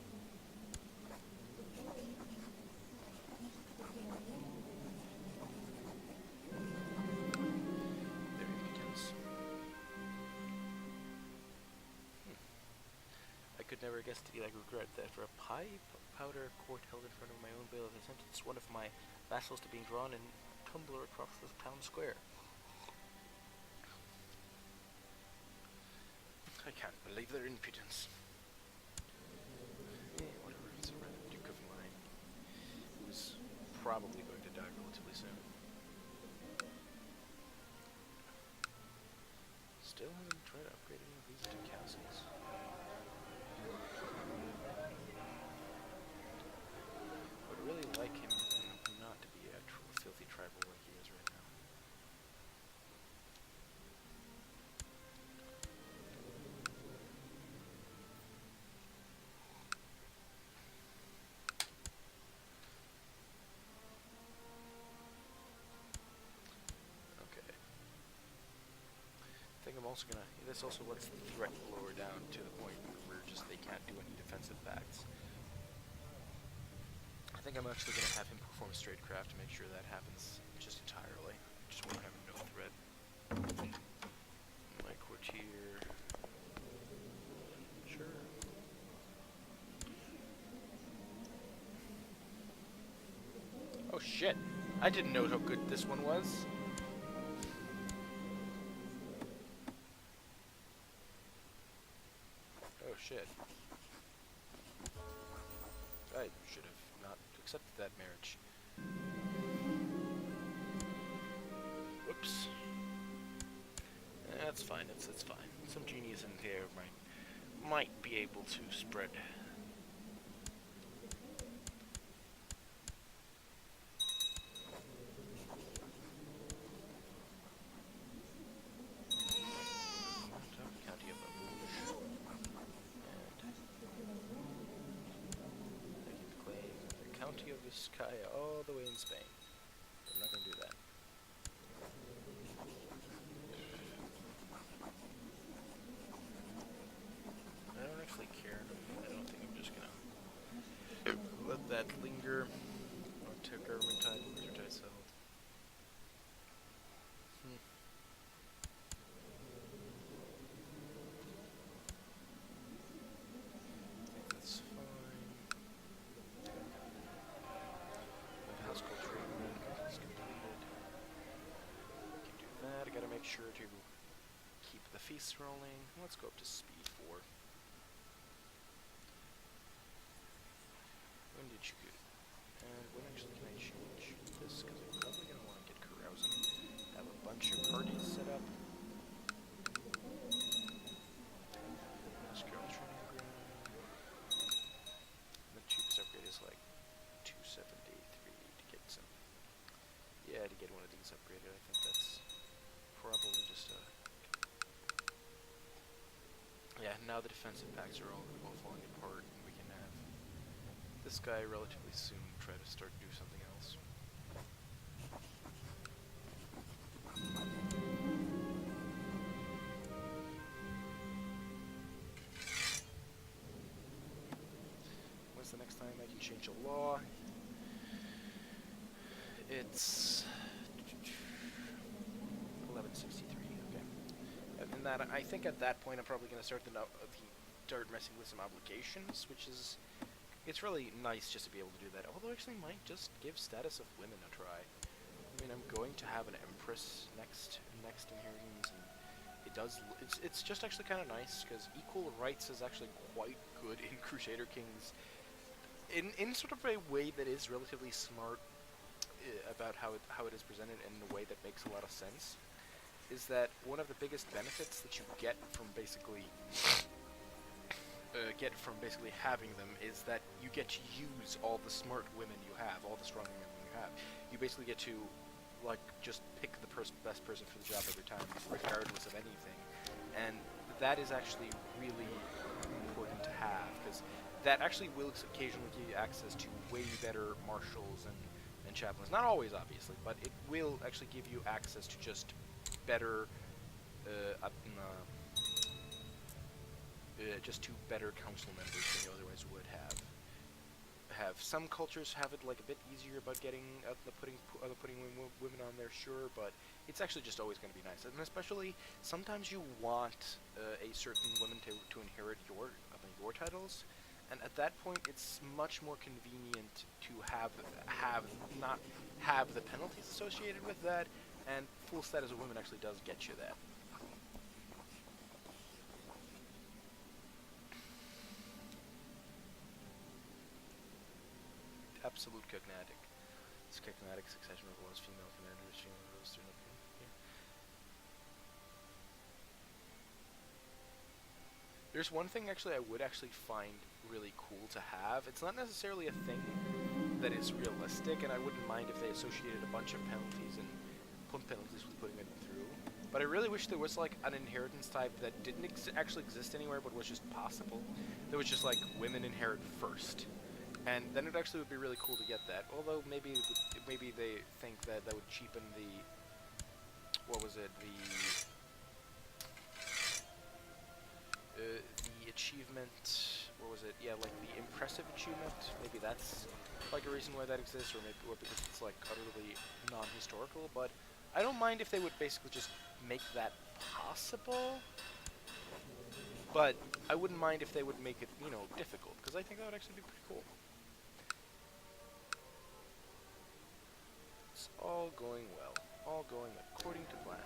Their impotence. I could never guess to be like regret that for a powder court held in front of my own bailiff, I sentenced one of my vassals to being drawn and tumbler across the town square. I can't believe their impudence. Whatever, it's a random duke of mine who's probably going to die relatively soon. Still haven't tried to upgrade any of these two castles. Would really like him not to be a filthy tribal like he is right now. Okay. I think I'm also gonna. This also lets the threat lower down to the point where they can't do any defensive backs. I think I'm actually going to have him perform statecraft to make sure that happens just entirely. Just won't have no threat. My courtier. Sure. Oh shit! I didn't know how good this one was. Oh shit. I should have not accepted that marriage. Whoops. That's fine, it's fine. Some genius in here might be able to spread. Vizcaya all the way in Spain. I'm not gonna do that. I don't actually care. I don't think I'm just gonna let that linger. Or take government titles or titles held. I think that's fine. Household treatment is completed. We can do that. I gotta make sure to keep the feasts rolling. Let's go up to speed 4. When did you get? And when actually can I change this? Because I'm probably gonna want to get carousing. Have a bunch of parties set up. Girl training ground. The cheapest upgrade is like 273 to get some. Yeah, to get one of these upgraded, I think that's probably just a. Yeah, now the defensive packs are all falling apart, and we can have this guy relatively soon try to start to do something else. When's the next time I can change a law? It's 1163. Okay. And that I think at that point I'm probably going to start start messing with some obligations, which is it's really nice just to be able to do that. Although actually might just give status of women a try. I mean, I'm going to have an empress next inheritance, and it's just actually kind of nice because equal rights is actually quite good in Crusader Kings. In sort of a way that is relatively smart about how it is presented in a way that makes a lot of sense, is that one of the biggest benefits that you get from basically having them is that you get to use all the smart women you have, all the strong women you have. You basically get to like just pick the best person for the job every time, regardless of anything, and that is actually really important to have because that actually will occasionally give you access to way better marshals and chaplains. Not always, obviously, but it will actually give you access to just better, just to better council members than you otherwise would have. Some cultures have it like a bit easier about getting putting women on there, sure, but it's actually just always going to be nice, and especially sometimes you want a certain woman to inherit your titles. And at that point, it's much more convenient to not have the penalties associated with that, and full status of women actually does get you that. Absolute cognatic. It's cognatic succession of was female commanders, female rose through yeah. There's one thing actually I would actually find really cool to have. It's not necessarily a thing that is realistic, and I wouldn't mind if they associated a bunch of penalties and penalties with putting it through. But I really wish there was like an inheritance type that didn't actually exist anywhere, but was just possible. That was just like women inherit first, and then it actually would be really cool to get that. Although maybe they think that would cheapen the the achievement. What was it? Yeah, like the impressive achievement. Maybe that's like a reason why that exists, or because it's like utterly non-historical. But I don't mind if they would basically just make that possible. But I wouldn't mind if they would make it, difficult, because I think that would actually be pretty cool. It's all going well. All going according to plan.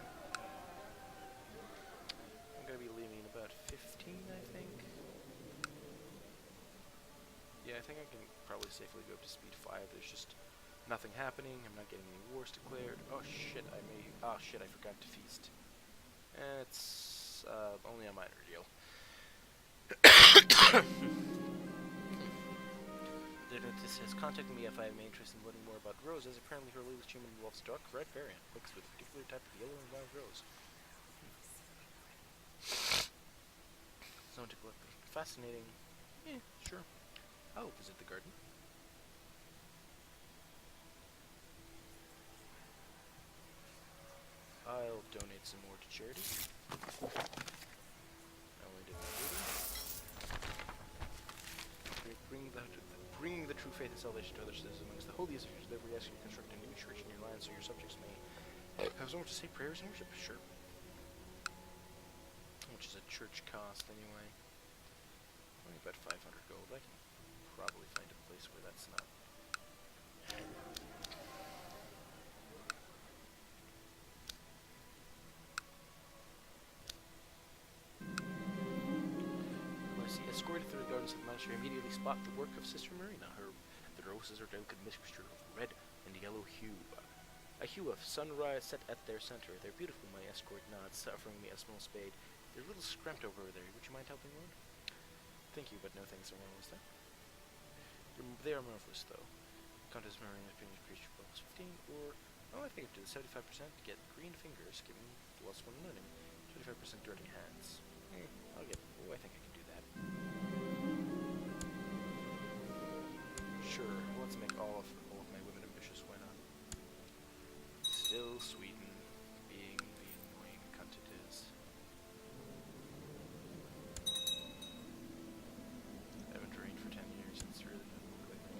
I'm going to be leaving in about 15, I think. Yeah, I think I can probably safely go up to speed 5. There's just nothing happening. I'm not getting any wars declared. Oh shit, I forgot to feast. It's only a minor deal. This says, contact me if I have any interest in learning more about roses. Apparently her latest achievement involves dark red variant. Looks with a particular type of yellow and wild rose. Zone to collect. Fascinating. Sure. I'll visit the garden. donate some more to charity. I only did my duty. Bringing the true faith and salvation to others is amongst the holiest of yours. Therefore, we ask you to construct a new church in your land so your subjects may have someone to say prayers and worship. Sure. How much does a church cost anyway? Only about 500 gold. I can probably find a place where that's not. Escorted through the gardens of the monastery, immediately spot the work of Sister Marina. The roses are delicate mixture of red and yellow hue. A hue of sunrise set at their center. They're beautiful, my escort nods, offering me a small spade. They're a little scrimped over there. Would you mind helping, Lord? Thank you, but no thanks are marvelous, then. They are marvelous, though. Countess Marina finished preacher plus 15, or I think up to the 75% to get green fingers, given plus 1 learning. 25% dirty hands. I'll get. Oh, I think I can do that. Sure, let's make all of my women ambitious. Why not? Still Sweden, being the annoying cunt it is. I haven't drained for 10 years. It's really doesn't look like me.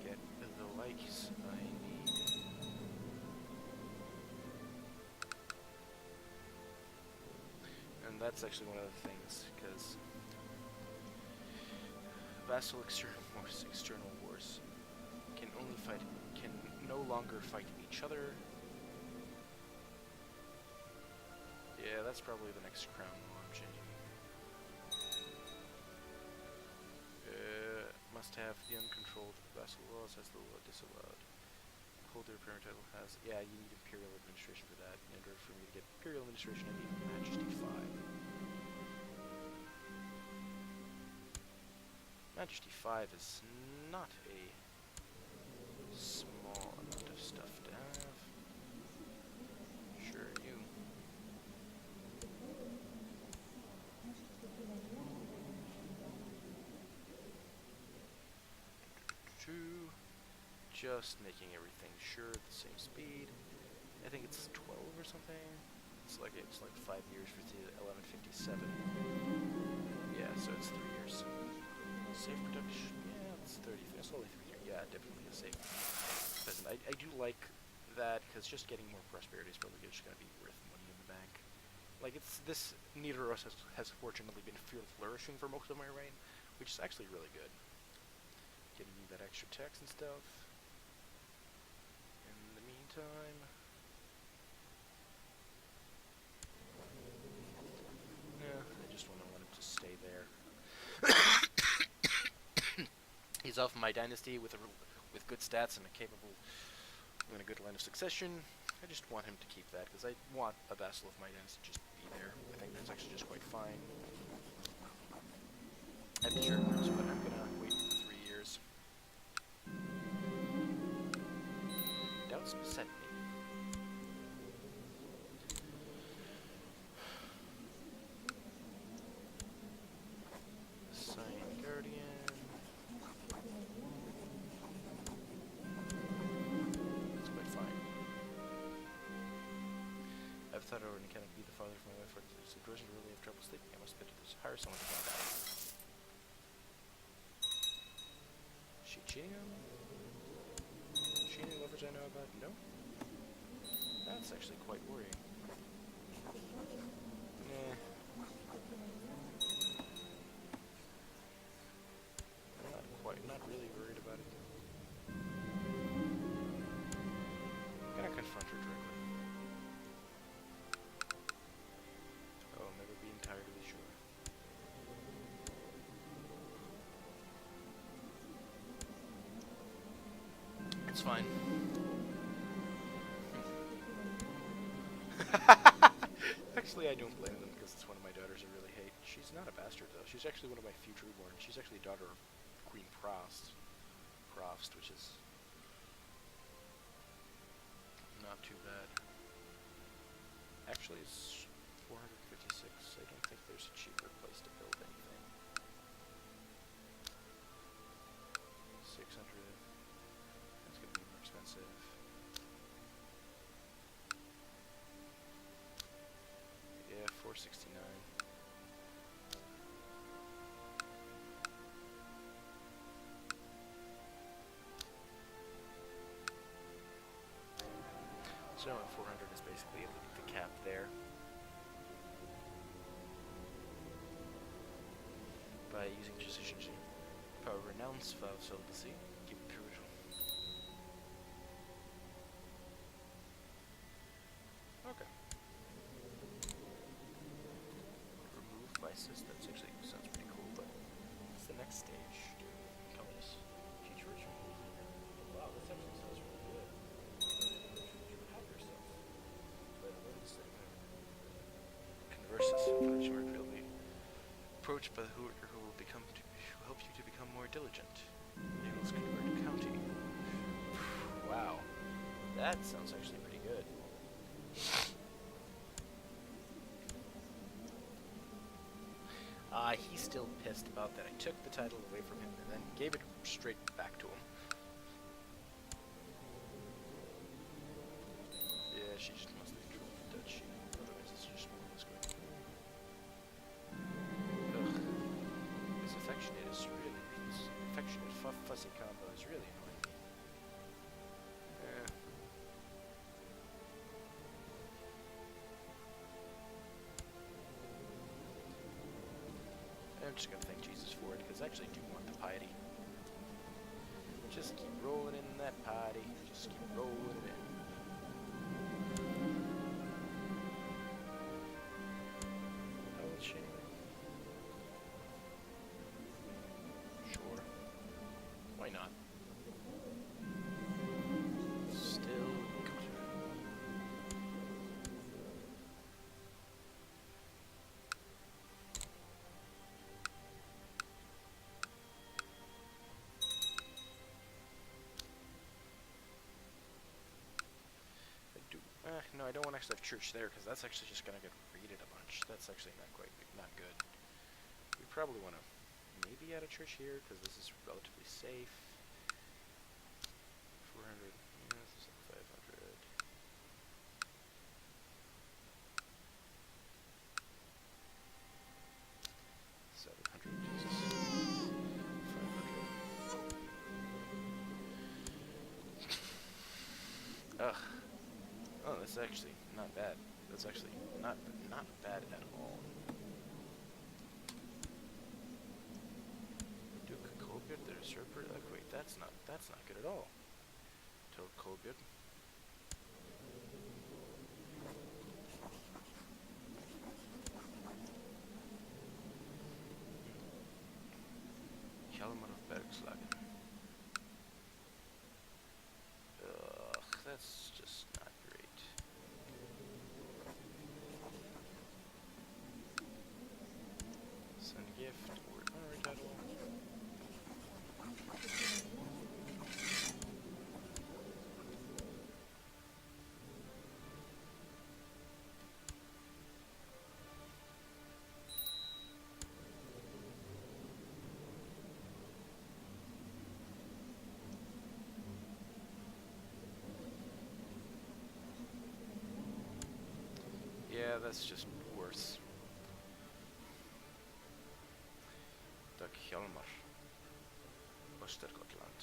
Get the likes I need. And that's actually one of the things, because vassal external wars can no longer fight each other. Yeah, that's probably the next crown law I'm changing. Must have the uncontrolled vassal laws as the law disallowed. Holder parent title has. Yeah, you need imperial administration for that. In order for me to get imperial administration, I need Majesty 5. Majesty 5 is not a small amount of stuff to have. Sure, you. Just making everything sure at the same speed. I think it's 12 or something. It's like 5 years for the 1157. Yeah, so it's 3 years. Safe production. Yeah, it's 30. It's only 3 years. Yeah, definitely a safe present. I do like that because just getting more prosperity is probably just going to be worth money in the bank. Like neither of us has fortunately been flourishing for most of my reign, which is actually really good. Getting me that extra tax and stuff. In the meantime, yeah, I just want him to stay there. He's off my dynasty with good stats and a good line of succession. I just want him to keep that because I want a vassal of my dynasty to just be there. I think that's actually just quite fine. I'd be sure, but I'm gonna wait 3 years. Doubts beset me. Sign Guardian. It's quite fine. I've thought I already cannot be the father of my wife, or the situation really have trouble sleeping. I must hire someone to find out. Is she cheating on me? Cheating lovers I know about? No? That's actually quite worrying. Nah. Not really worried about it. I'm gonna confront her directly. I'll never be entirely sure. It's fine. Actually, I don't blame them because it's one of my daughters I really hate. She's not a bastard though. She's actually one of my future born. She's actually a daughter of Queen Prost, which is not too bad. Actually, it's 456. I don't think there's a cheaper place to build anything. 600. That's gonna be more expensive. 469. So 400 is basically the cap there. By using precision power renounce valve celibacy, keep it pure. Okay. Remove vices. That's actually sounds pretty cool, but what's the next stage? Compass. Teach ritual. Wow, this actually sounds really good. You have yourself. But what is it? Conversus. Which are really approached by who will help you to become more diligent. Enables convert county. Wow. That sounds actually pretty good. He's still pissed about that. I took the title away from him and then gave it straight back to him. Yeah, she just must have controlled the Dutch. Otherwise, it's just more or less going. Ugh. This affectionate fussy combo is really annoying. I'm just gonna thank Jesus for it, because I actually do want the piety. Just keep rolling in that piety. Just keep rolling it in. How is she? Sure. Why not? Still good. No, I don't want to actually have church there, because that's actually just going to get raided a bunch. That's actually not good. We probably want to maybe add a church here, because this is relatively safe. 400, yeah, this is like 500. Jesus. 500. Ugh. Oh, that's actually not bad. That's actually not bad at all. Duke Colbert, the usurper. Wait, that's not good at all. Toad Colbert. Hjalmar of Bergslagen. Ugh, that's just not great. Send gift or honorary title. Yeah, that's just worse. Dag Hjalmar. Östergötland.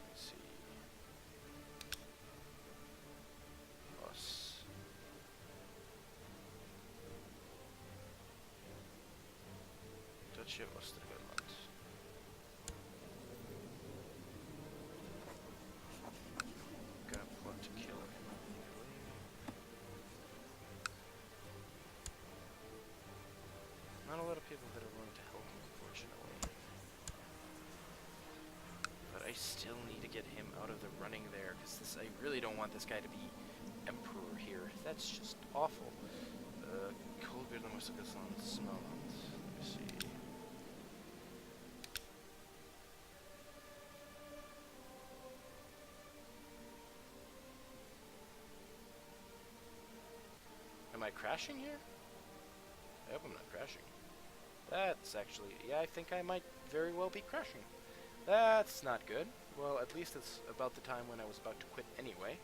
Let's see. Us. Duchy of Östergötland. Gonna plot to kill him. Not a lot of people that are willing to help him, unfortunately. But I still need to get him out of the running there, because I really don't want this guy to be emperor here. That's just awful. Kolbjörn måste gå Småland. Let me see. Am I crashing here? I hope I'm not crashing. That's actually, yeah, I think I might very well be crashing. That's not good. Well, at least it's about the time when I was about to quit anyway.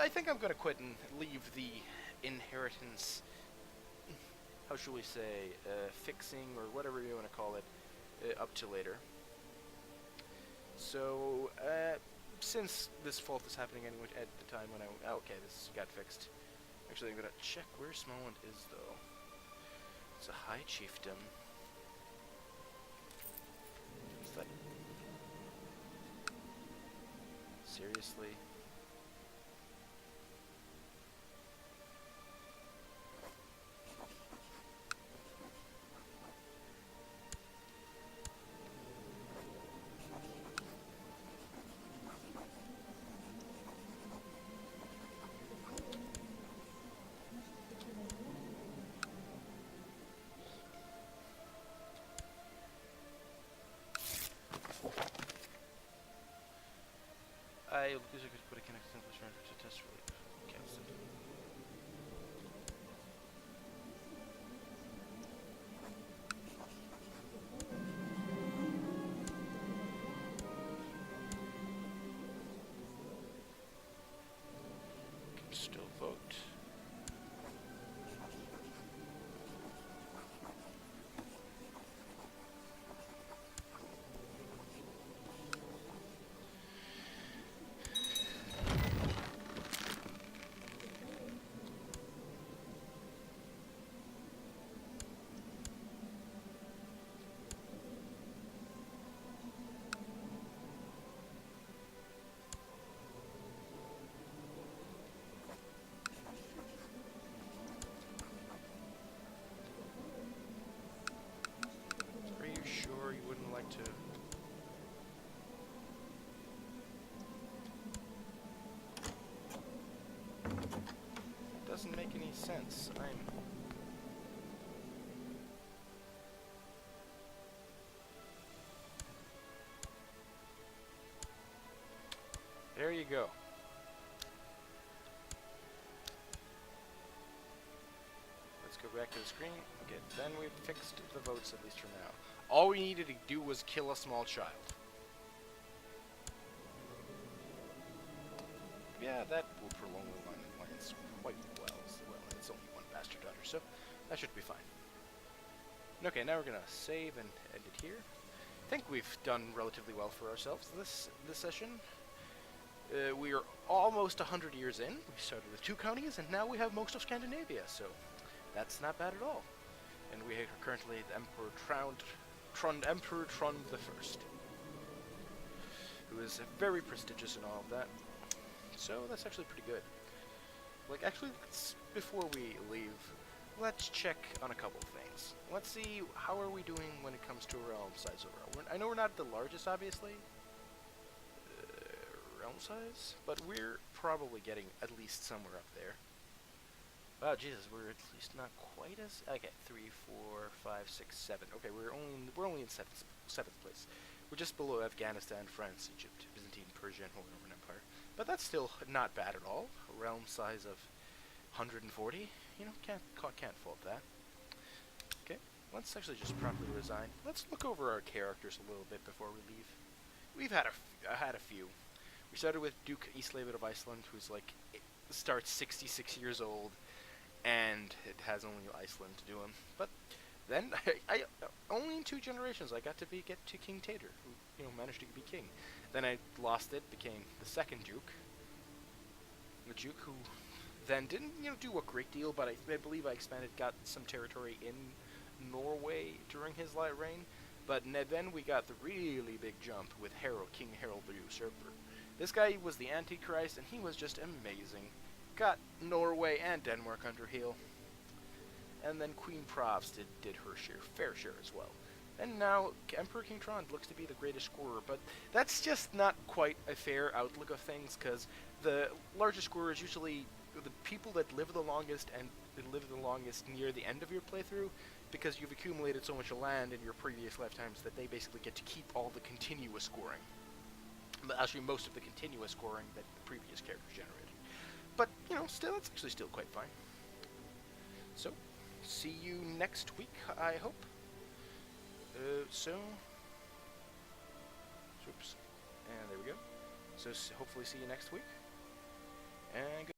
I think I'm going to quit and leave the inheritance, how shall we say, fixing, or whatever you want to call it, up to later. So, since this fault is happening anyway at the time when okay, this got fixed. Actually, I'm gonna check where Smallland is, though. It's a high chiefdom. What's that? Seriously? These are good, but I can accomplish to test relief. Cancel. Can still vote. Are you sure you wouldn't like to? Doesn't make any sense. There you go. Let's go back to the screen. Okay, then we've fixed the votes, at least for now. All we needed to do was kill a small child. Yeah, that will prolong the lines quite well. Well, it's only one bastard daughter, so that should be fine. Okay, now we're gonna save and end it here. I think we've done relatively well for ourselves this session. We are almost 100 years in. We started with 2 counties, and now we have most of Scandinavia, so that's not bad at all. And we are currently the Emperor Emperor Trond the First, who is very prestigious and all of that. So that's actually pretty good. Like, actually, before we leave, let's check on a couple of things. Let's see, how are we doing when it comes to realm size overall? I know we're not the largest, obviously, realm size, but we're probably getting at least somewhere up there. Wow, Jesus, we're at least not quite as... Okay, 3, 4, 5, 6, 7. Okay, we're only in seventh place. We're just below Afghanistan, France, Egypt, Byzantine, Persia, and Holy Roman Empire. But that's still not bad at all. A realm size of 140. You know, can't fault that. Okay, let's actually just properly resign. Let's look over our characters a little bit before we leave. We've had a few. We started with Duke Eastlevet of Iceland, who's like starts 66 years old, and it has only Iceland to do him. But then I only in 2 generations I got to get to King Tater, who managed to be king. Then I lost it, became the second Duke, the Duke who then didn't do a great deal, but I believe I got some territory in Norway during his reign. But then we got the really big jump with King Harald the Usurper. This guy was the Antichrist, and he was just amazing. Got Norway and Denmark under heel. And then Queen Pravs did her fair share as well. And now Emperor King Trond looks to be the greatest scorer, but that's just not quite a fair outlook of things, because the largest scorer is usually the people that live the longest and live the longest near the end of your playthrough, because you've accumulated so much land in your previous lifetimes that they basically get to keep all the continuous scoring. Actually, most of the continuous scoring that the previous characters generated. But, still, it's actually still quite fine. So, see you next week, I hope. Oops. And there we go. So, hopefully see you next week. And